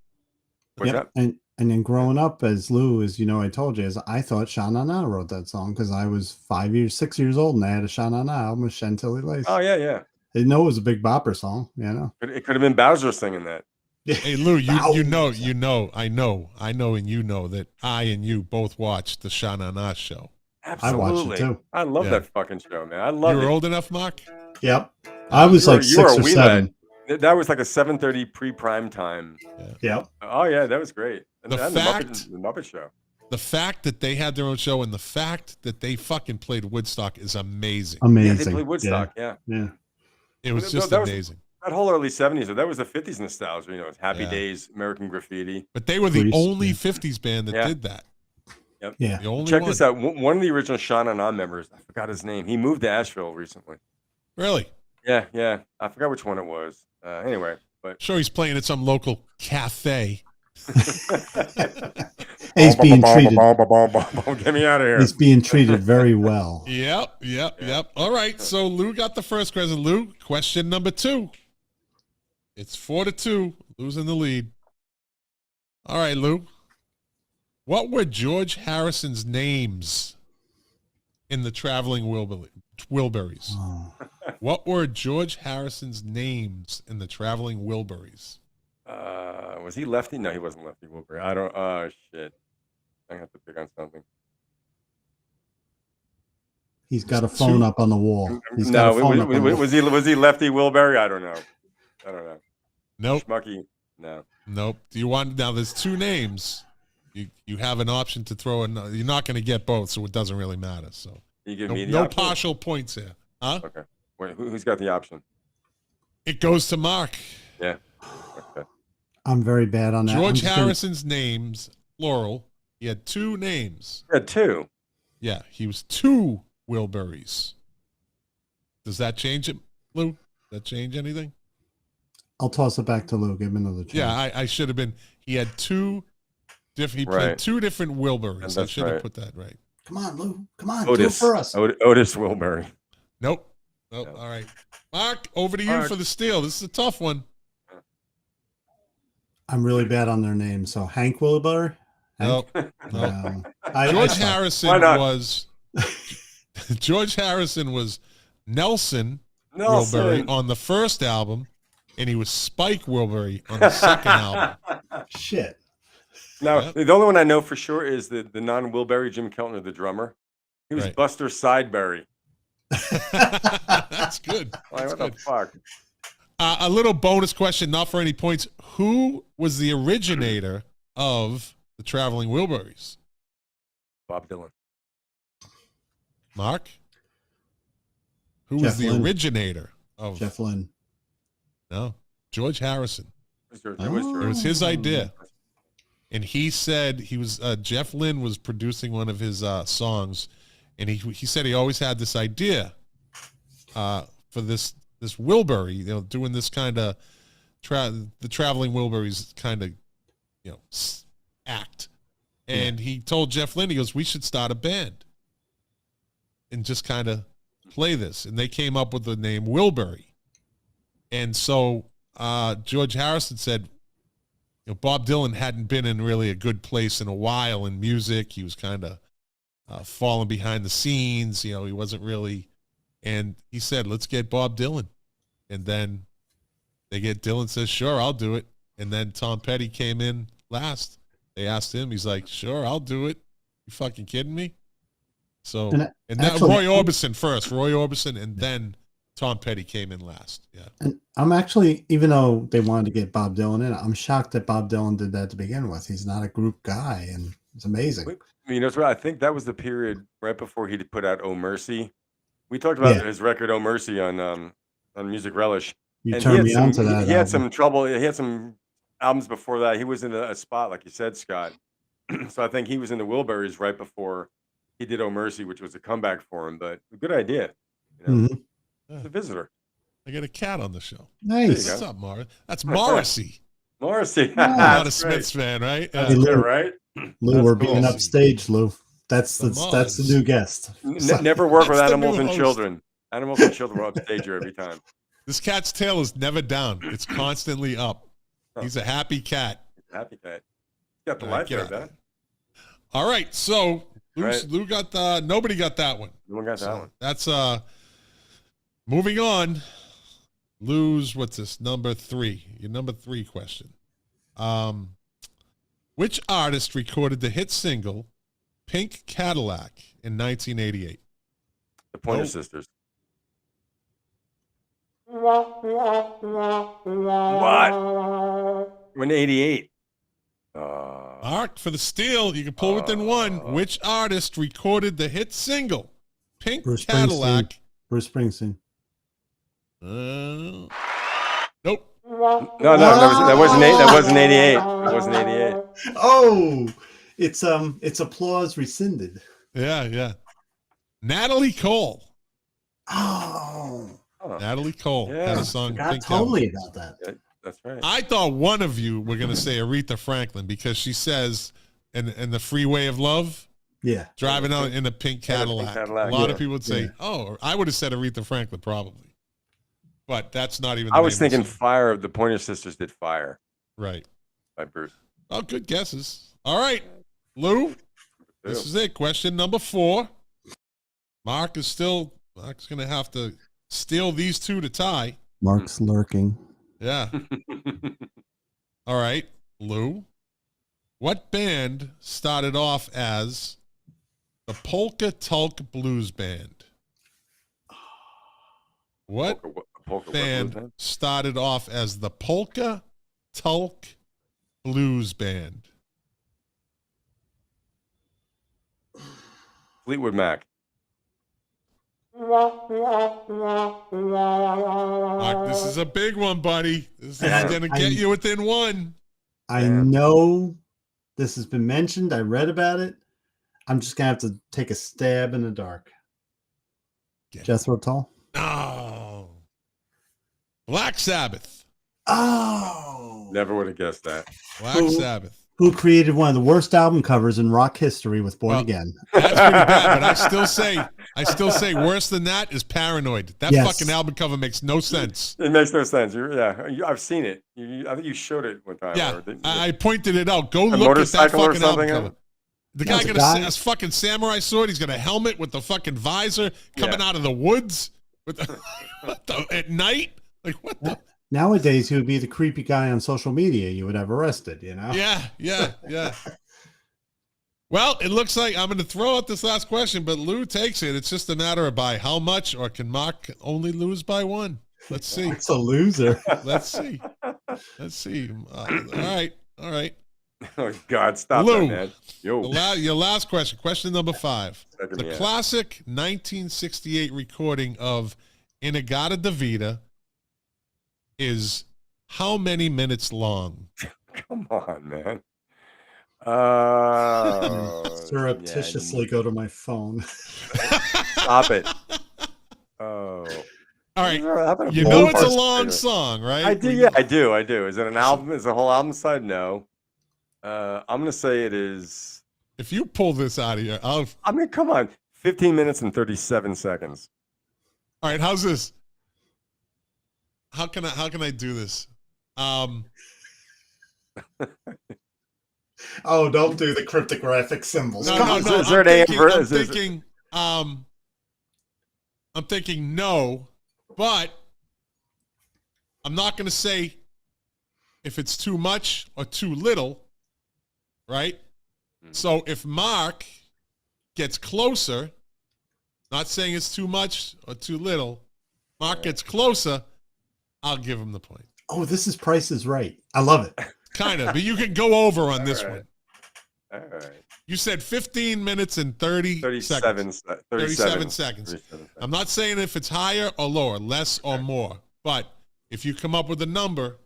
Yep. And then growing up as Lou, as you know, I told you, I thought Sha Na Na wrote that song because I was 6 years old and I had a Sha Na Na album with Chantilly Lace. Oh yeah. I didn't know it was a Big Bopper song. It could have been Bowser singing that. Hey Lou, I know, and you know that I and you both watched the Sha Na Na show. Absolutely. I watched it too. I love that fucking show, man. I love it. You were old enough, Mark? Yep. I was like 6 or 7. That was like a 7:30 pre-prime time. Yep. Oh yeah, that was great. And the Muppet Show. The fact that they had their own show and the fact that they fucking played Woodstock is amazing. Amazing. Yeah, they played Woodstock. Yeah. It was just amazing. That whole early 70s, that was the 50s nostalgia. It's Happy Days, American Graffiti. But they were the only 50s band that did that. Yep. Yeah. The only Check one. this out. One of the original Sha Na Na members, I forgot his name. He moved to Asheville recently. Really? Yeah. I forgot which one it was. Anyway, but sure he's playing at some local cafe. He's being treated. Get me out of here. He's being treated very well. Yep. All right. So Lou got the first question. Lou, question number 2. It's 4-2. Lou's in the lead. All right, Lou. What were George Harrison's names in the Traveling Wilburys? Oh. What were George Harrison's names in the Traveling Wilburys? Was he lefty? No, he wasn't lefty. Wilbury. I don't. Oh shit! I have to pick on something. He's got a phone up on the wall. He's got No, a phone up on the wall. was he lefty Wilbury? I don't know. Nope. Schmucky. No. Nope. Do you want now? There's two names. You have an option to throw in. You're not going to get both, so it doesn't really matter. So you give me the no option? partial points here, huh? Okay. Wait, who's got the option? It goes to Mark. Yeah. Okay. I'm very bad on that. George Harrison's names, plural. He had two names. He had two. Yeah, he was two Wilburys. Does that change it, Lou? Does that change anything? I'll toss it back to Lou. Give him another chance. Yeah, I should have been. He had two different. He played two different Wilburys. I should have put that right. Come on, Lou. Come on, Otis, do it for us. Otis Wilbury. Nope. All right, Mark, over to you for the steal. This is a tough one. I'm really bad on their names. So Hank Wilbury. No. George Harrison was Nelson Wilbury on the first album, and he was Spike Wilbury on the second album. Shit. Now, the only one I know for sure is the non-Wilbury Jim Keltner, the drummer. He was Buster Sideberry. That's good. What the fuck? A little bonus question, not for any points. Who was the originator of the Traveling Wilburys? Bob Dylan. Mark? Who was the originator of Jeff Lynne? No, George Harrison. It was his idea. And he said he was Jeff Lynne was producing one of his songs, and he said he always had this idea for this Wilbury, doing this kind of the Traveling Wilburys kind of act. And he told Jeff Lynne, he goes, we should start a band and just kind of play this. And they came up with the name Wilbury. And so George Harrison said, Bob Dylan hadn't been in really a good place in a while in music. He was kind of falling behind the scenes. He wasn't really. And he said, let's get Bob Dylan. And then they get Dylan, says, sure, I'll do it. And then Tom Petty came in last. They asked him. He's like, sure, I'll do it. You fucking kidding me? So, and then Roy Orbison first. Roy Orbison, and then Tom Petty came in last. Yeah. And I'm actually, even though they wanted to get Bob Dylan in, I'm shocked that Bob Dylan did that to begin with. He's not a group guy, and it's amazing. I think that was the period right before he put out "Oh Mercy." We talked about his record "Oh Mercy" on Music Relish. You turned me on to that. He had some trouble. He had some albums before that. He was in a spot, like you said, Scott. So I think he was in the Wilburys right before he did "Oh Mercy," which was a comeback for him. But a good idea. The visitor. I got a cat on the show. Nice. What's up, Morris? That's Morrissey. Morrissey. Not a Smiths fan, right? Hey, Lou, right? Lou, we're being upstaged, Lou. That's the new guest. Never work with animals and children. Animals and children will upstage you every time. This cat's tail is never down. It's constantly up. He's a happy cat. Happy cat. He's got the life there, man. All right, so Lou got nobody got that one. No one got that one. That's moving on. Lou's what's this? Number 3. Your number 3 question. Which artist recorded the hit single Pink Cadillac in 1988? The Pointer Sisters. What? When 88. Mark, for the steal, you can pull within one. Which artist recorded the hit single Pink Cadillac? Bruce Springsteen. Nope. No, that wasn't 88. That wasn't 88. Oh, it's applause rescinded. Yeah. Natalie Cole. Oh. Natalie Cole had a song. Totally about that. Yeah, that's right. I thought one of you were going to say Aretha Franklin because she says in the Freeway of Love. Yeah. Driving out in a pink Cadillac. A lot of people would say, oh, I would have said Aretha Franklin probably. But that's not even the I was name thinking Fire. The Pointer Sisters did Fire. Right. By Bruce. Oh, good guesses. All right, Lou, this is it. Question number 4. Mark's going to have to steal these two to tie. Mark's lurking. Yeah. All right, Lou. What band started off as the Polka Tulk Blues Band? What band started off as the Polka Tulk Blues Band? Fleetwood Mac. Mark, this is a big one, buddy. This is going to get you within one. I know this has been mentioned. I read about it. I'm just going to have to take a stab in the dark. Jethro Tull? Oh. Black Sabbath. Oh. Never would have guessed that. Black Sabbath. Who created one of the worst album covers in rock history with Born Again. That's pretty bad, but I still say worse than that is Paranoid. That fucking album cover makes no sense. It makes no sense. I've seen it. I think you showed it one time. Yeah, I pointed it out. Go look at that fucking album cover. The guy got a fucking samurai sword. He's got a helmet with the fucking visor coming out of the woods with at night. Like, what the? Nowadays, he would be the creepy guy on social media you would have arrested, you know? Yeah. Well, it looks like I'm going to throw out this last question, but Lou takes it. It's just a matter of by how much, or can Mark only lose by one? Let's see. It's a loser. Let's see. All right. Oh, God, stop Lou, that, man. Your last question. Question number 5. The classic 1968 recording of In-A-Gadda-Da-Vida is how many minutes long? Come on, man. Surreptitiously go to my phone. Stop it. Oh. All right. You know it's a long song, right? I do. Yeah, I do. Is it an album? Is the whole album side? No. I'm going to say it is. If you pull this out of here, come on. 15 minutes and 37 seconds. All right. How's this? How can I do this? Oh, don't do the cryptographic symbols. No. Is there an I'm thinking no, but I'm not going to say if it's too much or too little, right? So if Mark gets closer, not saying it's too much or too little, Mark gets closer, I'll give him the point. Oh, this is Price is Right. I love it. Kind of, but you can go over on this one. All right. You said 15 minutes and 37 seconds. I'm not saying if it's higher or lower, less or more, but if you come up with a number.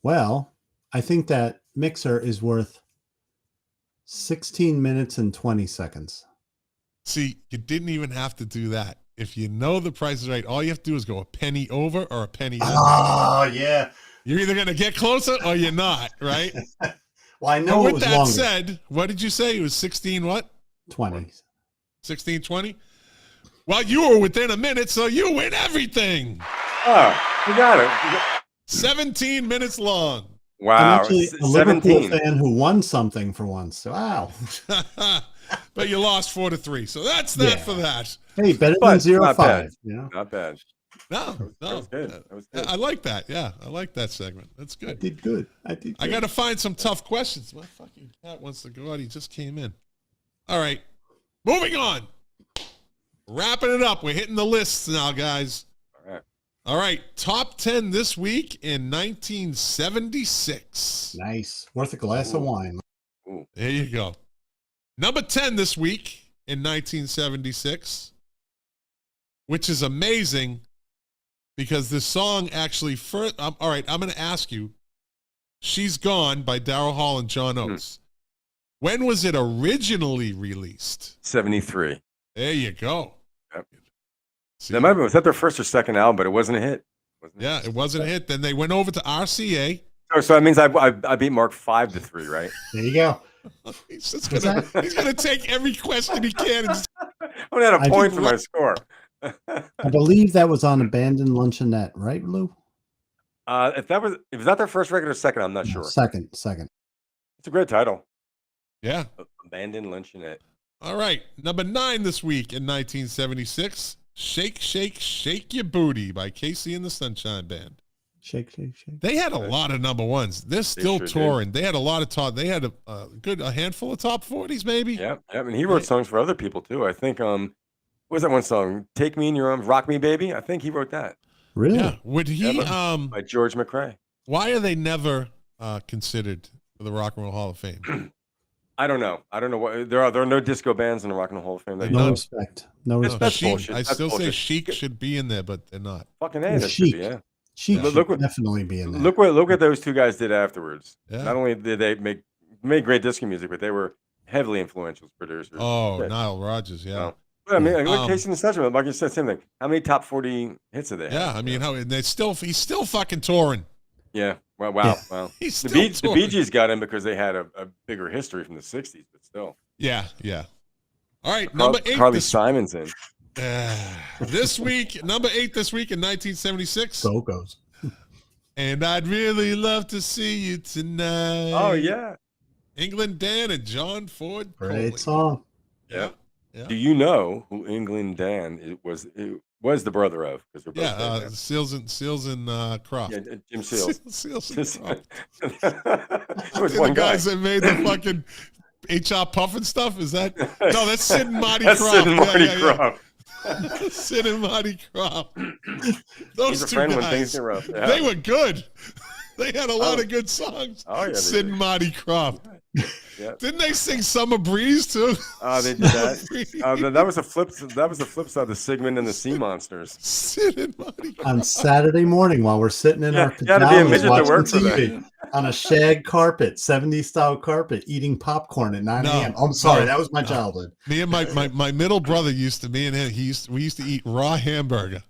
Well, I think that mixer is worth 16 minutes and 20 seconds. See, you didn't even have to do that. If you know the Price is Right, all you have to do is go a penny over or a penny under. Oh, yeah. You're either going to get closer or you're not, right? Well, I know it was longer. With that said, what did you say? It was 16 what? 20. 16, 20? Well, you were within a minute, so you win everything. Oh, you got it. 17 minutes long. Wow. I'm actually a Liverpool fan who won something for once. Wow. But you lost 4-3, so that's that for that. Hey, better than 0-5. Not bad. No. That was good. I like that. Yeah, I like that segment. That's good. I did good. I got to find some tough questions. My fucking cat wants to go out. He just came in. All right, moving on. Wrapping it up. We're hitting the lists now, guys. All right. Top 10 this week in 1976. Nice. Worth a glass of wine. There you go. Number 10 this week in 1976, which is amazing because this song actually first. All right, I'm going to ask you. She's Gone by Daryl Hall and John Oates. When was it originally released? 73. There you go. Yep. Was that their first or second album, but it wasn't a hit. It wasn't a hit. Then they went over to RCA. So that means I beat Mark 5-3, right? There you go. He's gonna take every question he can. And just... I'm gonna add a point for my score. I believe that was on Abandoned Luncheonette, right, Lou? If that their first record or second, I'm not sure. Second. It's a great title. Yeah. Abandoned Luncheonette. All right. Number 9 this week in 1976. Shake, Shake, Shake Your Booty by Casey and the Sunshine Band. Shake, shake, shake. They had a lot of number ones. They're still touring. They had a lot of top. They had a handful of top 40s, maybe. Yeah. And he wrote songs for other people too. I think What was that one song? Take Me in Your Arms, Rock Me Baby? I think he wrote that. Really? Yeah. Would he? By George McRae. Why are they never considered for the Rock and Roll Hall of Fame? I don't know. What there are no disco bands in the Rock and Roll Hall of Fame. No respect. No respect. That's bullshit. I still say bullshit. Chic should be in there, but they're not. Fucking A, that Chic. should be, yeah. She Look what- definitely be in there. Look what those two guys did afterwards. Yeah. Not only did they made great disco music, but they were heavily influential producers. Oh, Yeah. Nile Rodgers, yeah. No. But I mean, look, Casey Neistat, like you said, same thing. How many top 40 hits are they? Yeah, I mean, he's still fucking touring. Yeah. Wow. He's The still Bee Gees got him because they had a bigger history from the 60s, but still. Yeah. All right, number 8. Carly Simon's in. This week, number 8 this week in 1976. So goes. And I'd really love to see you tonight. Oh, yeah. England Dan and John Ford Coley. Great song. Yeah. Yeah. Do you know who England Dan was the brother of? Because they're both dead now. Seals and Croft. Yeah, Jim Seals. Seals and Croft. It was They're one the guy. guys that made the fucking HR Puff and stuff. Is that? No, that's Sid and Marty That's Croft. Sid and Marty Yeah. Croft. Sid and Marty Croft. He's Those a two friend guys, when things get rough. Yeah. they were good. They had a lot of good songs. Oh, yeah, they Sid did. and Marty Croft. Yeah. Didn't they sing Summer Breeze too? Oh, they did that. That was the flip. That was the flip side of the Sigmund and the Sea Monsters. Sid and Marty Croft. On Saturday morning while we're sitting in our You gotta be a pajamas midget to watching work for TV on a shag carpet, 70s style carpet, eating popcorn at 9 a.m. I'm sorry, that was my childhood. Me and my middle brother we used to eat raw hamburger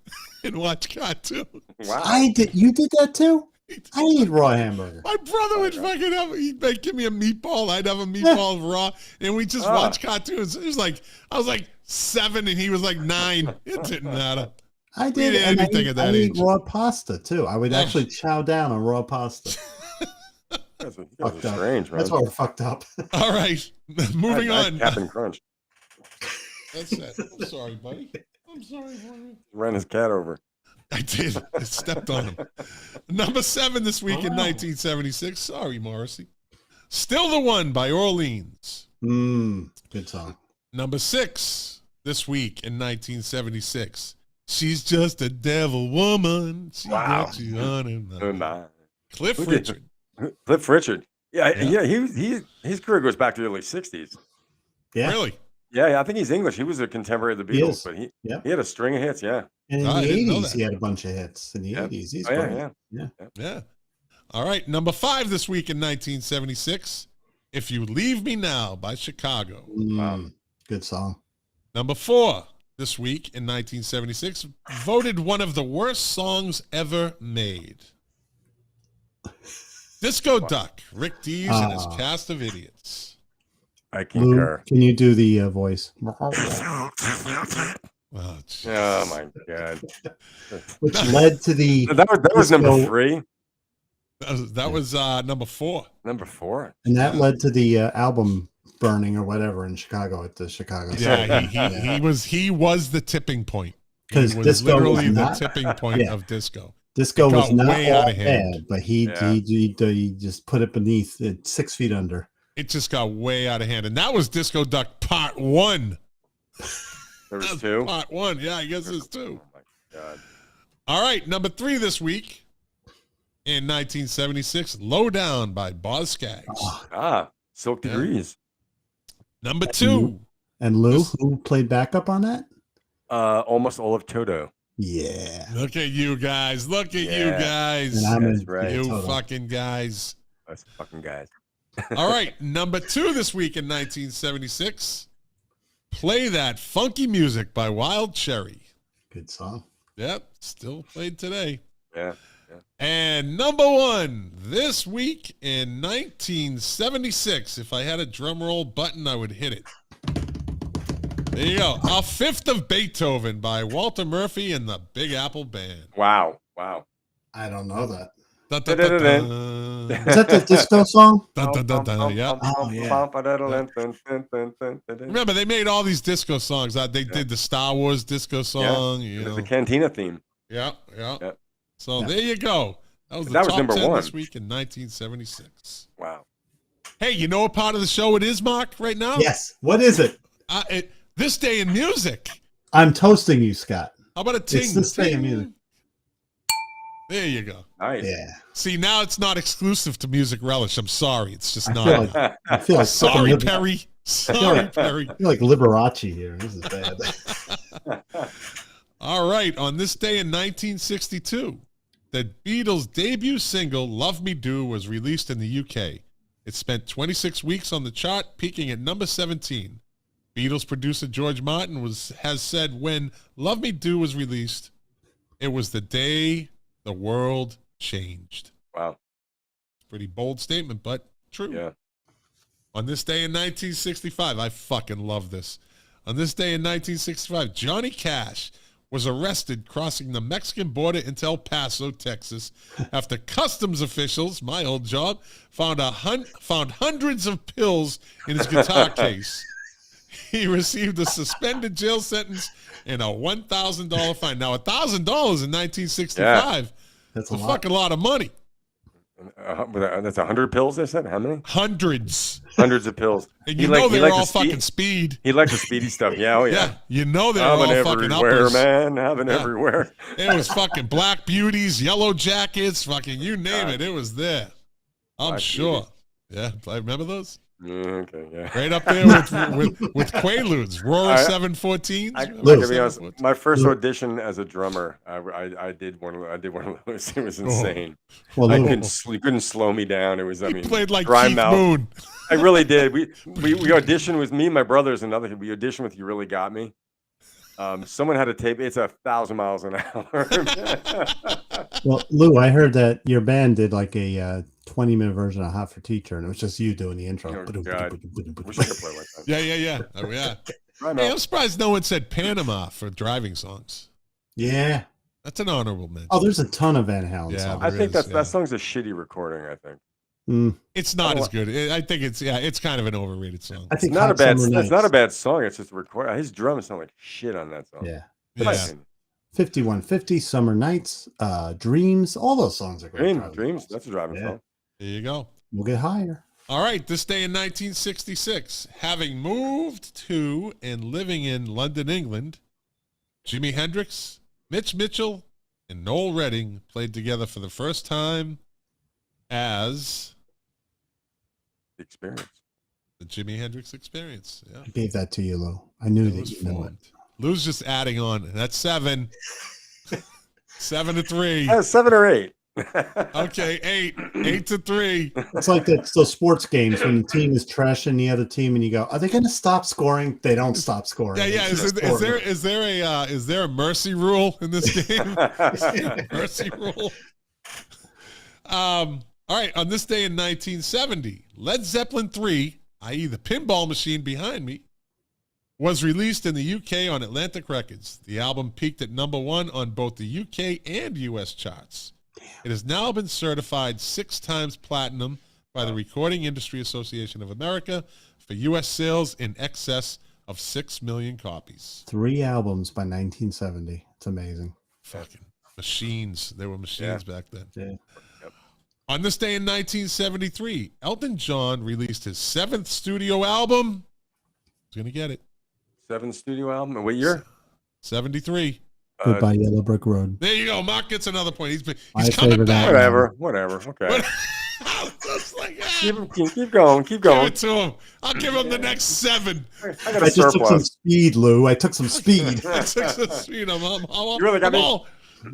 and watch cartoon. Wow. You did that too? I eat raw hamburger. My brother would he'd give me a meatball. I'd have a meatball raw, and we just watch cartoons. It was like I was like 7 and he was like 9. It didn't matter. I We did didn't anything at that age. eat raw pasta too. I would actually chow down on raw pasta. That's Fucked up. strange, man. That's why we're fucked up. All right, moving on. Captain Crunch That's it. I'm sorry, buddy. I'm sorry, buddy. ran his cat over. I did. I stepped on him. Number 7 this week in 1976. Sorry, Morrissey. Still the One by Orleans. Good song. Number 6 this week in 1976. She's just a devil woman. She got you on her mind. Cliff Richard. Cliff Richard. Yeah. His career goes back to the early 60s. Yeah. Really? Yeah, I think he's English. He was a contemporary of the He Beatles, is. but he Yep. had a string of hits, yeah. And in I the didn't know 80s, that. he had a bunch of hits. In the Yep. 80s, he's Oh, great. yeah. Yeah. All right. Number 5 this week in 1976. If You Leave Me Now by Chicago. Good song. Number 4 this week in 1976. Voted one of the worst songs ever made. Disco Duck. Rick Dees and his cast of idiots. I Lou, concur. can you do the voice? Oh, Oh my god. Which led to the That was number disco- 3. That was number 4. Number 4. And that led to the album burning or whatever in Chicago at the Chicago. Yeah, he was the tipping point. He 'Cause was disco was literally the not- tipping point Yeah. of disco. Disco It was got not way all out of hand. bad, but he just put it beneath it 6 feet under. It just got way out of hand. And that was Disco Duck Part 1. There was 2. Part 1. Yeah, I guess there's 2. Oh my god. All right, number 3 this week in 1976, Low Down by Boz Scaggs. Silk Degrees. Number 2. And Lou, who played backup on that? Almost all of Toto. Yeah. Look at you guys. Look at you Yeah. guys. And I'm That's in right. You Toto. fucking guys. Those fucking guys. All right, number 2 this week in 1976, Play That Funky Music by Wild Cherry. Good song. Yep, still played today. Yeah. And number 1 this week in 1976. If I had a drum roll button, I would hit it. There you go. Our Fifth of Beethoven by Walter Murphy and the Big Apple Band. Wow. I don't know that. Dun, dun, dun, dun. Is that the disco song? Dun, dun, dun, dun. Yep. Oh, yeah. Remember, they made all these disco songs. They did the Star Wars disco song. You know. The Cantina theme. Yeah. Yep. So there you go. That was the That was top number 10 1. this week in 1976. Wow. Hey, you know what part of the show it is, Mark, right now? Yes. What is it? This day in music. I'm toasting you, Scott. How about a ting? It's this day of ting? music. There you go. Nice. Yeah. See, now it's not exclusive to Music Relish. I'm sorry. It's just not. I feel like sorry, Perry. Sorry, Perry. I feel like Liberace here. This is bad. All right. On this day in 1962, the Beatles' debut single, Love Me Do, was released in the UK. It spent 26 weeks on the chart, peaking at number 17. Beatles producer George Martin has said when Love Me Do was released, it was the day the world changed. Wow. Pretty bold statement, but true. Yeah. On this day in 1965, I fucking love this. On this day in 1965, Johnny Cash was arrested crossing the Mexican border into El Paso, Texas, after customs officials, my old job, found hundreds of pills in his guitar case. He received a suspended jail sentence and a $1,000 fine. Now, $1,000 in 1965, that's a fucking lot of money. That's 100 pills, they said? How many? Hundreds of pills. And they're all fucking speed. He liked the speedy stuff. Yeah, oh yeah. Yeah, they're all fucking uppers. Man. Having everywhere. It was fucking Black Beauties, Yellow Jackets, fucking you name it. It was there. I'm Black sure. Beauties. Yeah, I remember those. Okay, yeah. Right up there with Quaaludes, Roaring 714s. I gotta be honest, my first audition as a drummer, I did one of those. It was insane. Well, I couldn't slow me down. It was played like dry Keith mouth. Moon. I really did. We auditioned with me, my brothers, and other. We auditioned with You Really Got Me. Someone had a tape. It's 1,000 miles an hour. Well, Lou, I heard that your band did like a 20-minute version of Hot for Teacher, and it was just you doing the intro. Oh, God. Wish I could play like that. Yeah. Oh, yeah. Hey, I'm surprised no one said Panama for driving songs. Yeah. That's an honorable mention. Oh, there's a ton of Van Halen songs. I think that song's a shitty recording, I think. It's not as good. I think it's kind of an overrated song. I think it's not a bad song. It's just a record. His drums sound like shit on that song. Yeah. 5150, Summer Nights, Dreams, all those songs are great. Dreams, that's a driving song. There you go. We'll get higher. All right, this day in 1966, having moved to and living in London, England, Jimi Hendrix, Mitch Mitchell, and Noel Redding played together for the first time as The Experience. The Jimi Hendrix Experience. Yeah. I gave that to you, Lou. I knew that you knew it. Lou's just adding on. That's 7. 7-3. 7 or 8. Okay, 8. 8-3. It's like those sports games when the team is trashing the other team, and you go, "Are they going to stop scoring?" They don't stop scoring. Yeah. Is there a mercy rule in this game? Mercy rule. All right. On this day in 1970, Led Zeppelin 3, i.e., the pinball machine behind me, was released in the UK on Atlantic Records. The album peaked at number 1 on both the UK and US charts. It has now been certified 6 times platinum by the Recording Industry Association of America for U.S. sales in excess of 6 million copies. 3 albums by 1970. It's amazing. Fucking machines. They were machines back then. Yeah. Yep. On this day in 1973, Elton John released his 7th studio album. He's going to get it. 7th studio album? What year? 73. Goodbye, Yellow Brick Road. There you go. Mark gets another point. He's My coming back. Whatever. Okay. Like, keep going. Give it to him. I'll give him the next 7. I just took some speed, Lou. I took some speed. I took some speed. I'm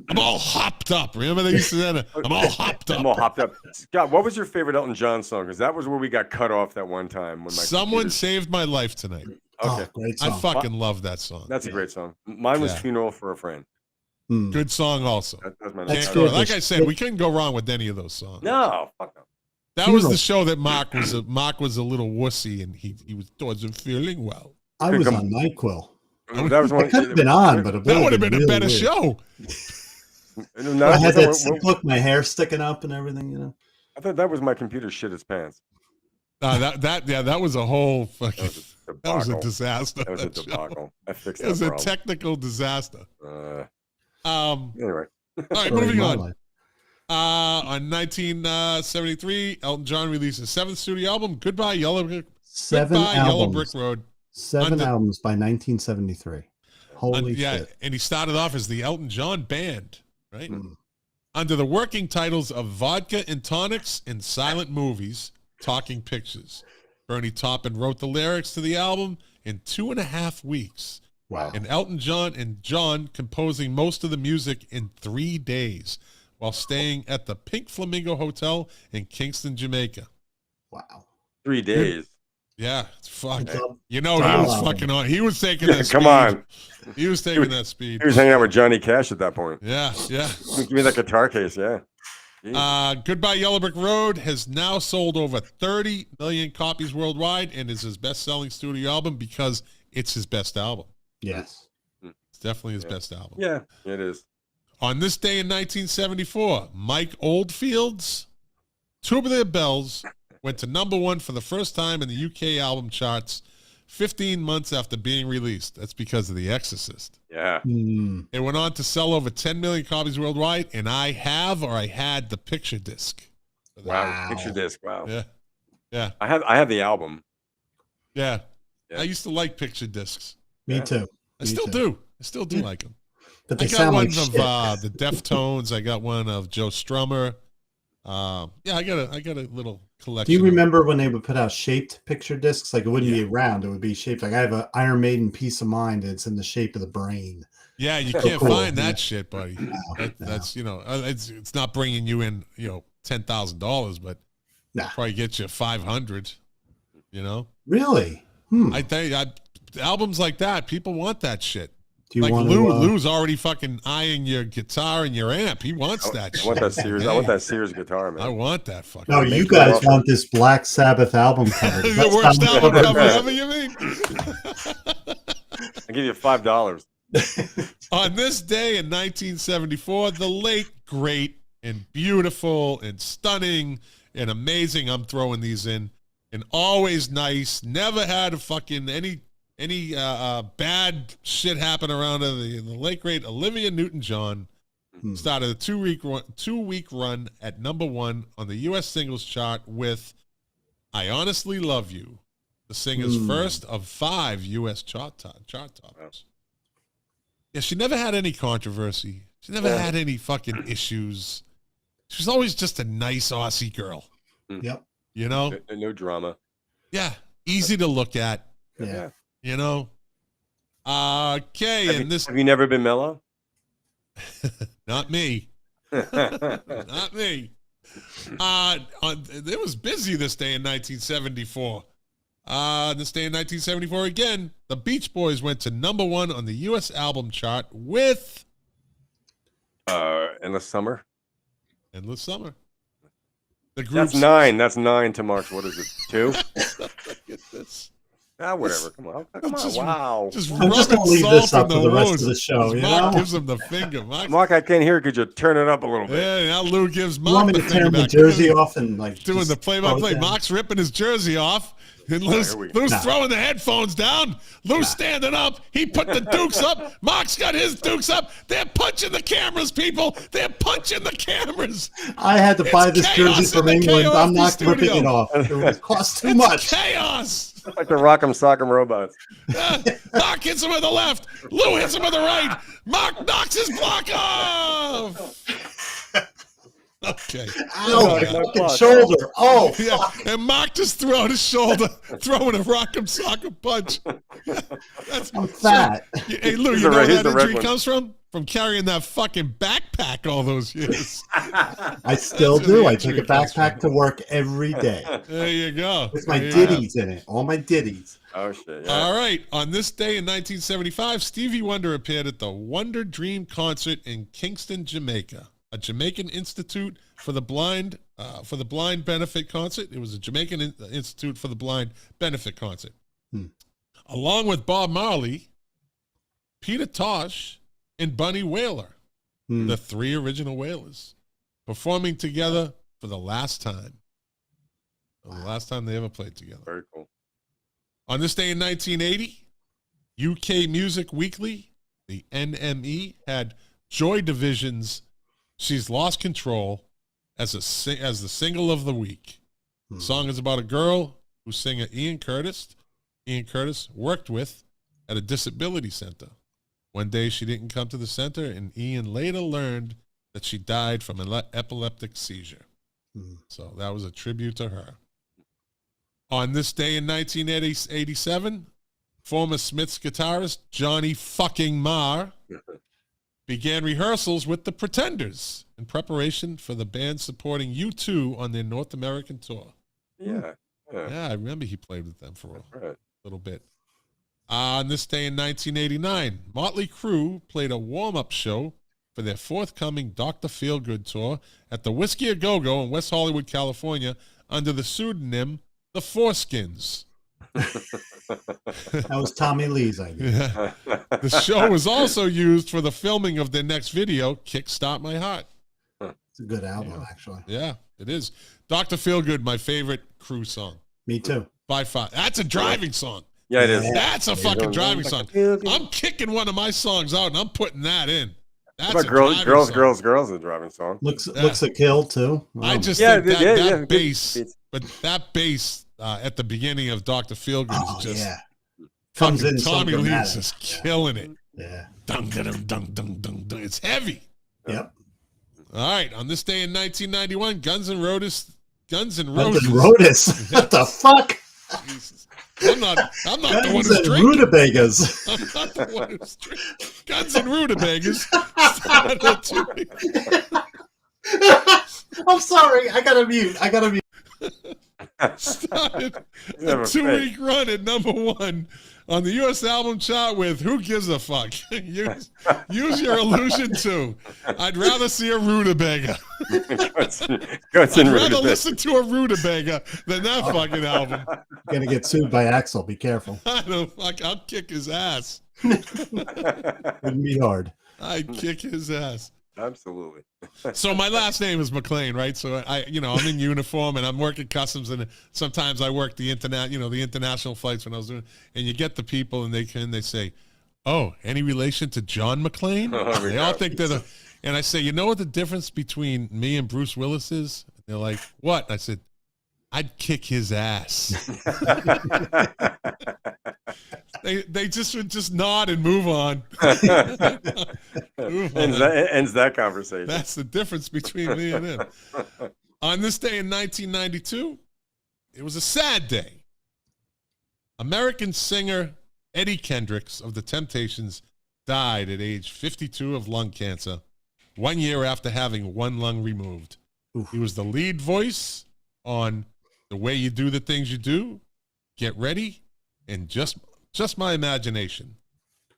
I'm all hopped up. Remember they used to say that? I'm all hopped up. I'm all hopped up. Scott, what was your favorite Elton John song? Because that was where we got cut off that one time. When Someone Saved My Life Tonight. Okay. Great song. I fucking love that song. That's a great song. Mine was Funeral for a Friend. Good song also. That's my like I said, we couldn't go wrong with any of those songs. No, fuck no. That was the show that Mark was a little wussy and he wasn't feeling well. I was on NyQuil. That was one. I could have been on, but that would have been really a better weird. show. I had that look, my hair sticking up and everything, you know. I thought that was my computer shit its pants. That was a whole fucking. That was a disaster. That was a debacle. I fixed that. It was a technical disaster. Anyway. All right, moving on. On 1973, Elton John released his 7th studio album, Goodbye Yellow Brick Road. 7 albums by 1973. Holy shit. And he started off as the Elton John Band, right? Under the working titles of Vodka and Tonics and Silent Movies, Talking Pictures. Bernie Taupin wrote the lyrics to the album in 2.5 weeks. Wow. And Elton John and John composing most of the music in 3 days while staying at the Pink Flamingo Hotel in Kingston, Jamaica. Wow. 3 days. Yeah, it's fuck. He Wow. was fucking on. He was taking that speed. Come on. He was taking that speed. He was hanging out with Johnny Cash at that point. Yeah. Give me that guitar case, yeah. Goodbye Yellow Brick Road has now sold over 30 million copies worldwide and is his best-selling studio album because it's his best album. Yes. It's definitely his best album. Yeah, it is. On this day in 1974, Mike Oldfield's Tubular Bells went to #1 for the first time in the UK album charts 15 months after being released. That's because of The Exorcist. Yeah. It went on to sell over 10 million copies worldwide, and I had the picture disc. Wow. Picture disc. Wow. Yeah. I have the album. Yeah. I used to like picture discs. Me too. I still do like them. But they I got sound one like of shit. the Deftones. I got one of Joe Strummer. I got a little collection. Do you remember when they would put out shaped picture discs? Like it wouldn't be round; it would be shaped. Like I have an Iron Maiden Piece of Mind, and it's in the shape of the brain. Yeah, you So can't cool. find that shit, buddy. That's it's not bringing you in $10,000, but probably get you 500. Really? I think albums like that, people want that shit. Do you like want Lou's already fucking eyeing your guitar and your amp. He wants that shit. I want that Sears guitar, man. I want that fucking. No, you guys want this Black Sabbath album cover. The worst album cover ever, you mean? I give you $5. On this day in 1974, the late, great, and beautiful, and stunning, and amazing, I'm throwing these in, and always nice, never had a fucking any bad shit happen around her. The late, great Olivia Newton-John started a two-week run at #1 on the U.S. singles chart with I Honestly Love You, the singer's first of 5 U.S. chart toppers. Yeah, she never had any controversy. She never had any fucking issues. She was always just a nice Aussie girl. Yep. No drama. Yeah. Easy to look at. Yeah. Okay. Have you never been mellow? Not me. Not me. It was busy this day in 1974. This day in 1974 again, the Beach Boys went to #1 on the U.S. album chart with Endless Summer. Endless Summer. That's 9. That's 9 to Mark's. What is it? 2? Whatever. Come on. Wow. Just I'm just going to leave this up for the rest of the show. Mark gives him the finger. Mark, I can't hear. Could you turn it up a little bit? Yeah, now Lou gives Mark You want me to tear the jersey off and doing the play-by-play. Mark's ripping his jersey off. And Lou's throwing the headphones down. Lou's standing up. He put the dukes up. Mark's got his dukes up. They're punching the cameras, people. They're punching the cameras. I had to buy this jersey from England. I'm not ripping it off. It costs too much. Chaos. Like the Rock'em Sock'em Robots. Mark hits him with the left. Lou hits him with the right. Mark knocks his block off. Okay. Ow, fucking shoulder. Oh, yeah. And Mark just threw out his shoulder, throwing a Rock'em Sock'em punch. I'm fat. Hey, Lou, you know where that injury comes from? From carrying that fucking backpack all those years. I still do. I take a backpack to work every day. There you go. With my ditties in it. All my ditties. Oh, shit. Yeah. All right. On this day in 1975, Stevie Wonder appeared at the Wonder Dream concert in Kingston, Jamaica. A Jamaican Institute for the Blind benefit concert. It was a Jamaican Institute for the Blind benefit concert. Along with Bob Marley, Peter Tosh, and Bunny Wailer, the 3 original Wailers, performing together for the last time. The last time they ever played together. Very cool. On this day in 1980, UK Music Weekly, the NME, had Joy Division's She's Lost Control as the single of the week. The song is about a girl who singer Ian Curtis worked with at a disability center. One day she didn't come to the center, and Ian later learned that she died from an epileptic seizure. So that was a tribute to her. On this day in 1987, former Smiths guitarist Johnny fucking Marr began rehearsals with the Pretenders in preparation for the band supporting U2 on their North American tour. Yeah, I remember he played with them for a little bit. On this day in 1989, Motley Crue played a warm-up show for their forthcoming Dr. Feelgood tour at the Whiskey A Go-Go in West Hollywood, California, under the pseudonym The Foreskins. That was Tommy Lee's idea. Yeah. The show was also used for the filming of their next video, Kickstart My Heart. It's a good album, actually. Yeah, it is. Dr. Feelgood, my favorite Crue song. Me too. By far. That's a driving song. Yeah, it is. That's a fucking driving song. I'm kicking one of my songs out and I'm putting that in. That's a girls, is a driving song. Looks a kill too. Wow. I just think that bass, but that bass at the beginning of Dr. Feelgood is just comes in. Tommy Lee's just killing it. Yeah. Dun, dun, dun, dun, dun, dun. It's heavy. Yep. All right. On this day in 1991, Guns N' Roses. What the fuck? Jesus. I'm not the one who's drinking. Rutabagas. I'm not the one who's drinking. Guns and Rutabagas. I'm sorry. I gotta mute. Started a 2-week run at #1 on the U.S. album chart with "Who Gives a Fuck." Use Your Illusion 2. I'd rather see a Rutabaga. I'd rather listen to a Rutabaga than that fucking album. Gonna get sued by Axel. Be careful. I don't fuck. I'll kick his ass. Wouldn't be hard. I'd kick his ass. Absolutely. So my last name is McLean, right? So I'm in uniform and I'm working customs, and sometimes I work the international flights when I was doing. And you get the people, and they say, "Oh, any relation to John McLean?" They all think they're and I say, "You know what the difference between me and Bruce Willis is?" And they're like, "What?" And I said, "I'd kick his ass." They just would just nod and move on. Ends that conversation. That's the difference between me and him. On this day in 1992, it was a sad day. American singer Eddie Kendricks of The Temptations died at age 52 of lung cancer, 1 year after having one lung removed. Oof. He was the lead voice on The Way You Do the Things You Do, Get Ready, and Just My Imagination.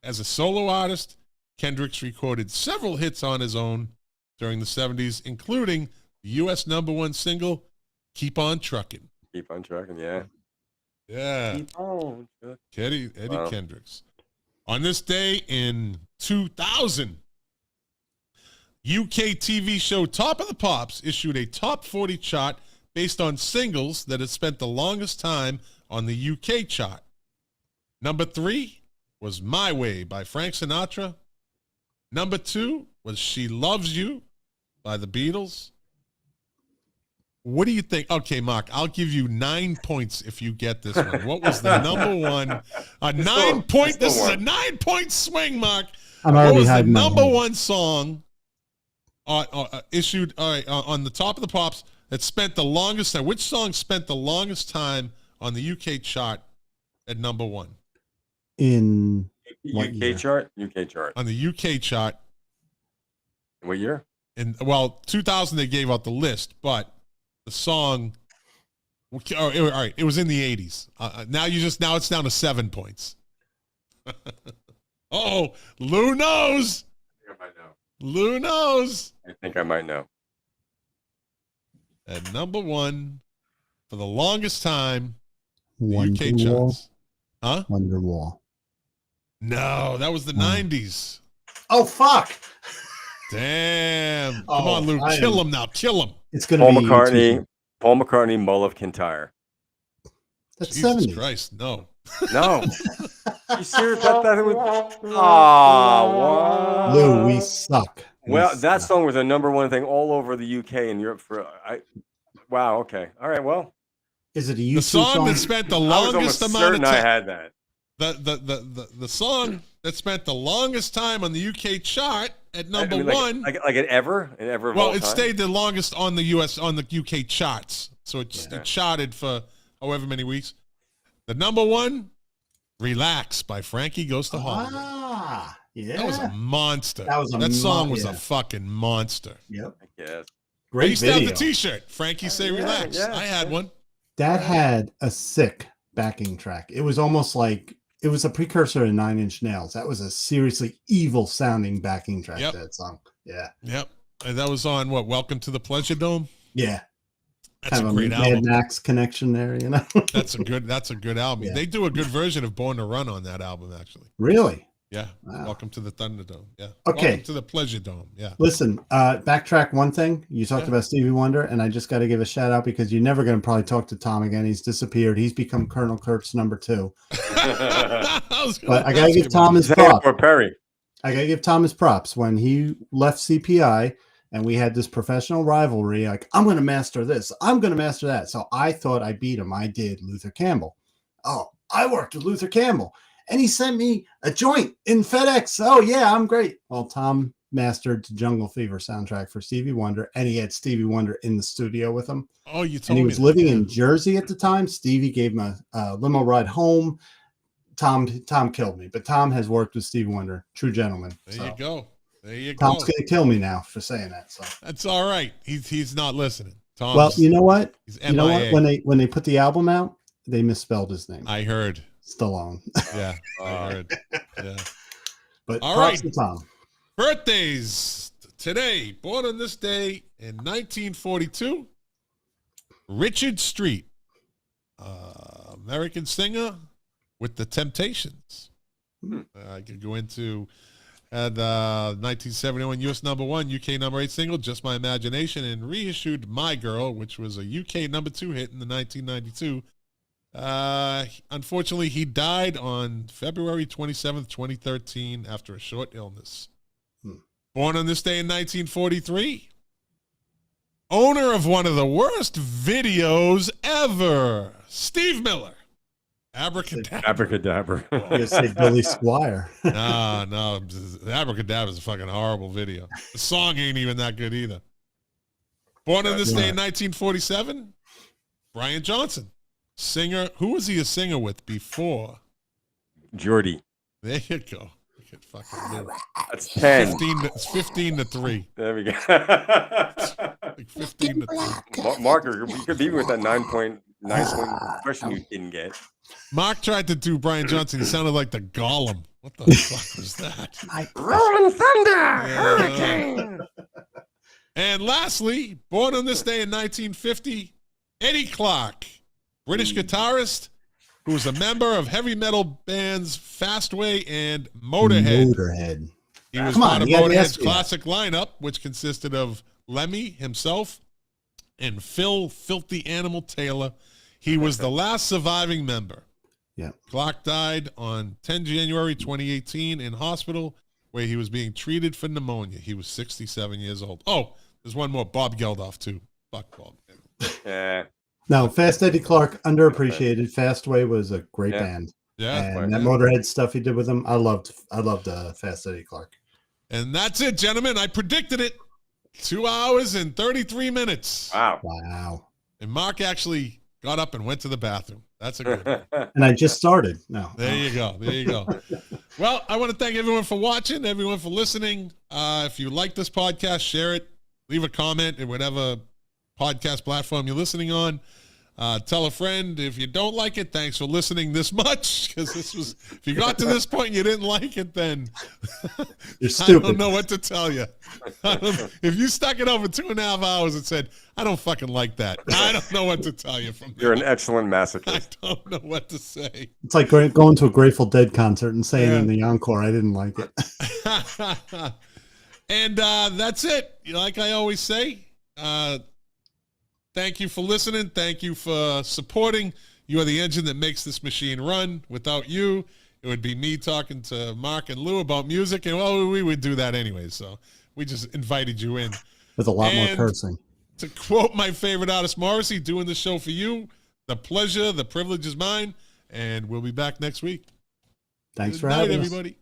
As a solo artist, Kendricks recorded several hits on his own during the 70s, including the U.S. #1 single, Keep On Truckin'. Keep on trucking, yeah. Yeah. Keep on trucking. Eddie Kendricks. On this day in 2000, UK TV show Top of the Pops issued a top 40 chart based on singles that had spent the longest time on the UK chart. Number 3 was My Way by Frank Sinatra. Number 2 was She Loves You by the Beatles. What do you think? Okay, Mark, I'll give you 9 points if you get this one. What was the #1? This is a 9-point swing, Mark. What was the #1 song issued on the Top of the Pops that spent the longest time? Which song spent the longest time on the UK chart at #1? In UK chart? UK chart. On the UK chart. What year? 2000 they gave out the list, but the song, all right, it was in the 80s. Now it's down to 7 points. Oh, Lou knows. I think I might know. Lou knows. I think I might know. At #1 for the longest time, the UK Wonderwall. charts. Huh? Wonderwall. No, that was the 90s. Oh, fuck. Damn. Come on, Lou. Kill him now. Kill him. It's going to be Paul McCartney, Mull of Kintyre. That's Jesus 70. Christ, no. No. You serious? What? Lou, we suck. That song was a #1 thing all over the UK and Europe wow, okay. All right, well. Is it the song that spent the longest amount of time? I had that. The song that spent the longest time on the UK chart at number one. Like it ever? Well, it stayed the longest on the UK charts. So it charted for however many weeks. The number one, Relax by Frankie Goes to Hollywood. Ah, yeah. That was a monster. That song was a fucking monster. Yep. Yes. I used to have the t-shirt. Frankie Say Relax. Yeah. I had one. That had a sick backing track. It was almost like it was a precursor to 9 Inch Nails. That was a seriously evil sounding backing track to that song. Yeah. Yep. And that was on Welcome to the Pleasure Dome? Yeah. That's kind a of great a album. Mad Max connection there, you know. That's a good album. Yeah. They do a good version of Born to Run on that album, actually. Really? Yeah. Wow. Welcome to the Thunderdome. Yeah. Okay. Welcome to the Pleasure Dome. Yeah. Listen, backtrack one thing. You talked about Stevie Wonder, and I just got to give a shout out because you're never going to probably talk to Tom again. He's disappeared. He's become Colonel Kurt's number 2. But I got to give Tom his props. I got to give Tom his props. When he left CPI and we had this professional rivalry, like, I'm going to master this. I'm going to master that. So I thought I beat him. I did Luther Campbell. Oh, I worked with Luther Campbell. And he sent me a joint in FedEx. Oh, yeah, I'm great. Well, Tom mastered the Jungle Fever soundtrack for Stevie Wonder, and he had Stevie Wonder in the studio with him. Oh, you told me. And he was living in Jersey at the time. Stevie gave him a limo ride home. Tom killed me, but Tom has worked with Stevie Wonder. True gentleman. There you go. Tom's going to kill me now for saying that. So that's all right. He's not listening. Well, you know what? You know what? When they put the album out, they misspelled his name. I heard. Stallone. Yeah, I heard. Yeah. But all right, Tom. Birthdays today. Born on this day in 1942. Richard Street, American singer with the Temptations. I could go into the 1971 U.S. number 1, UK number 8 single, Just My Imagination, and reissued My Girl, which was a UK number 2 hit in the 1992. Unfortunately, he died on February 27th, 2013, after a short illness. Born on this day in 1943. Owner of one of the worst videos ever, Steve Miller. Abracadabra. You say Billy Squire. No. Abracadabra is a fucking horrible video. The song ain't even that good either. Born on this day in 1947. Brian Johnson. Singer. Who was he a singer with before? Jordy. There you go. That's 10. It's 15 to 3. There we go. Like 15 to 3. Marker, you could be with that 9.9 point question you didn't get. Mark tried to do Brian Johnson. He sounded like the Gollum. What the fuck was that? Rolling Thunder, Hurricane. And lastly, born on this day in 1950, Eddie Clark, British guitarist who was a member of heavy metal bands Fastway and Motorhead. He was part of Motorhead's classic lineup, which consisted of Lemmy himself and Phil Filthy Animal Taylor. He was the last surviving member. Yeah. Clark died on 10 January 2018 in hospital where he was being treated for pneumonia. He was 67 years old. Oh, there's one more. Bob Geldof, too. Fuck Bob. Yeah. No, Fast Eddie Clark, underappreciated. Fastway was a great band. Yeah. And that Motorhead stuff he did with them, I loved Fast Eddie Clark. And that's it, gentlemen. I predicted it. 2 hours and 33 minutes. Wow. And Mark actually got up and went to the bathroom. That's a good one. And I just started. No. There you go. Well, I want to thank everyone for watching, everyone for listening. If you like this podcast, share it. Leave a comment in whatever podcast platform you're listening on. Tell a friend. If you don't like it, thanks for listening this much. Because if you got to this point and you didn't like it, then you're stupid. I don't know what to tell you. If you stuck it over 2.5 hours and said, I don't fucking like that, I don't know what to tell you from there. You're an excellent masochist. I don't know what to say. It's like going to a Grateful Dead concert and saying in the encore, I didn't like it. And that's it. Like I always say, thank you for listening. Thank you for supporting. You are the engine that makes this machine run. Without you, it would be me talking to Mark and Lou about music. And, well, we would do that anyway. So we just invited you in. With a lot more cursing. To quote my favorite artist, Morrissey, doing the show for you, the pleasure, the privilege is mine. And we'll be back next week. Thanks for having us. Everybody.